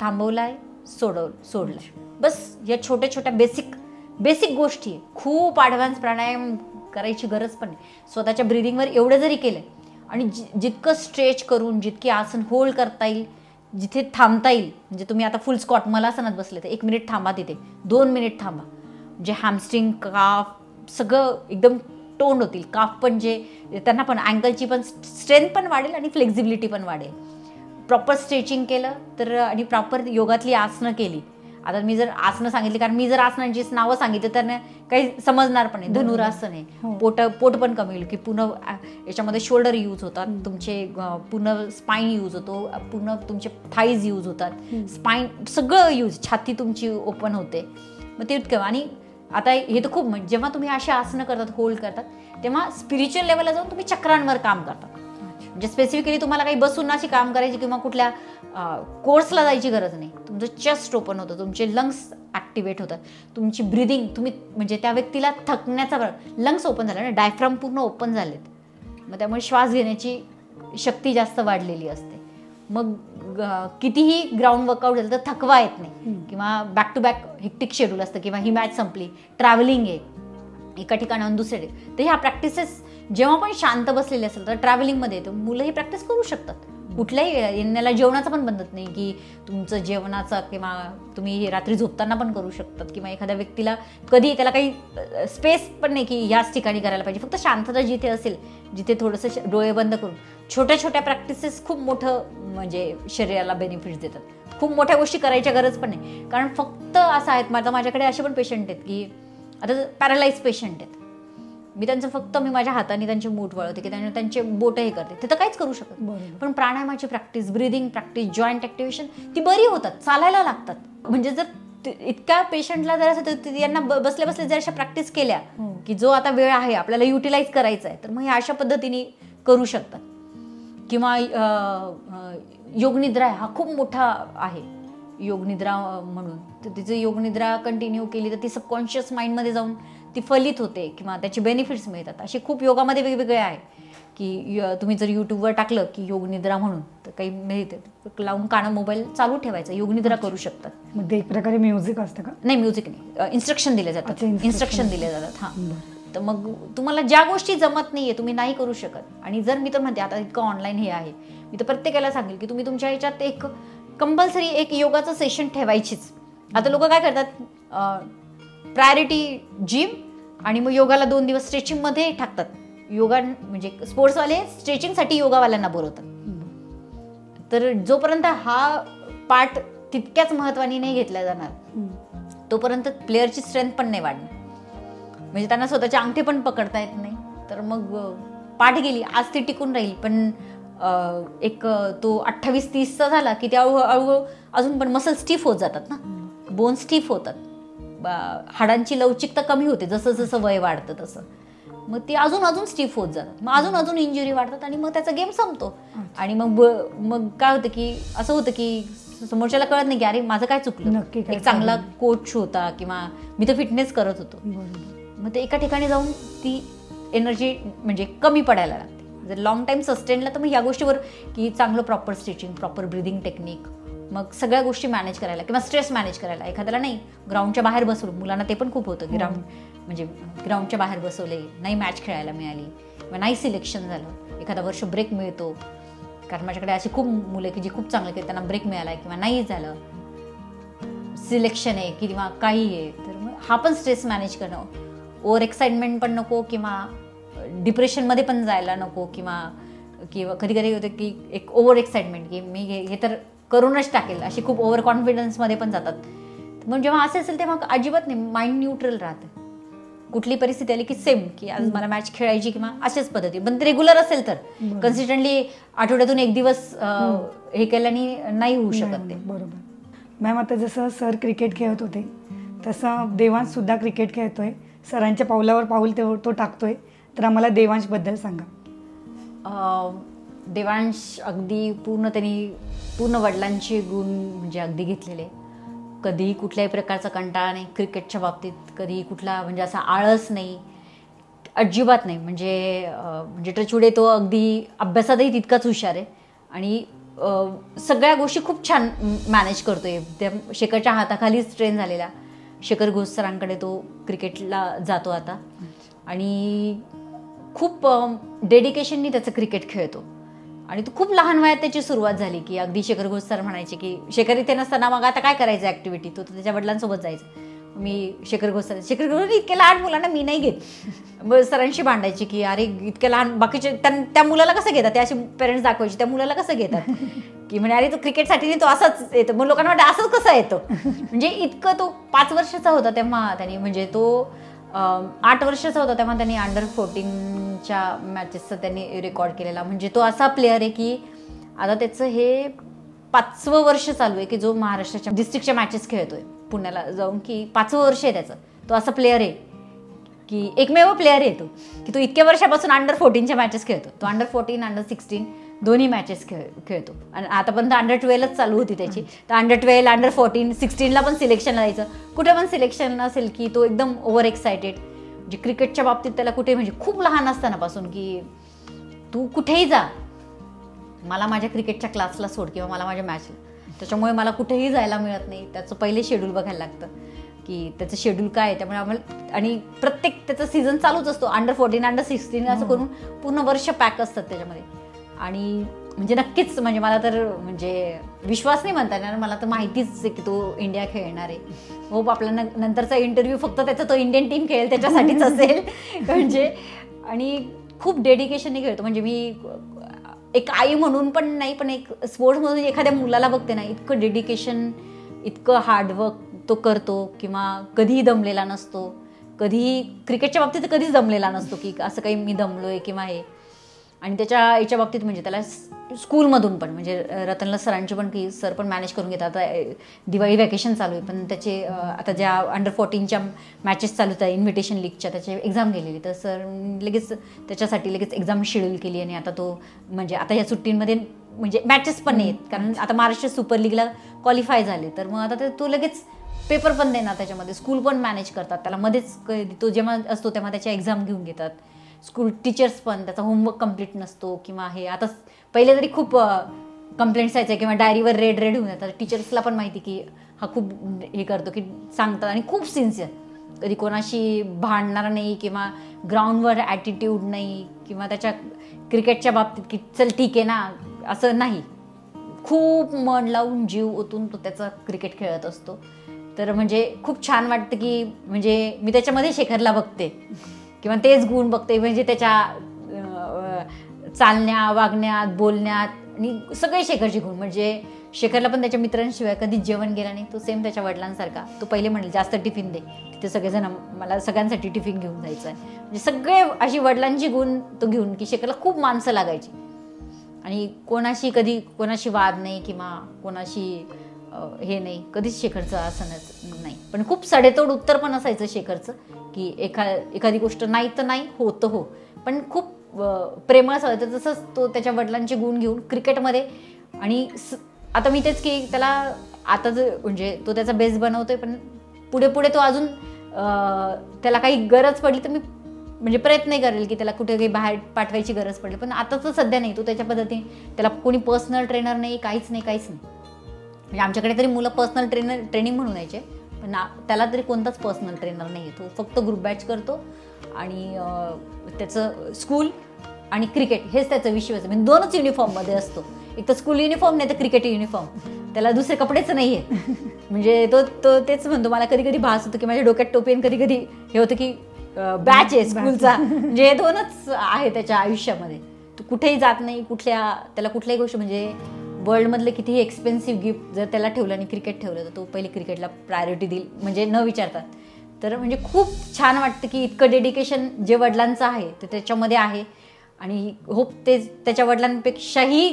S2: थांबवलाय, सोडला, बस. या छोट्या छोट्या बेसिक गोष्टी आहे. खूप ॲडव्हान्स प्राणायाम करायची गरज पण नाही. स्वतःच्या ब्रिदिंगवर एवढं जरी केलं आणि जितकं स्ट्रेच करून जितकी आसन होल्ड करता येईल, जिथे थांबता येईल, म्हणजे तुम्ही आता फुल स्क्वॉट मलासनात बसले तर 1 मिनिट थांबा, तिथे 2 मिनिट थांबा, म्हणजे हॅमस्ट्रिंग काफ सगळं एकदम टोन होतील. काफ पण जे त्यांना पण अँकलची पण स्ट्रेंथ पण वाढेल आणि फ्लेक्झिबिलिटी पण वाढेल. प्रॉपर स्ट्रेचिंग केलं तर आणि प्रॉपर योगातली आसनं केली. आता मी जर आसनं सांगितली, कारण मी जर आसनांची नावं सांगितली तर काही समजणार पण नाही. धनुरासन आहे, पोट पण कमी होईल, की पूर्ण याच्यामध्ये शोल्डर यूज होतात, तुमचे पूर्ण स्पाईन यूज होतो, पूर्ण तुमचे थाईज यूज होतात, स्पाईन सगळं यूज, छाती तुमची ओपन होते. मग ते इतकं. आणि आता हे तर खूप, जेव्हा तुम्ही अशा आसनं करतात, होल्ड करतात, तेव्हा स्पिरिच्युअल लेवलला जाऊन तुम्ही चक्रांवर काम करतात. म्हणजे स्पेसिफिकली तुम्हाला काही बसून अशी काम करायची किंवा कुठल्या कोर्सला जायची गरज नाही. तुमचं चेस्ट ओपन होतं, तुमचे लंग्स ॲक्टिवेट होतात, तुमची ब्रिदिंग, तुम्ही म्हणजे त्या व्यक्तीला थकण्याचा लंग्स ओपन झाला ना, डायफ्राम पूर्ण ओपन झालेत, मग त्यामुळे श्वास घेण्याची शक्ती जास्त वाढलेली असते. मग कितीही ग्राउंड वर्कआउट झालं तर थकवा येत नाही, किंवा back to back hectic schedule असतं, किंवा ही मॅच संपली, ट्रॅव्हलिंग आहे, एका ठिकाणाहून दुसरे. तर ह्या प्रॅक्टिसेस जेव्हा पण शांत बसलेले असेल तर ट्रॅव्हलिंगमध्ये तर मुलं ही प्रॅक्टिस करू शकतात. कुठल्याही येण्याला जेवणाचं पण बंधत नाही की तुमचं जेवणाचा, किंवा तुम्ही रात्री झोपताना पण करू शकतात, किंवा एखाद्या व्यक्तीला कधी त्याला काही स्पेस पण नाही की ह्याच ठिकाणी करायला पाहिजे. फक्त शांतता जिथे असेल, जिथे थोडंसं डोळे बंद करून छोट्या छोट्या प्रॅक्टिसेस खूप मोठं म्हणजे शरीराला बेनिफिट्स देतात. खूप मोठ्या गोष्टी करायच्या गरज पण नाही. कारण फक्त असं आहेत, माझ्याकडे असे पण पेशंट आहेत की आता पॅरालाइज पेशंट आहेत, मी त्यांचं फक्त माझ्या हाताने त्यांचे मूठ वळवते की त्यांचे बोटं हे करते, ते तर काहीच करू शकत. पण प्राणायामाची practice, breathing practice, joint activation ती बरी होतात, चालायला लागतात. म्हणजे जर इतक्या पेशंटला जर असं यांना बसल्या बसल्या जर अशा प्रॅक्टिस केल्या की जो आता वेळ आहे आपल्याला युटिलाइज करायचा आहे, तर मग हे अशा पद्धतीने करू शकतात. किंवा योगनिद्रा हा खूप मोठा आहे, योगनिद्रा म्हणून. तर तिचं योगनिद्रा कंटिन्यू केली तर ती सबकॉन्शियस माइंडमध्ये जाऊन ती फलित होते किंवा त्याचे बेनिफिट्स मिळतात. असे खूप योगामध्ये वेगवेगळे आहे की तुम्ही जर यूट्यूबवर टाकलं की योगनिद्रा म्हणून तर काही मिळते, लावून कानं मोबाईल चालू ठेवायचा, योगनिद्रा करू शकतात.
S1: मग ते एक प्रकारे म्युझिक असतं का?
S2: नाही, म्युझिक नाही, इन्स्ट्रक्शन दिले जातात. इन्स्ट्रक्शन दिले जातात. हां, तर मग तुम्हाला ज्या गोष्टी जमत नाहीये तुम्ही नाही करू शकत. आणि जर मी तर म्हणते आता इतकं ऑनलाईन हे आहे, मी तर प्रत्येकाला सांगेल की तुम्ही तुमच्या ह्याच्यात एक कंपल्सरी एक योगाचं सेशन ठेवायचीच. आता लोक काय करतात, प्रायोरिटी जिम आणि मग योगाला 2 दिवस स्ट्रेचिंगमध्ये टाकतात. योगा म्हणजे स्पोर्ट्सवाले स्ट्रेचिंगसाठी योगावाल्यांना बोलवतात. तर जोपर्यंत हा पार्ट तितक्याच महत्त्वाने नाही घेतला जाणार तोपर्यंत प्लेअरची स्ट्रेंथ पण नाही वाढणार. म्हणजे त्यांना स्वतःचे अंगठे पण पकडता येत नाही, तर मग पाठ गेली. आज ती टिकून राहील, पण एक तो 28-30चा झाला की त्या हळूहळू अजून पण मसल स्टिफ होत जातात ना, बोन स्टिफ होतात, हाडांची लवचिकता कमी होते जसं जसं वय वाढतं तसं. मग ती अजून स्टिफ होत जातात, मग अजून इंजुरी वाढतात आणि मग त्याचा गेम संपतो. आणि मग काय होतं की असं होतं की समोरच्याला कळत नाही की अरे माझं काय चुकलं,
S1: नक्की
S2: एक चांगला कोच होता किंवा मी तर फिटनेस करत होतो. मग ते एका ठिकाणी जाऊन ती एनर्जी म्हणजे कमी पडायला लागते. जर लॉंग टाईम सस्टेनला तर मग ह्या गोष्टीवर की चांगलं proper stretching, proper breathing technique, मग सगळ्या गोष्टी मॅनेज करायला किंवा स्ट्रेस मॅनेज करायला. एखाद्याला नाही ग्राउंडच्या बाहेर बसवलं, मुलांना ते पण खूप होतं, ग्राउंडच्या बाहेर बसवले, नाही मॅच खेळायला मिळाली किंवा नाही सिलेक्शन झालं, एखादा वर्ष ब्रेक मिळतो. कारण माझ्याकडे अशी खूप मुलं की जी खूप चांगलं की त्यांना ब्रेक मिळाला किंवा नाही झालं, सिलेक्शन आहे किंवा काही आहे, तर मग हा पण स्ट्रेस मॅनेज करणं. ओव्हर एक्साइटमेंट पण नको किंवा डिप्रेशनमध्ये पण जायला नको, किंवा कधी कधी होतं की एक ओव्हर एक्साइटमेंट की मी हे तर करूनच टाकेल, अशी खूप ओव्हर कॉन्फिडन्समध्ये पण जातात. मग जेव्हा असे असेल तेव्हा अजिबात नाही, माइंड न्यूट्रल राहतं. कुठली परिस्थिती आली की सेम की आज मला मॅच खेळायची किंवा अशाच पद्धती, पण ते रेग्युलर असेल तर कन्सिस्टंटली आठवड्यातून 1 दिवस हे केल्याने नाही होऊ शकत ते.
S1: बरोबर. मॅम, आता जसं सर क्रिकेट खेळत होते तसं देवांश सुद्धा क्रिकेट खेळतोय, सरांच्या पावलावर पाऊल तो टाकतोय, तर आम्हाला देवांशबद्दल सांगा.
S2: देवांश अगदी पूर्ण वडिलांचे गुण म्हणजे अगदी घेतलेले. कधी कुठल्याही प्रकारचा कंटाळा नाही क्रिकेटच्या बाबतीत, कधी कुठला म्हणजे असा आळस नाही, अजिबात नाही. म्हणजे टचवुडे तो अगदी अभ्यासातही तितकाच हुशार आहे आणि सगळ्या गोष्टी खूप छान मॅनेज करतोय. त्या शेखरच्या हाताखालीच ट्रेन झालेला शेखर घोष सरांकडे तो क्रिकेटला जातो आता आणि खूप डेडिकेशननी त्याचं क्रिकेट खेळतो. आणि तो खूप लहान वयात त्याची सुरुवात झाली की अगदी शेखर घोष सर म्हणायचे की शेखर इथे नसताना मग आता काय करायचं ॲक्टिव्हिटी, तो त्याच्या वडिलांसोबत जायचं. मी शेखर घोष इतक्या लहान मुलांना मी नाही घेत. मग सरांशी भांडायची की अरे इतक्या लहान बाकीचे त्या मुलाला कसं घेतात, त्या असे पेरेंट्स दाखवायचे त्या मुलाला कसं घेतात की म्हणजे अरे तो क्रिकेटसाठी तो असाच येतो. मग लोकांना वाटतं असंच कसं येतो, म्हणजे इतकं. तो 5 वर्षाचा होता तेव्हा त्यांनी, म्हणजे तो 8 वर्षाचा होता तेव्हा त्यांनी अंडर-14च्या मॅचेसचा त्यांनी रेकॉर्ड केलेला. म्हणजे तो असा प्लेअर आहे की आता त्याचं हे 5वं वर्ष चालू आहे की जो महाराष्ट्राच्या डिस्ट्रिक्टच्या मॅचेस खेळतोय पुण्याला जाऊन, की 5वं वर्ष आहे त्याचं. तो असा प्लेअर आहे की एकमेव प्लेअर आहे तो की तो इतक्या वर्षापासून अंडर-14च्या मॅचेस खेळतो. तो अंडर-14 अंडर-16 दोन्ही मॅचेस खेळतो. आणि आतापर्यंत अंडर-12च चालू होती त्याची, तर अंडर-12 अंडर-14 16ला पण सिलेक्शनला जायचं. कुठे पण सिलेक्शन असेल की तो एकदम ओव्हर एक्सायटेड. म्हणजे क्रिकेटच्या बाबतीत त्याला कुठे म्हणजे खूप लहान असतानापासून की तू कुठेही जा, मला माझ्या क्रिकेटच्या क्लासला सोड किंवा मला माझ्या मॅचला, त्याच्यामुळे मला कुठेही जायला मिळत नाही. त्याचं पहिले शेड्यूल बघायला लागतं की त्याचं शेड्यूल काय आहे. त्यामुळे आम्हाला आणि प्रत्येक त्याचा सीझन चालूच असतो. अंडर-14 अंडर-16 असं करून पूर्ण वर्ष पॅक असतात त्याच्यामध्ये. आणि म्हणजे नक्कीच म्हणजे मला तर म्हणजे विश्वास नाही म्हणता येणार, मला तर माहितीच आहे की तो इंडिया खेळणार आहे. होप आपला नंतरचा इंटरव्ह्यू फक्त त्याचा तो इंडियन टीम खेळेल त्याच्यासाठीच असेल. म्हणजे आणि खूप डेडिकेशनने खेळतो. म्हणजे मी एक आई म्हणून पण नाही, पण एक स्पोर्ट्स म्हणून एखाद्या मुलाला बघते ना, इतकं डेडिकेशन, इतकं हार्डवर्क तो करतो किंवा कधीही दमलेला नसतो. कधीही क्रिकेटच्या बाबतीत कधीच दमलेला नसतो की असं काही मी दमलोय किंवा हे. आणि त्याच्या याच्या बाबतीत म्हणजे त्याला स्कूलमधून पण म्हणजे रतनला सरांची पण की सर पण मॅनेज करून घेतात. आता दिवाळी वॅकेशन चालू आहे, पण त्याचे आता ज्या अंडर-14च्या मॅचेस चालू आहेत इन्व्हिटेशन लीगच्या, त्याची एक्झाम गेलेली, तर सर लगेच त्याच्यासाठी लगेच एक्झाम शेड्यूल केली. आणि आता तो म्हणजे आता या सुट्टींमध्ये म्हणजे मॅचेस पण नाही आहेत, कारण आता महाराष्ट्र सुपर लीगला क्वालिफाय झाले, तर मग आता तो लगेच पेपर पण देणार त्याच्यामध्ये. स्कूल पण मॅनेज करतात त्याला, मध्येच तो जेव्हा असतो तेव्हा त्याच्या एक्झाम घेऊन घेतात. स्कूल टीचर्स पण त्याचा होमवर्क कंप्लीट नसतो किंवा हे. आता पहिले तरी खूप कंप्लेंट्स यायचे किंवा डायरीवर रेड होऊन जातात. टीचर्सला पण माहिती की हा खूप हे करतो की सांगतात. आणि खूप सिन्सिअर, कधी कोणाशी भांडणार नाही किंवा ग्राउंडवर ॲटिट्यूड नाही किंवा त्याच्या क्रिकेटच्या बाबतीत की चल ठीक आहे ना असं नाही. खूप मन लावून जीव ओतून तो त्याचा क्रिकेट खेळत असतो. तर म्हणजे खूप छान वाटतं की म्हणजे मी त्याच्यामध्ये शेखरला बघते किंवा तेच गुण बघते. म्हणजे त्याच्या चालण्यात, वागण्यात, बोलण्यात आणि सगळे शेखरचे गुण. म्हणजे शेखरला पण त्याच्या मित्रांशिवाय कधीच जेवण गेला नाही. तो सेम त्याच्या वडिलांसारखा. तो पहिले म्हणले जास्त टिफिन दे, तिथे सगळेजण मला सगळ्यांसाठी टिफिन घेऊन जायचं आहे. म्हणजे सगळे अशी वडिलांची गुण तो घेऊन की शेखरला खूप माणसं लागायची. आणि कोणाशी कधी कोणाशी वाद नाही किंवा कोणाशी हे नाही, कधीच शेखरचं असं नाही. पण खूप सडेतोड उत्तर पण असायचं शेखरचं की एखादी गोष्ट नाही तर नाही, हो तर हो. पण खूप प्रेमळ असायचं. तसंच तो त्याच्या वडिलांचे गुण घेऊन क्रिकेटमध्ये. आणि आता मी तेच की त्याला आता म्हणजे तो त्याचा बेस बनवतोय, पण पुढे पुढे तो अजून त्याला काही गरज पडली तर मी म्हणजे प्रयत्न करेल की त्याला कुठे काही बाहेर पाठवायची गरज पडली. पण आता तर सध्या नाही. तो त्याच्या पद्धतीने, त्याला कोणी पर्सनल ट्रेनर नाही, काहीच नाही. म्हणजे आमच्याकडे तरी मुलं पर्सनल ट्रेनिंग म्हणून यायचे, पण त्याला तरी कोणताच पर्सनल ट्रेनर नाही आहे. तो फक्त ग्रुप बॅच करतो आणि त्याचं स्कूल आणि क्रिकेट हेच त्याचं विश्वास. म्हणजे 2च युनिफॉर्ममध्ये असतो, एक तर स्कूल युनिफॉर्म नाही तर क्रिकेट युनिफॉर्म. त्याला दुसरे कपडेच नाही आहे. म्हणजे तो तेच म्हणतो, मला कधी कधी भास होतो की माझ्या डोक्यात टोपी आणि कधी कधी हे होतं की बॅच आहे स्कूलचा. म्हणजे हे 2च आहे त्याच्या आयुष्यामध्ये. तो कुठेही जात नाही, त्याला कुठल्याही गोष्ट म्हणजे वर्ल्डमधले कितीही एक्सपेन्सिव्ह गिफ्ट जर त्याला ठेवलं आणि क्रिकेट ठेवलं तर तो पहिले क्रिकेटला प्रायोरिटी देईल, म्हणजे न विचारतात. तर म्हणजे खूप छान वाटतं की इतकं डेडिकेशन जे वडिलांचं आहे ते त्याच्यामध्ये आहे. आणि होप ते त्याच्या वडिलांपेक्षाही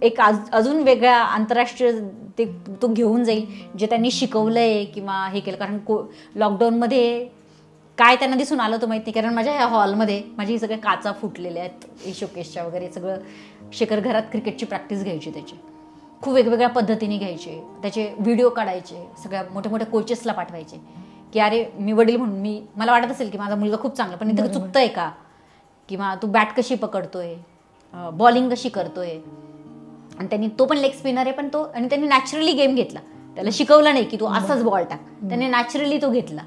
S2: एक अजून वेगळ्या आंतरराष्ट्रीय ते तो घेऊन जाईल, जे त्यांनी शिकवलं आहे किंवा हे केलं. कारण लॉकडाऊनमध्ये काय त्यांना दिसून आलं तो माहीत नाही, कारण माझ्या ह्या हॉलमध्ये माझी सगळ्या काचा फुटलेल्या आहेत शोकेसच्या वगैरे. सगळं शेखर घरात क्रिकेटची प्रॅक्टिस घ्यायची, त्याची खूप वेगवेगळ्या पद्धतीने घ्यायचे, त्याचे व्हिडिओ काढायचे, सगळ्या मोठ्या मोठ्या कोचेसला पाठवायचे की अरे मी वडील म्हणून मला वाटत असेल की माझा मुलगा खूप चांगला, पण इथं चुकतंय का, किंवा तू बॅट कशी पकडतोय, बॉलिंग कशी करतोय. आणि तो पण लेग स्पिनर आहे, पण आणि त्यांनी नॅचरली गेम घेतला. त्याला शिकवलं नाही की तू असाच बॉल टाक, त्याने नॅचरली तो घेतला.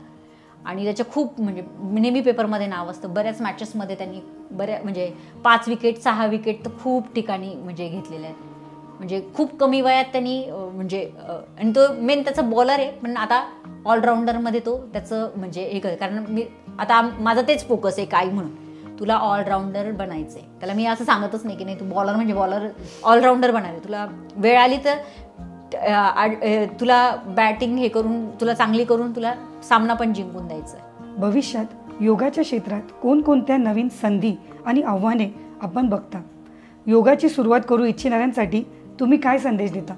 S2: आणि त्याच्या खूप म्हणजे नेहमी पेपरमध्ये नाव असतं. बऱ्याच मॅचेसमध्ये त्यांनी म्हणजे 5 विकेट 6 विकेट तर खूप ठिकाणी म्हणजे घेतलेले आहेत. म्हणजे खूप कमी वयात त्यांनी म्हणजे आणि तो मेन त्याचा बॉलर आहे, पण आता ऑलराऊंडरमध्ये तो त्याचं म्हणजे हे कारण आता माझा तेच फोकस आहे काय म्हणून तुला ऑलराऊंडर बनायचं आहे. त्याला मी असं सांगतच नाही की नाही तू बॉलर म्हणजे बॉलर, ऑलराऊंडर बनायचं. तुला वेळ आली तर तुला बॅटिंग हे करून तुला चांगली करून तुला सामना पण जिंकून द्यायचा आहे.
S1: भविष्यात योगाच्या क्षेत्रात कोणकोणत्या नवीन संधी आणि आव्हाने आपण बघता? योगाची सुरुवात करू इच्छिणाऱ्यांसाठी तुम्ही काय संदेश देता?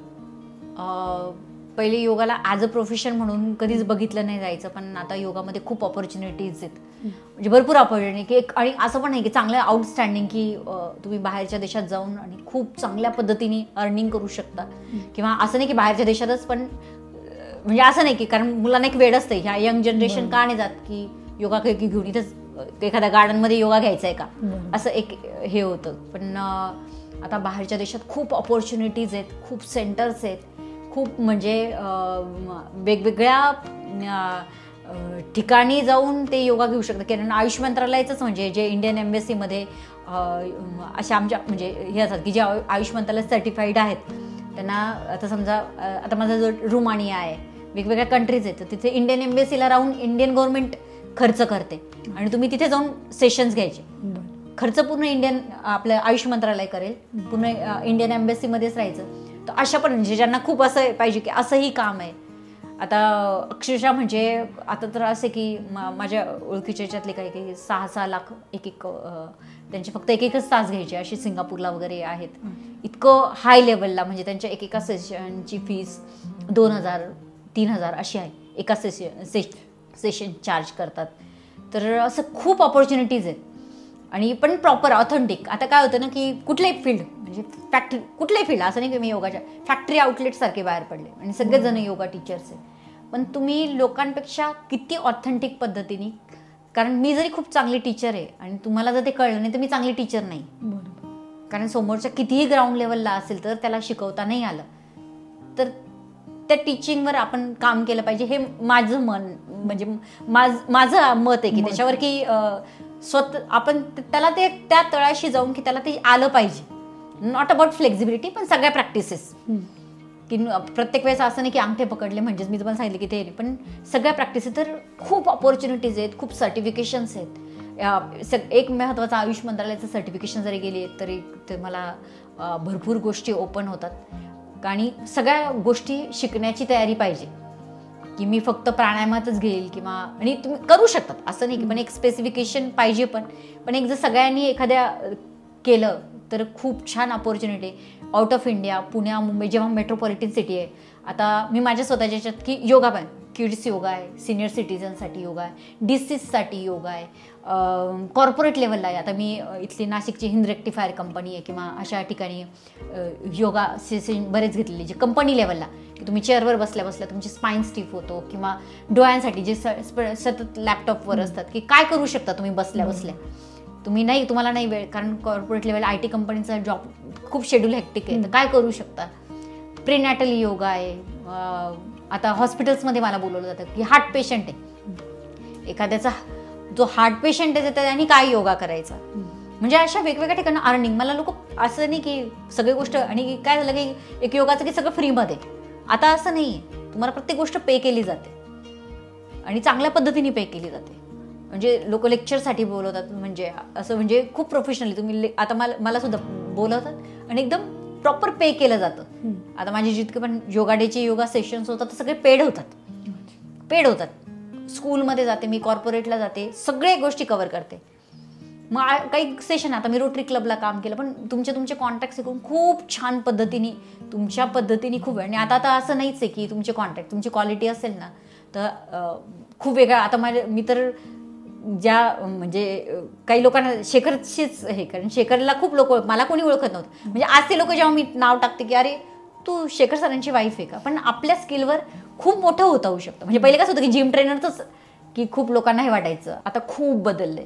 S2: पहिले योगाला ॲज अ प्रोफेशन म्हणून कधीच बघितलं नाही जायचं, पण आता योगामध्ये खूप ऑपॉर्च्युनिटीज आहेत. म्हणजे भरपूर ऑपॉर्च्युनिटी की आणि असं पण नाही की चांगलं आउटस्टँडिंग की तुम्ही बाहेरच्या देशात जाऊन आणि खूप चांगल्या पद्धतीने अर्निंग करू शकता. किंवा असं नाही की बाहेरच्या देशातच, पण म्हणजे असं नाही की कारण मुलांना एक वेळ असतं ह्या यंग जनरेशन का नाही जात की योगा काही घेऊन इथंच एखाद्या गार्डनमध्ये योगा घ्यायचा आहे का, असं एक हे होतं. पण आता बाहेरच्या देशात खूप ऑपॉर्च्युनिटीज आहेत, खूप सेंटर्स आहेत, खूप म्हणजे वेगवेगळ्या ठिकाणी जाऊन ते योगा घेऊ शकतात. कारण आयुष मंत्रालयाचंच म्हणजे जे इंडियन एम्बेसीमध्ये अशा आमच्या म्हणजे हे असतात की जे आयुष मंत्रालय सर्टिफाईड आहेत त्यांना, आता समजा आता माझा जो रुमानिया आहे, वेगवेगळ्या कंट्रीज आहेत, तर तिथे इंडियन एम्बेसीला राहून इंडियन गव्हर्नमेंट खर्च करते आणि तुम्ही तिथे जाऊन सेशन्स घ्यायचे. खर्च पूर्ण इंडियन आपलं आयुष मंत्रालय करेल, पूर्ण इंडियन एम्बेसीमध्येच राहायचं. तर अशा पण म्हणजे ज्यांना खूप असं पाहिजे की असंही काम आहे. आता अक्षरशः म्हणजे आता तर असे की माझ्या ओळखीच्या याच्यातले काही 6-6 लाख एक त्यांचे फक्त एकच तास घ्यायचे, असे सिंगापूरला वगैरे आहेत. इतकं हाय लेवलला म्हणजे त्यांच्या एकेका सेशनची फीस 2,000-3,000 अशी आहे. एका सेशन चार्ज करतात. तर असं खूप ऑपॉर्च्युनिटीज आहेत आणि पण प्रॉपर ऑथेंटिक. आता काय होतं ना की कुठल्याही फील्ड म्हणजे फॅक्टरी, कुठल्याही फील्ड असं नाही की मी योगाच्या फॅक्टरी आउटलेटसारखे बाहेर पडले आणि सगळेजण योगा टीचर्स आहे, पण तुम्ही लोकांपेक्षा किती ऑथेंटिक पद्धतीने, कारण मी जरी खूप चांगली टीचर आहे आणि तुम्हाला जर ते कळलं नाही तर मी चांगली टीचर नाही. कारण समोरच्या कितीही ग्राउंड लेवलला असेल तर त्याला शिकवता नाही आलं तर त्या टीचिंगवर आपण काम केलं पाहिजे. हे माझं मन म्हणजे माझं मत आहे की त्याच्यावर की स्वतः आपण त्याला ते त्या तळाशी जाऊन की त्याला ते आलं पाहिजे. नॉट अबाउट फ्लेक्झिबिलिटी, पण सगळ्या प्रॅक्टिसेस की प्रत्येक वेळेस असं नाही की अंगठे पकडले म्हणजेच मी तुम्हाला सांगितलं की ते नाही, पण सगळ्या प्रॅक्टिसेस. तर खूप ऑपॉर्च्युनिटीज आहेत, खूप सर्टिफिकेशन्स आहेत. एक महत्त्वाचं आयुष मंत्रालयाचं सर्टिफिकेशन जरी गेली तरी ते मला भरपूर गोष्टी ओपन होतात आणि सगळ्या गोष्टी शिकण्याची तयारी पाहिजे की मी फक्त प्राणायामातच घेईल किंवा, आणि तुम्ही करू शकतात असं नाही की, पण एक स्पेसिफिकेशन पाहिजे. पण एक जर सगळ्यांनी एखाद्या केलं तर खूप छान ऑपॉर्च्युनिटी आउट ऑफ इंडिया, पुण्या, मुंबई जेव्हा मेट्रोपॉलिटन सिटी आहे. आता मी माझ्या स्वतःच्या याच्यात की योगा पण किड्स योगा आहे, सिनियर सिटीजनसाठी योगा आहे, डिसीजसाठी योगा आहे, कॉर्पोरेट लेवलला आहे. आता मी इथली नाशिकची हिंद रेक्टिफायर कंपनी आहे किंवा अशा ठिकाणी योगा सेशन बरेच घेतलेले जे कंपनी लेवलला की तुम्ही चेअरवर बसल्या बसल्या तुमची स्पाईन स्टिफ होतो, किंवा डोळ्यांसाठी जे सतत लॅपटॉपवर असतात की काय करू शकता तुम्ही बसल्या बसल्या. तुम्ही नाही, तुम्हाला नाही वेळ, कारण कॉर्पोरेट लेवल IT कंपनीचा जॉब खूप शेड्यूल हेक्टिक आहे, तर काय करू शकता. प्रीनॅटल योगा आहे. आता हॉस्पिटल्समध्ये मला बोलवलं जातं की हार्ट पेशंट आहे, एखाद्याचा जो हार्ट पेशंट आहे त्याने काय योगा करायचा. म्हणजे अशा वेगवेगळ्या ठिकाणी अर्निंग. मला लोक असं नाही की सगळी गोष्ट, आणि काय झालं की एक योगाचं की सगळं फ्रीमध्ये. आता असं नाही आहे, तुम्हाला प्रत्येक गोष्ट पे केली जाते आणि चांगल्या पद्धतीने पे केली जाते. म्हणजे लोक लेक्चरसाठी बोलवतात, म्हणजे असं म्हणजे खूप प्रोफेशनली तुम्ही आता मला सुद्धा बोलवतात आणि एकदम प्रॉपर पे केलं जातं. आता माझे जितके पण योगा डेचे योगा सेशन्स होतात ते सगळे पेड होतात. स्कूलमध्ये जाते मी, कॉर्पोरेटला जाते, सगळ्या गोष्टी कव्हर करते. मग काही सेशन, आता मी रोटरी क्लबला काम केलं, पण तुमचे कॉन्टॅक्ट शिकून खूप छान पद्धतीने तुमच्या पद्धतीने खूप. आणि आता असं नाहीच आहे की तुमचे कॉन्टॅक्ट, तुमची क्वालिटी असेल ना तर खूप वेगळा. आता मी तर ज्या म्हणजे काही लोकांना शेखरशीच हे, कारण शेखरला खूप लोक, मला कोणी ओळखत नव्हतं. म्हणजे आज ते लोक जेव्हा मी नाव टाकते की अरे तू शेखर सरांची वाईफ आहे का, पण आपल्या स्किलवर खूप मोठं होता होऊ शकतं. म्हणजे पहिले कसं होतं की जिम ट्रेनरच की खूप लोकांना हे वाटायचं. आता खूप बदललंय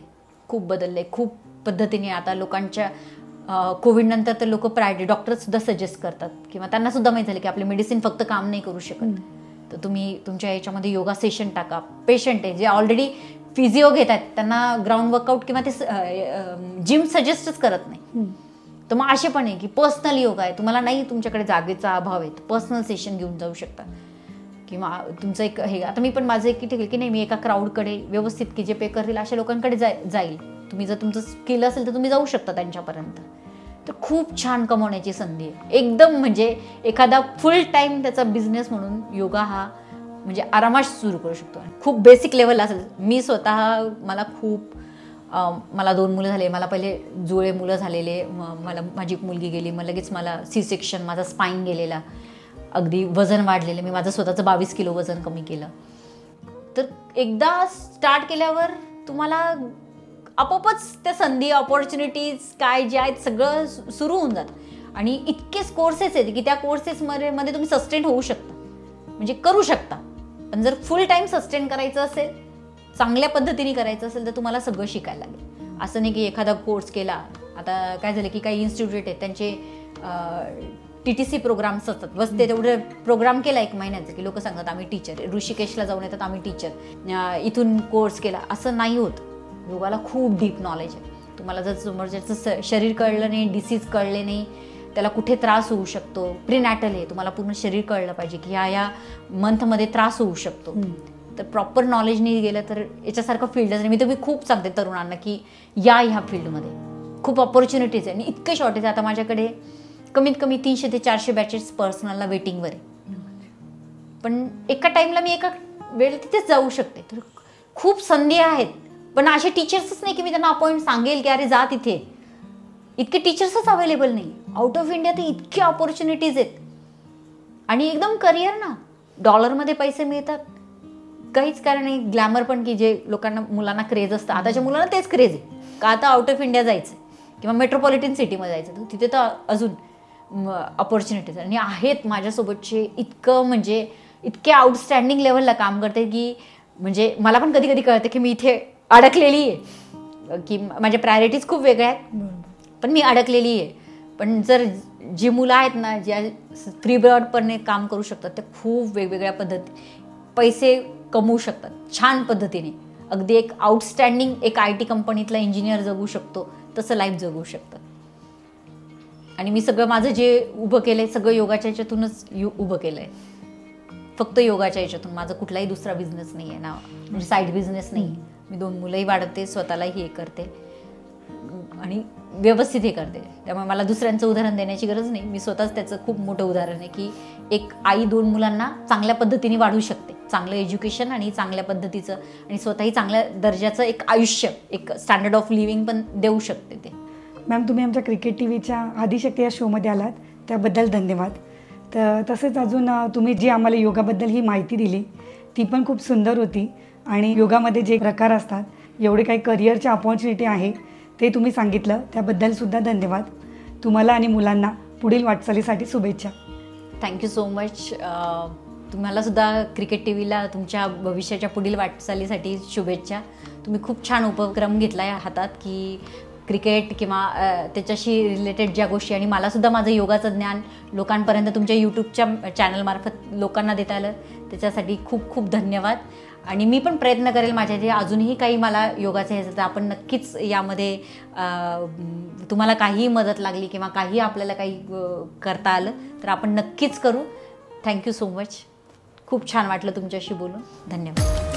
S2: खूप पद्धतीने. आता लोकांच्या कोविड नंतर तर लोक प्रायव्हेट डॉक्टरसुद्धा सजेस्ट करतात किंवा त्यांना सुद्धा माहीत झालं की आपले मेडिसिन फक्त काम नाही करू शकत. तर तुम्ही तुमच्या याच्यामध्ये योगा सेशन टाका. पेशंट आहे जे ऑलरेडी फिजिओ घेत आहेत त्यांना ग्राउंड वर्कआउट किंवा ते जिम सजेस्टच करत नाही. तर मग असे पण आहे की पर्सनल योगा आहे, तुम्हाला नाही तुमच्याकडे जागेचा अभाव आहे, पर्सनल सेशन घेऊन जाऊ शकता. किंवा तुमचं एक हे, आता मी पण माझं एक ठिकाण की नाही, मी एका क्राऊडकडे व्यवस्थित की जे पे करतील अशा लोकांकडे जाईल. तुम्ही जर तुमचं स्किल असेल तर तुम्ही जाऊ शकता त्यांच्यापर्यंत. तर खूप छान कमवण्याची संधी आहे एकदम. म्हणजे एखादा फुल टाईम त्याचा बिझनेस म्हणून योगा हा म्हणजे आरामात सुरू करू शकतो. खूप बेसिक लेवल असेल. मी स्वतः मला 2 मुलं झाले. मला पहिले जुळे मुलं झालेले, माझी एक मुलगी गेली, मग लगेच मला C-सेक्शन, माझा स्पाईन गेलेला, अगदी वजन वाढलेलं. मी माझं स्वतःचं 22 किलो वजन कमी केलं. तर एकदा स्टार्ट केल्यावर तुम्हाला आपोआपच त्या संधी, ऑपॉर्च्युनिटीज काय जे आहेत सगळं सुरू होऊन जातं. आणि इतकेच कोर्सेस आहेत की त्या कोर्सेसमध्ये तुम्ही सस्टेन होऊ शकता, म्हणजे करू शकता. पण जर फुल टाईम सस्टेन करायचं असेल, चांगल्या पद्धतीने करायचं असेल तर तुम्हाला सगळं शिकायला लागेल. असं नाही की एखादा कोर्स केला. आता काय झालं की काही इन्स्टिट्यूट आहेत त्यांचे TTC प्रोग्राम्स असतात, बस ते तेवढं प्रोग्राम केला 1 महिन्याचं की लोक सांगतात आम्ही टीचर, ऋषिकेशला जाऊन येतात आम्ही टीचर, इथून कोर्स केला, असं नाही होत. योगाला खूप डीप नॉलेज आहे. तुम्हाला जर समोरच्याचं शरीर कळलं नाही, डिसीज कळले नाही, त्याला कुठे त्रास होऊ शकतो, प्रीनॅटल आहे, तुम्हाला पूर्ण शरीर कळलं पाहिजे की ह्या मंथमध्ये त्रास होऊ शकतो, तर प्रॉपर नॉलेज नाही गेलं तर याच्यासारखं फील्डच नाही. मी खूप सांगते तरुणांना की ह्या फील्डमध्ये खूप ऑपॉर्च्युनिटीज आहे आणि इतके शॉर्टेज आहे. आता माझ्याकडे कमीत कमी 300 ते 400 बॅचेस पर्सनलला वेटिंगवर आहे, पण एका टाईमला मी एका वेळेला तिथेच जाऊ शकते. तर खूप संधी आहेत, पण असे टीचर्सच नाही की मी त्यांना अपॉइंट सांगेल की अरे जा तिथे. इतके टीचर्सच अवेलेबल नाही. आउट ऑफ इंडिया तर इतके ऑपॉर्च्युनिटीज आहेत आणि एकदम करिअर ना, डॉलरमध्ये पैसे मिळतात, काहीच कारण नाही. ग्लॅमर पण की जे लोकांना मुलांना क्रेज असतं, आताच्या मुलांना तेच क्रेज आहे का आता आउट ऑफ इंडिया जायचं किंवा मेट्रोपॉलिटन सिटीमध्ये जायचं, तर तिथे तर अजून ऑपॉर्च्युनिटीज आणि आहेत माझ्यासोबतचे. इतकं म्हणजे इतके आउटस्टँडिंग लेवलला काम करते की म्हणजे मला पण कधी कधी कळतं की मी इथे अडकलेली आहे, की माझ्या प्रायोरिटीज खूप वेगळ्या आहेत, पण मी अडकलेली आहे. पण जर जी मुलं आहेत ना, ज्या फ्री ब्रॉडपणे काम करू शकतात, ते खूप वेगवेगळ्या पद्धती पैसे कमवू शकतात छान पद्धतीने. अगदी एक आउटस्टँडिंग एक IT कंपनीतला इंजिनियर जगू शकतो तसं लाईफ जगू शकतं. आणि मी सगळं माझं जे उभं केलं आहे सगळं योगाच्या ह्याच्यातूनच उभं केलं आहे, फक्त योगाच्या ह्याच्यातून. माझा कुठलाही दुसरा बिझनेस नाही आहे ना, म्हणजे साईड बिझनेस नाही. मी 2 मुलंही वाढवते, स्वतःलाही हे करते आणि व्यवस्थित हे करते. त्यामुळे मला दुसऱ्यांचं उदाहरण देण्याची गरज नाही. मी स्वतःच त्याचं खूप मोठं उदाहरण आहे की एक आई 2 मुलांना चांगल्या पद्धतीने वाढवू शकते, चांगलं एज्युकेशन आणि चांगल्या पद्धतीचं आणि स्वतःही चांगल्या दर्जाचं एक आयुष्य, एक स्टँडर्ड ऑफ लिव्हिंग पण देऊ शकते ते.
S1: मॅम, तुम्ही आमच्या क्रिकेट TVच्या आदिशक्ती या शोमध्ये आलात त्याबद्दल धन्यवाद. तर तसेच अजून तुम्ही जी आम्हाला योगाबद्दल ही माहिती दिली ती पण खूप सुंदर होती आणि योगामध्ये जे प्रकार असतात, एवढे काही करिअरच्या अपॉर्च्युनिटी आहे ते तुम्ही सांगितलं, त्याबद्दलसुद्धा धन्यवाद. तुम्हाला आणि मुलांना पुढील वाटचालीसाठी शुभेच्छा.
S2: Thank you so much. तुम्हालासुद्धा क्रिकेट TVला तुमच्या भविष्याच्या पुढील वाटचालीसाठी शुभेच्छा. तुम्ही खूप छान उपक्रम घेतला आहे हातात की क्रिकेट किंवा त्याच्याशी रिलेटेड ज्या गोष्टी, आणि मलासुद्धा माझं योगाचं ज्ञान लोकांपर्यंत तुमच्या यूट्यूबच्या चॅनलमार्फत लोकांना देता आलं, त्याच्यासाठी खूप खूप धन्यवाद. आणि मी पण प्रयत्न करेल माझ्या जे अजूनही काही मला योगाचं हे, तर आपण नक्कीच यामध्ये तुम्हाला काहीही मदत लागली किंवा काही आपल्याला काही करता आलं तर आपण नक्कीच करू. Thank you so much. खूप छान वाटलं तुमच्याशी बोलून. धन्यवाद.